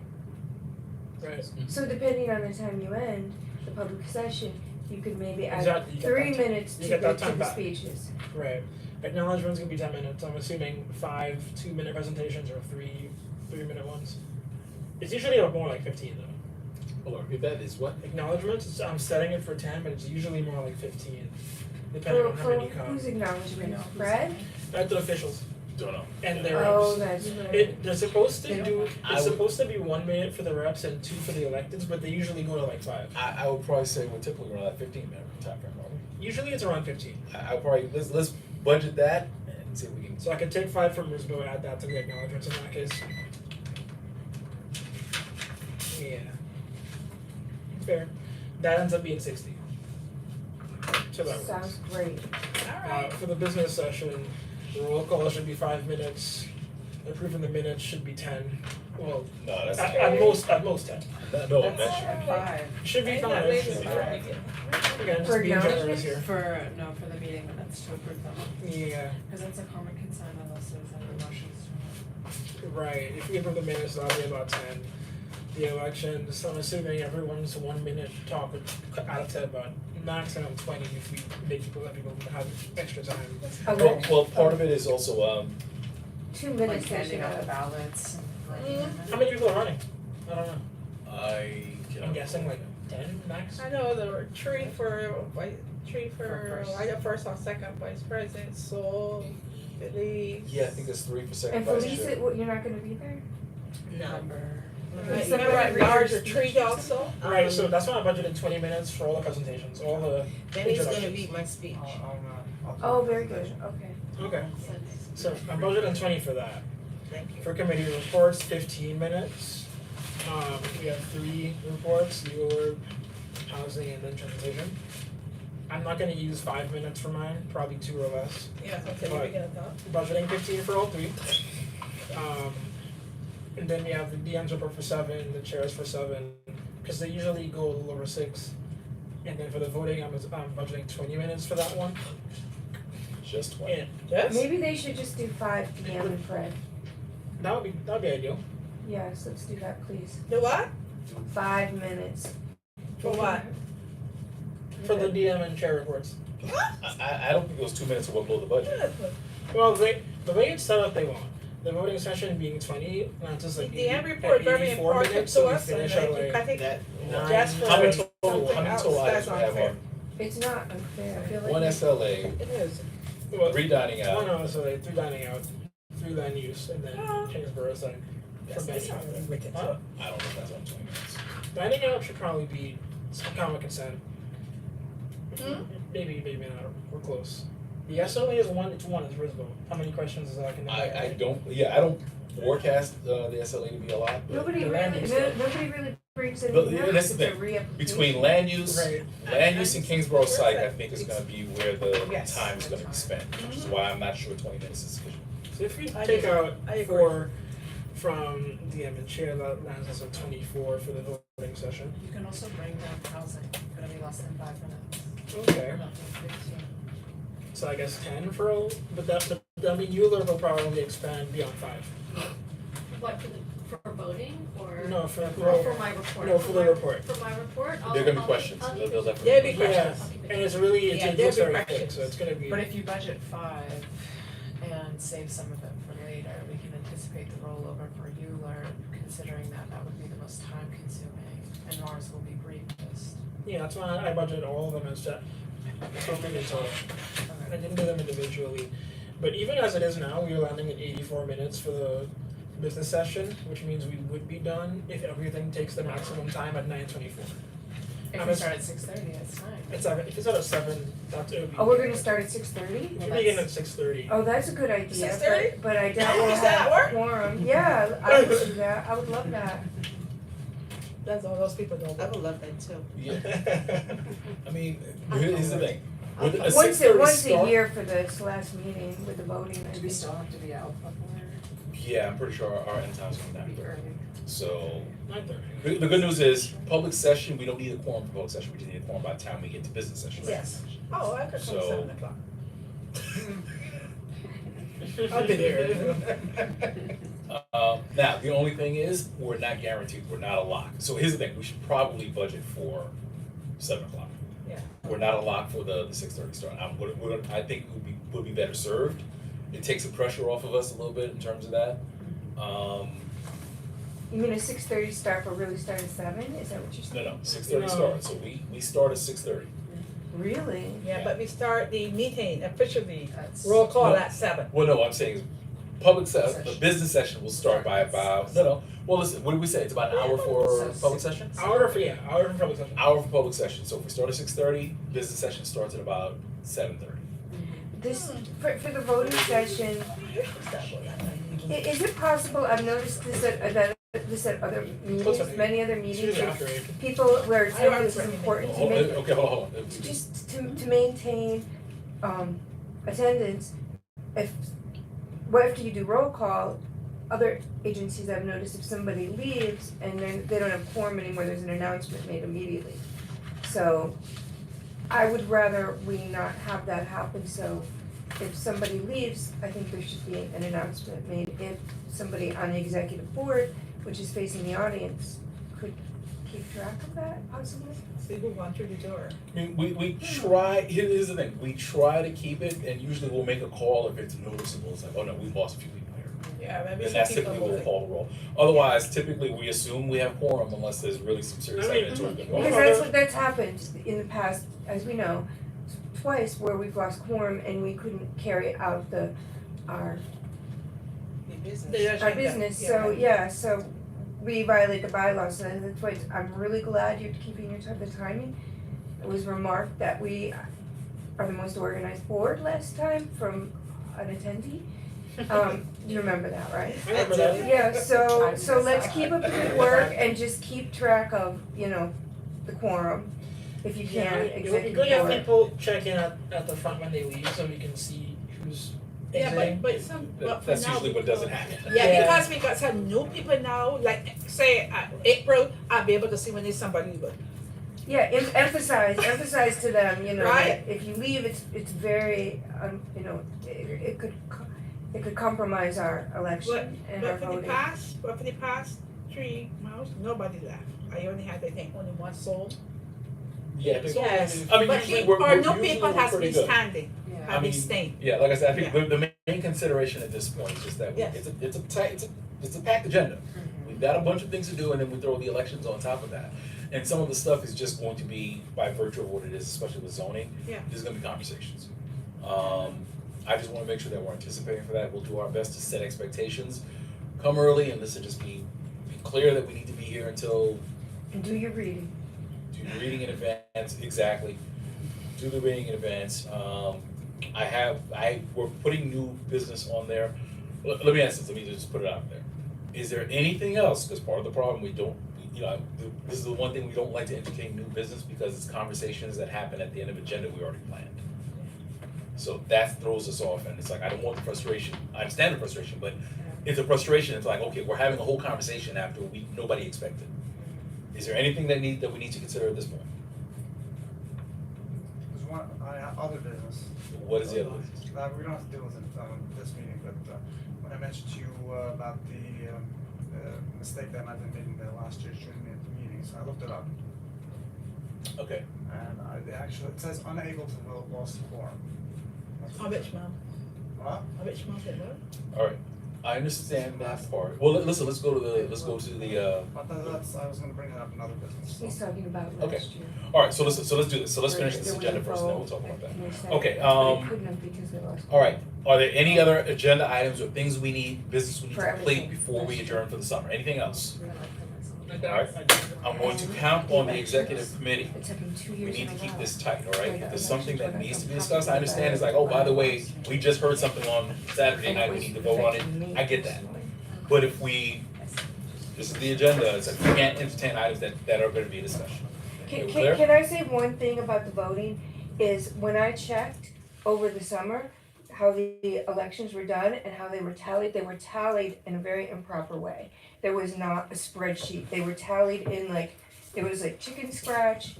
Right, So depending on the time you end the public session, you could maybe add Exactly, you get 3 that time- minutes you to get the that time back. speeches. right. Acknowledgements can be 10 minutes, I'm assuming 5 2-minute presentations or 3-minute ones. It's usually more like 15 though. Hold on, repeat that, is what? Acknowledgements, I'm setting it for 10, but it's usually more like 15, depending on how many come. Whose acknowledgement? Brad? The officials Don't know. and their Oh, reps. that's right. They're supposed to do, I it's would- supposed to be 1 minute for the reps and 2 for the electeds, but they usually go to like 5. I would probably say we're typically around that 15-minute time frame, aren't we? Usually it's around 15. I would probably, let's budget that and see if we can. So I could take 5 from RISBO and add that to the acknowledgements in that case. Yeah. Fair. That ends up being 60. So that works. Sounds great. For the business session, the roll call should be 5 minutes. Approving the minutes should be 10. Well, No, that's. at most 10. No, that should. At 5. Should be Ain't fine. that Should late be as fine. well. Again, For just being generous acknowledgements? here. For the meeting minutes to approve them, Yeah, because it's a common consent unless there's any motions to it. right. If we approve the minutes, that'll be about 10. The elections, I'm assuming everyone's 1 minute talk out of 10, but maximum 20 if we make people, let people have extra time. Okay. Well, part of it is also, 2 Like minutes they handing should out the have. ballots and How many people are running? I don't know. I. I'm guessing like 10 max? I know there were three for first. first or second vice president, so Felice. Yeah, I think there's 3 for second And vice Felicia, chair. what, you're not gonna be there? number. Right, Some remember at readers- large retreat also? Right, so that's why I budgeted 20 minutes for all the presentations, all the Then he's gonna introductions. read my speech. I'll do Oh, the very good, presentation. okay. Okay, so I'm budgeting 20 for that. Thank you. For committee reports, 15 minutes. We have 3 reports, legal, housing, and then transportation. I'm not gonna use 5 minutes for mine, probably 2 or less. Yeah, okay, we're gonna talk. Budgeting 15 for all 3. And then we have the DMs report for 7, the chairs for 7, because they usually go a little over 6. And then for the voting, I'm budgeting 20 minutes for that one. Just 20. And yes, Maybe they should just do 5 PM and Fred. that would be ideal. Yes, let's do that, please. The what? 5 minutes. For what? For the DM and chair reports. I don't think those 2 minutes will blow the budget. Well, the way it's set up, they won't. The voting session being 20, not just like The end report very 84 important minutes, to so we us, and finish I at think, like that, 9. Just for How many something total else, items that's we have unfair. on? It's not unfair, I feel like. One SLA, It is. Well, 3 dining out. no, so like 3 dining out, 3 land use, and then Oh. Kingsborough is like Yes, for that's dining how out. we make it. Huh? I don't know if that's on 20 minutes. Dining out should probably be some common consent. Hmm? Maybe not. We're close. The SLA is 1. It's 1. It's RISBO. How many questions is that? I don't forecast the SLA to be a lot, but Nobody The really, land use stuff. nobody really brings But anything up, that's the it's a thing. re-application. between land use, Right. land use and Kingsborough Psych, I think is gonna be where the Yes, time is gonna be spent, which is why I'm not sure 20 minutes is sufficient. So if we I take agree. out I agree. 4 from DM and chair, that lands us at 24 for the voting session. You can also bring down housing, gonna be less than 5 minutes. Okay. Not 15. So I guess 10 for all, but I mean, Euler will probably expand beyond 5. What for voting or? No, for Oh, for my report. No, for the report. For my report, I'll. There are gonna be I'll- questions, I'll they'll keep it- definitely. There'll be Yeah, questions. and it's really, Yeah, it looks there'll very be thick, questions. so it's gonna be. But if you budget 5 and save some of it for later, we can anticipate the rollover for ULER, considering that that would be the most time consuming, and ours will be briefest. Yeah, that's why I budgeted all of them as set. Something in total. I didn't do them individually. But even as it is now, we are landing at 84 minutes for the business session, which means we would be done if everything takes the maximum time at 9:24. If we start at 6:30, that's fine. It's if it's at 7, that's it would be. Oh, we're gonna start at 6:30? We'll begin at 6:30. Oh, that's a good idea, 6:30? but I doubt we'll Does that have work? quorum. Yeah, I would do that, I would love that. That's all those people don't. I would love that too. Yeah. I mean, here's the thing. With a Once 6:30 a start- year for this last meeting with the voting, I Do we think. still have to be out before? Yeah, I'm pretty sure our end time's coming Be down. early. So, 9:30. the good news is, public session, we don't need a quorum for public session, we just need a quorum by the time we get to business session. Yes. Oh, I could come So- 7:00. I'll be there. Now, the only thing is, we're not guaranteed, we're not a lock. So here's the thing, we should probably budget for 7:00. Yeah. We're not a lock for the 6:30 start. I think would be better served. It takes the pressure off of us a little bit in terms of that. You mean a 6:30 start, but really start at 7? Is that what you're saying? No, 6:30 No. start, so we start at 6:30. Really? Yeah, but we start the meeting officially, That's- roll call Well- at 7. Well, no, I'm saying is the business session will start by about, well, listen, what did we say? It's about an hour for public session? Hour for public session. Hour for public session, so if we start at 6:30, business session starts at about 7:30. This, for the voting session, is it possible, I've noticed this at other meetings, many other It's meetings, usually of after 8. people where attendance is recommend- important to Hold- make, Okay, hold on. just to maintain, attendance, after you do roll call, other agencies I've noticed if somebody leaves and then they don't have quorum anymore, there's an announcement made immediately. So I would rather we not have that happen, so if somebody leaves, I think there should be an announcement made. If somebody on the executive board, which is facing the audience, could keep track of that possibly? See who went through the door. I mean, we try, here's the thing, we try to keep it, and usually we'll make a call if it's noticeable, it's like, oh no, we lost a few people here. Yeah, maybe And some that's people typically we'll moving. call the roll. Otherwise, typely we assume we have quorum unless there's really some serious I mean, evidence. or- Because that's happened in the past, as we know, twice where we've lost quorum and we couldn't carry out our The business. The agenda, business, so we violate the bylaws, so that's why I'm really glad you're keeping the timing. It was remarked that we are the most organized board last time from an attendee. You remember that, right? I remember that. Yeah, so let's keep up the good work and just keep track of, the quorum, if you Yeah, can, it would be executive good to have board. people check in at the front when they leave, so we can see who's Yeah, exiting. but but for That's now, usually what doesn't happen. Yeah, Yeah. because we got some new people now, like say April, I'll be able to see when there's somebody good. Yeah, emphasize to them, Right. that if you leave, it's very, it could compromise our election and our But for the voting. past 3 months, nobody left. I only had, I think, only one soul. Yeah, because- Yes, I mean, but usually we're our new usually people we're has pretty been good. standing, Yeah. I have been mean, staying. Yeah, like I said, I think Yeah. the main consideration at this point is just that Yes. it's a tight, it's a packed agenda. We've got a bunch of things to do, and then we throw the elections on top of that. And some of the stuff is just going to be by virtue of what it is, especially with zoning. Yeah. There's gonna be conversations. I just wanna make sure that we're anticipating for that. We'll do our best to set expectations. Come early and listen, just be clear that we need to be here until, And do your reading. do the reading in advance, exactly. Do the reading in advance. We're putting new business on there. Let me ask this, let me just put it out there. Is there anything else, because part of the problem, this is the one thing we don't like to entertain new business because it's conversations that happen at the end of agenda we already planned. So that throws us off, and it's like, I don't want the frustration, I understand the frustration, but it's a frustration, it's like, okay, we're having a whole conversation after nobody expected. Is there anything that we need to consider at this point? There's one, other business. What is the other? We don't have to deal with it, this meeting, but, when I mentioned to you, about the a mistake that might have been made in the last year's June meeting, so I looked it up. Okay, And it says unable to vote, lost quorum. That's I what it bet says. you mom, What? I bet you mom said what? alright, I understand that part. Well, listen, let's go to the, But that's, I was gonna bring that up in other business. He's talking about Okay. last year. alright, so let's do this, so let's finish this There was agenda a first, and then we'll vote, talk about that. and they said Okay, they couldn't have because they lost. alright, are there any other agenda items or things we need, business we need For to complete everything. before we adjourn for the summer? Anything else? I Alright. I'm going to count on the executive committee. It took him 2 We years need in to a keep row. this tight, all right? Right, If there's I something that mentioned needs to be what discussed, I I'm understand, it's like, talking oh, by the about. way, we just heard something on Saturday And it night, we was need to vote on it. affecting me I get that. personally. But if this is the agenda, it's like, we can't entertain items that are gonna be a discussion. Okay, we clear? Can I say one thing about the voting, is when I checked over the summer, how the elections were done and how they were tallied in a very improper way. There was not a spreadsheet, they were tallied in like, it was like chicken scratch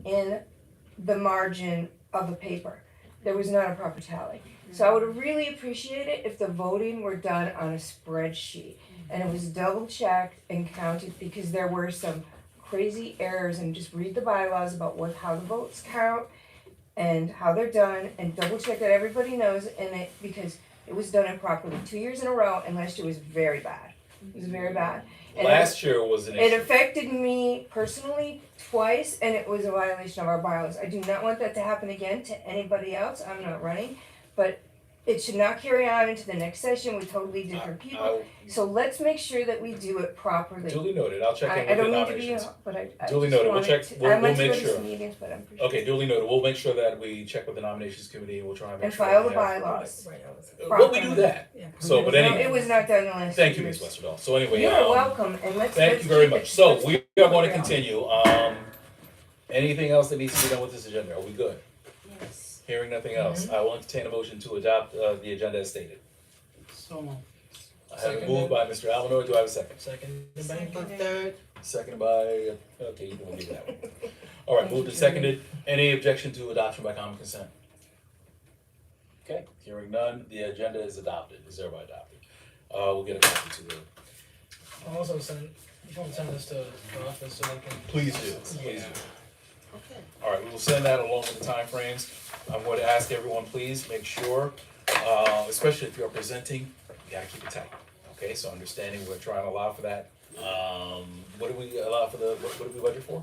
in the margin of a paper. There was not a proper tally. So I would really appreciate it if the voting were done on a spreadsheet and it was double checked and counted, because there were some crazy errors, and just read the bylaws about how the votes count and how they're done, and double check that everybody knows, because it was done improperly 2 years in a row, and last year was very bad. It was very bad. And Last year was an it issue. affected me personally twice, and it was a violation of our bylaws. I do not want that to happen again to anybody else. I'm not running, but it should not carry on into the next session with totally different people. So let's make sure that we do it properly. Duly noted, I'll check in I with the don't need to nominations. be, but I Duly just noted. We'll wanted check- to- we'll- I we'll might make go to sure. some meetings, but I'm pretty Okay, duly noted, we'll make sure that we check with the nominations committee, and we'll try and make And sure. file that the we have- bylaws. Well, we do that, Yeah. so, but No, anyway. it was not done the last Thank two you, Ms. years. Westerdahl. So anyway, You're welcome, and let's thank let's you very keep it- much. So let's we keep are it going to real. continue. Anything else that needs to be done with this agenda? Are we good? Yes. Hearing nothing else, I will entertain a motion to adopt the agenda as stated. So, I have it moved by Mr. Alvanor. Do I have a second? Second, the bank. Third. Second by, okay, you can leave that one. All right, moved and seconded. Any objection to adoption by common consent? Okay, hearing none, the agenda is adopted, is thereby adopted. We'll get a copy to the, I'll also send, you want to send this to the office so they can. please do, please Yeah. do. Okay. All right, we will send that along with the timeframes. I'm going to ask everyone, please make sure, especially if you're presenting, you gotta keep it tight. Okay, so understanding we're trying to allow for that. What do we allow for what do we budget for?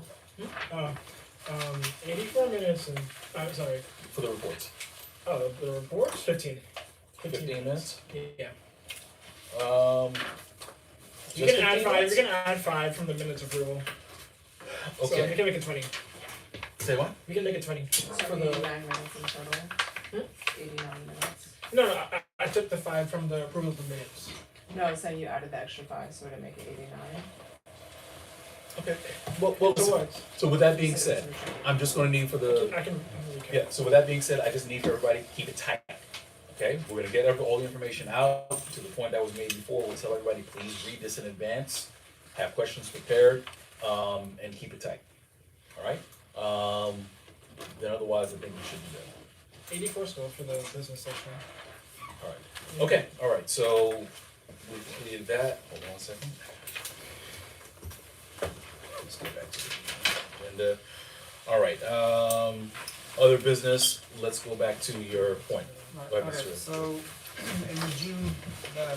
84 minutes and, I'm sorry, For the reports? the report's 15. 15 minutes? Yeah. Just You can add 15 five, minutes? you can add 5 from the minutes approval. So we Okay, can make it 20. say what? We can make it 20 So for the, 89 minutes in total? 89 minutes. no, I took the 5 from the approval of the minutes. No, so you added the extra 5, so to make it 89. Okay, well, So what? so with that being said, I'm just gonna need for the, I can. yeah, so with that being said, I just need for everybody to keep it tight. Okay, we're gonna get all the information out to the point that was made before. We'll tell everybody, please read this in advance, have questions prepared, and keep it tight. All right? Then otherwise, I think we should be good. 84 still for the business section. All right. Okay, all right, so we completed that. Hold on a second. Let's go back to the agenda. All right, other business, let's go back to your point. Go ahead, Okay, Mr. so in the June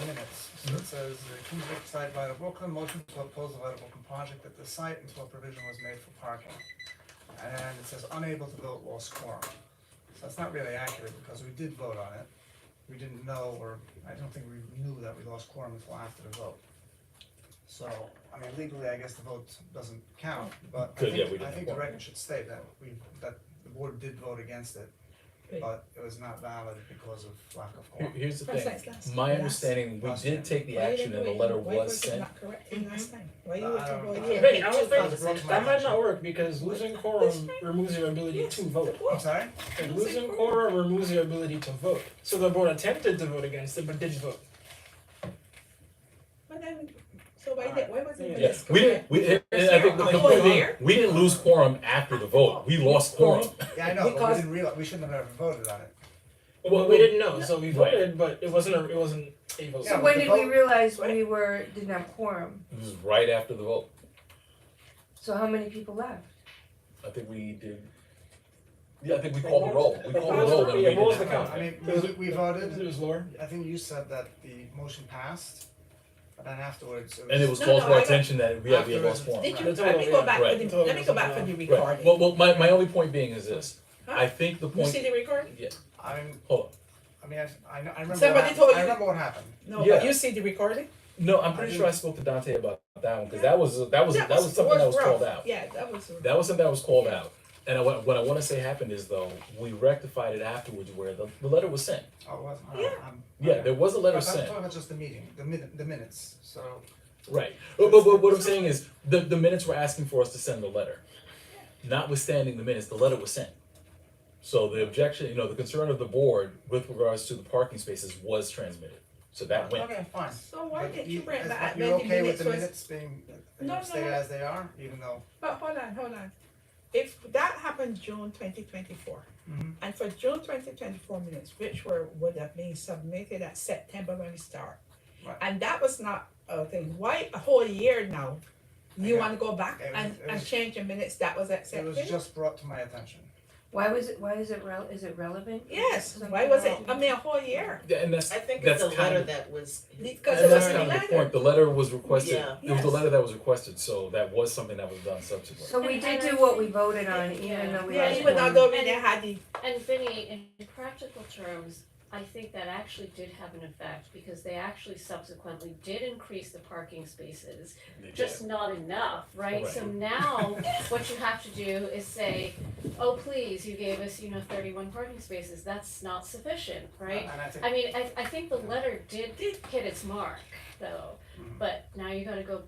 minutes, so it says, Kingsbrook site Vital Brooklyn, motion to oppose the Vital Brooklyn project at the site until provision was made for parking. And it says unable to vote, lost quorum. So that's not really accurate, because we did vote on it. We didn't know, or I don't think we knew that we lost quorum until after the vote. So, I mean, legally, I guess the vote doesn't count, but Good, yeah, we didn't I have think the quorum. record should state that that the board did vote against it, but it was not valid because of lack of quorum. Here's the First thing, night's last- my last- understanding, we last did night. take the Why you action didn't and the do it? letter Why was it sent. not correct in last time? Why you I wait till don't go know. here? Wait, I don't That was think brought to my that might attention. not work because losing quorum removes your ability to vote. I'm sorry? And losing quorum removes your ability to vote. So the board attempted to vote against it but didn't vote. But then, so why was it? Yeah, we didn't, and I think the Oh, point being, here? we didn't lose quorum after the vote, we lost quorum. Yeah, I know, but we Because- didn't realize, we shouldn't have ever voted on it. Well, we didn't know, so we Right. voted, but it wasn't a vote. Yeah, So but when the did we vote- realize didn't have quorum? It was right after the vote. So how many people left? I think we did. Yeah, I think we called the roll. We called the roll and we Yeah, did what was the not count? count. I mean, It was- we voted, It was Laura? I think you said that the motion passed, but then afterwards it was. And it was No, called no, to our I got- attention that we had lost Afterwards. quorum. Did you, Right. let me go back Right. for the, let me go back for the Right. recording. Well, my only point being is this. Huh? I think the You point. see the recording? I'm, Hold I mean, I remember Somebody what told happened, I you- remember what happened. No, Yeah. but you see the recording? on. No, I'm pretty sure I spoke to Dante about that one because that was something that was rough. called out. Yeah, that was. That was something that was called out. And what I want to say happened is though we rectified it afterwards where the letter was sent. Oh, it was, Yeah. Yeah, there was a letter I'm sent. talking about just the meeting, the minutes, so. Right. But what I'm saying is the minutes were asking for us to send the letter. Notwithstanding the minutes, the letter was sent. So the objection, the concern of the board with regards to the parking spaces was transmitted. So that went. Okay, fine. So why But didn't you bring is- back You're when the okay with minutes the was? minutes being, No, stay no. as they are, even though? But hold on. If that happened June 2024, Mhm. and for June 2024 minutes, which would have been submitted at September when we start, Right. and that was not a thing. Why a whole year now? You Okay. want to go back It and was- change the minutes that was It accepted? was just brought to my attention. Why is it relevant? Yes. Why was it? I mean, a whole year. Yeah, and that's I think that's it's the kind letter of, that was. Because and it was that's a kind of the letter. point. The letter was requested. Yeah. It was the Yes. letter that was requested, so that was something that was done subsequently. So we And did I do what we think- voted on, even though we Yeah, lost even quorum. though we didn't have the. And Vinny, in practical terms, I think that actually did have an effect because they actually subsequently did increase the parking spaces, They just did. not enough, right? Right. So now what you have to do is say, oh, please, you gave us, 31 parking spaces. That's not sufficient, right? And I think, I mean, I think the letter did hit its mark, though. But now you gotta go,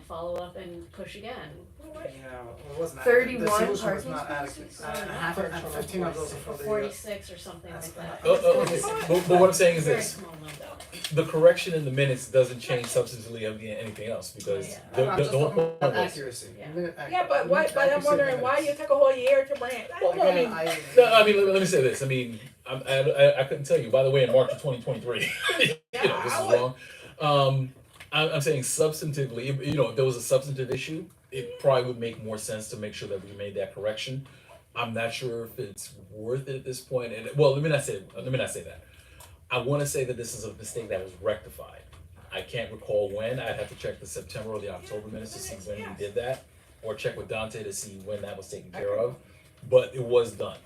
follow up and push again. it wasn't. 31 the solution was parking not adequate. spaces? And 15 of those are Or for the. 46 or something That's like that. Okay. But what I'm saying is Very this: small number. the correction in the minutes doesn't change substantively of anything else because Yeah. the, I'm the, just the whole talking point about was. accuracy. Yeah. Minute Yeah, but why? But I'm accuracy of wondering why you minutes. took a whole year to bring it. Well, I again, mean, No, I mean, let me say this. I mean, I couldn't tell you. By the way, in March of 2023, this I is would- wrong. I'm saying substantively, if there was a substantive issue, it probably would make more sense to make sure that we made that correction. I'm not sure if it's worth it at this point. And well, let me not say that. I want to say that this is a mistake that was rectified. I can't recall when. I'd have to check the September or the October minutes to see when we did that, or check with Dante to see when that was taken care of. But it was done.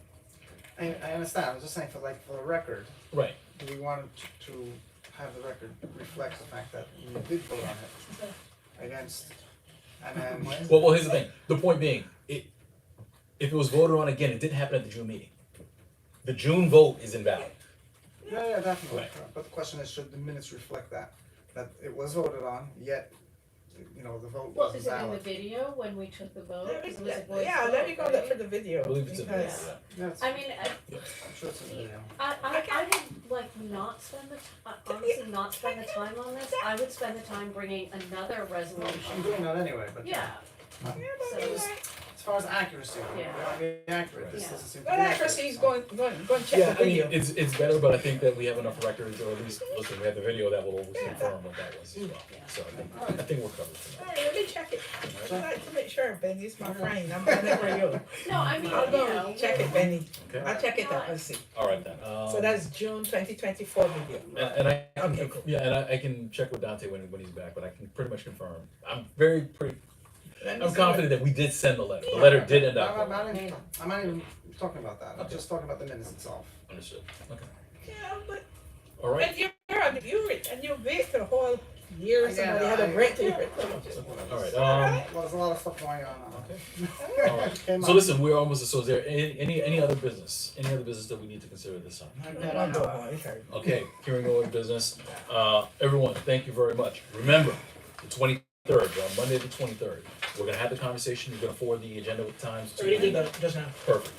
I understand, I was just saying for the record, Right. do we want to have the record reflect the fact that we did vote on it against, and then. Well, here's the thing. The point being, if it was voted on again, it didn't happen at the June meeting. The June vote is invalid. Yeah, definitely, Right. but the question is, should the minutes reflect that it was voted on, yet, the vote Well, wasn't is it in the valid? video when we took the vote? let me, Because it was a voice yeah, vote, let me go right? look for the video. I believe it's in there. because- Yeah. Yeah, it's- I mean, I'm sure it's in the video. I would like not spend honestly not spend the time on this. I would spend the time bringing another I'm resolution. doing that anyway, but. Yeah, so, As far as accuracy, we Yeah. want to be accurate, this Yeah. doesn't seem to be But accurate. accuracy is going check Yeah, the I mean, video. it's better, but I think that we have enough records, or at least, listen, we have the video that will always confirm what that was as well. Yeah. So I think we're covered for Alright, let me check it. I like to make sure, Benny's my friend, I'm gonna for you. no, I mean, I'll go check it, Benny. that. I'll Okay, check it out, let's see. all right then. So that's June 2024 video. And I can, Okay, cool. yeah, and I can check with Dante when he's back, but I can pretty much confirm. I'm Let me I'm see confident that we did send the letter. The letter did end up. I'm not even talking about that, I'm just talking about the minutes itself. Understood. Okay. Yeah, but, All right. and you wait for a whole year, Again, somebody had a I- break to you. All right. Well, there's a lot of stuff going on. All right. Came So up- listen, we're almost. So is there any other business? Any other business that we need to consider this time? Okay. Hearing no other business. Everyone, thank you very much. Remember, the 23rd, on Monday the 23rd, we're gonna have the conversation. You're gonna forward the agenda with times. Already did that just now. Perfect.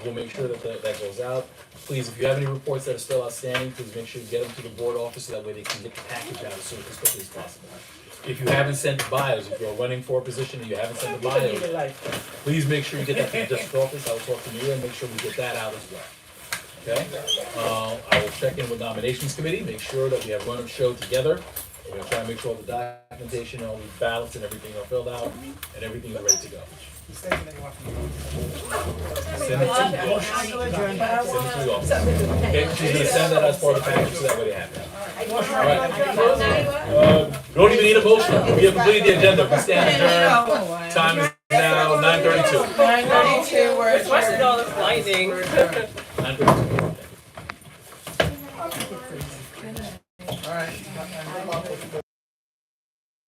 We'll make sure that that goes out. Please, if you have any reports that are still outstanding, please make sure you get them to the board office so that way they can get the package out as quickly as possible. If you haven't sent the bios, if you're running for a position and you haven't sent the bios, please make sure you get that to the district office. I will talk to you and make sure we get that out as well. Okay, I will check in with nominations committee, make sure that we have run of show together. We're gonna try and make sure all the documentation, all the ballots and everything are filled out, and everything is ready to go. Send it to the office. Send it to the office. Okay, she's gonna send that as part of the package, so that way they have it. Alright. We don't even need a motion, we have completed the agenda, we stand adjourned. Time is now 9:32. 9:32, we're It's worse than all this lightning. 9:32. Alright.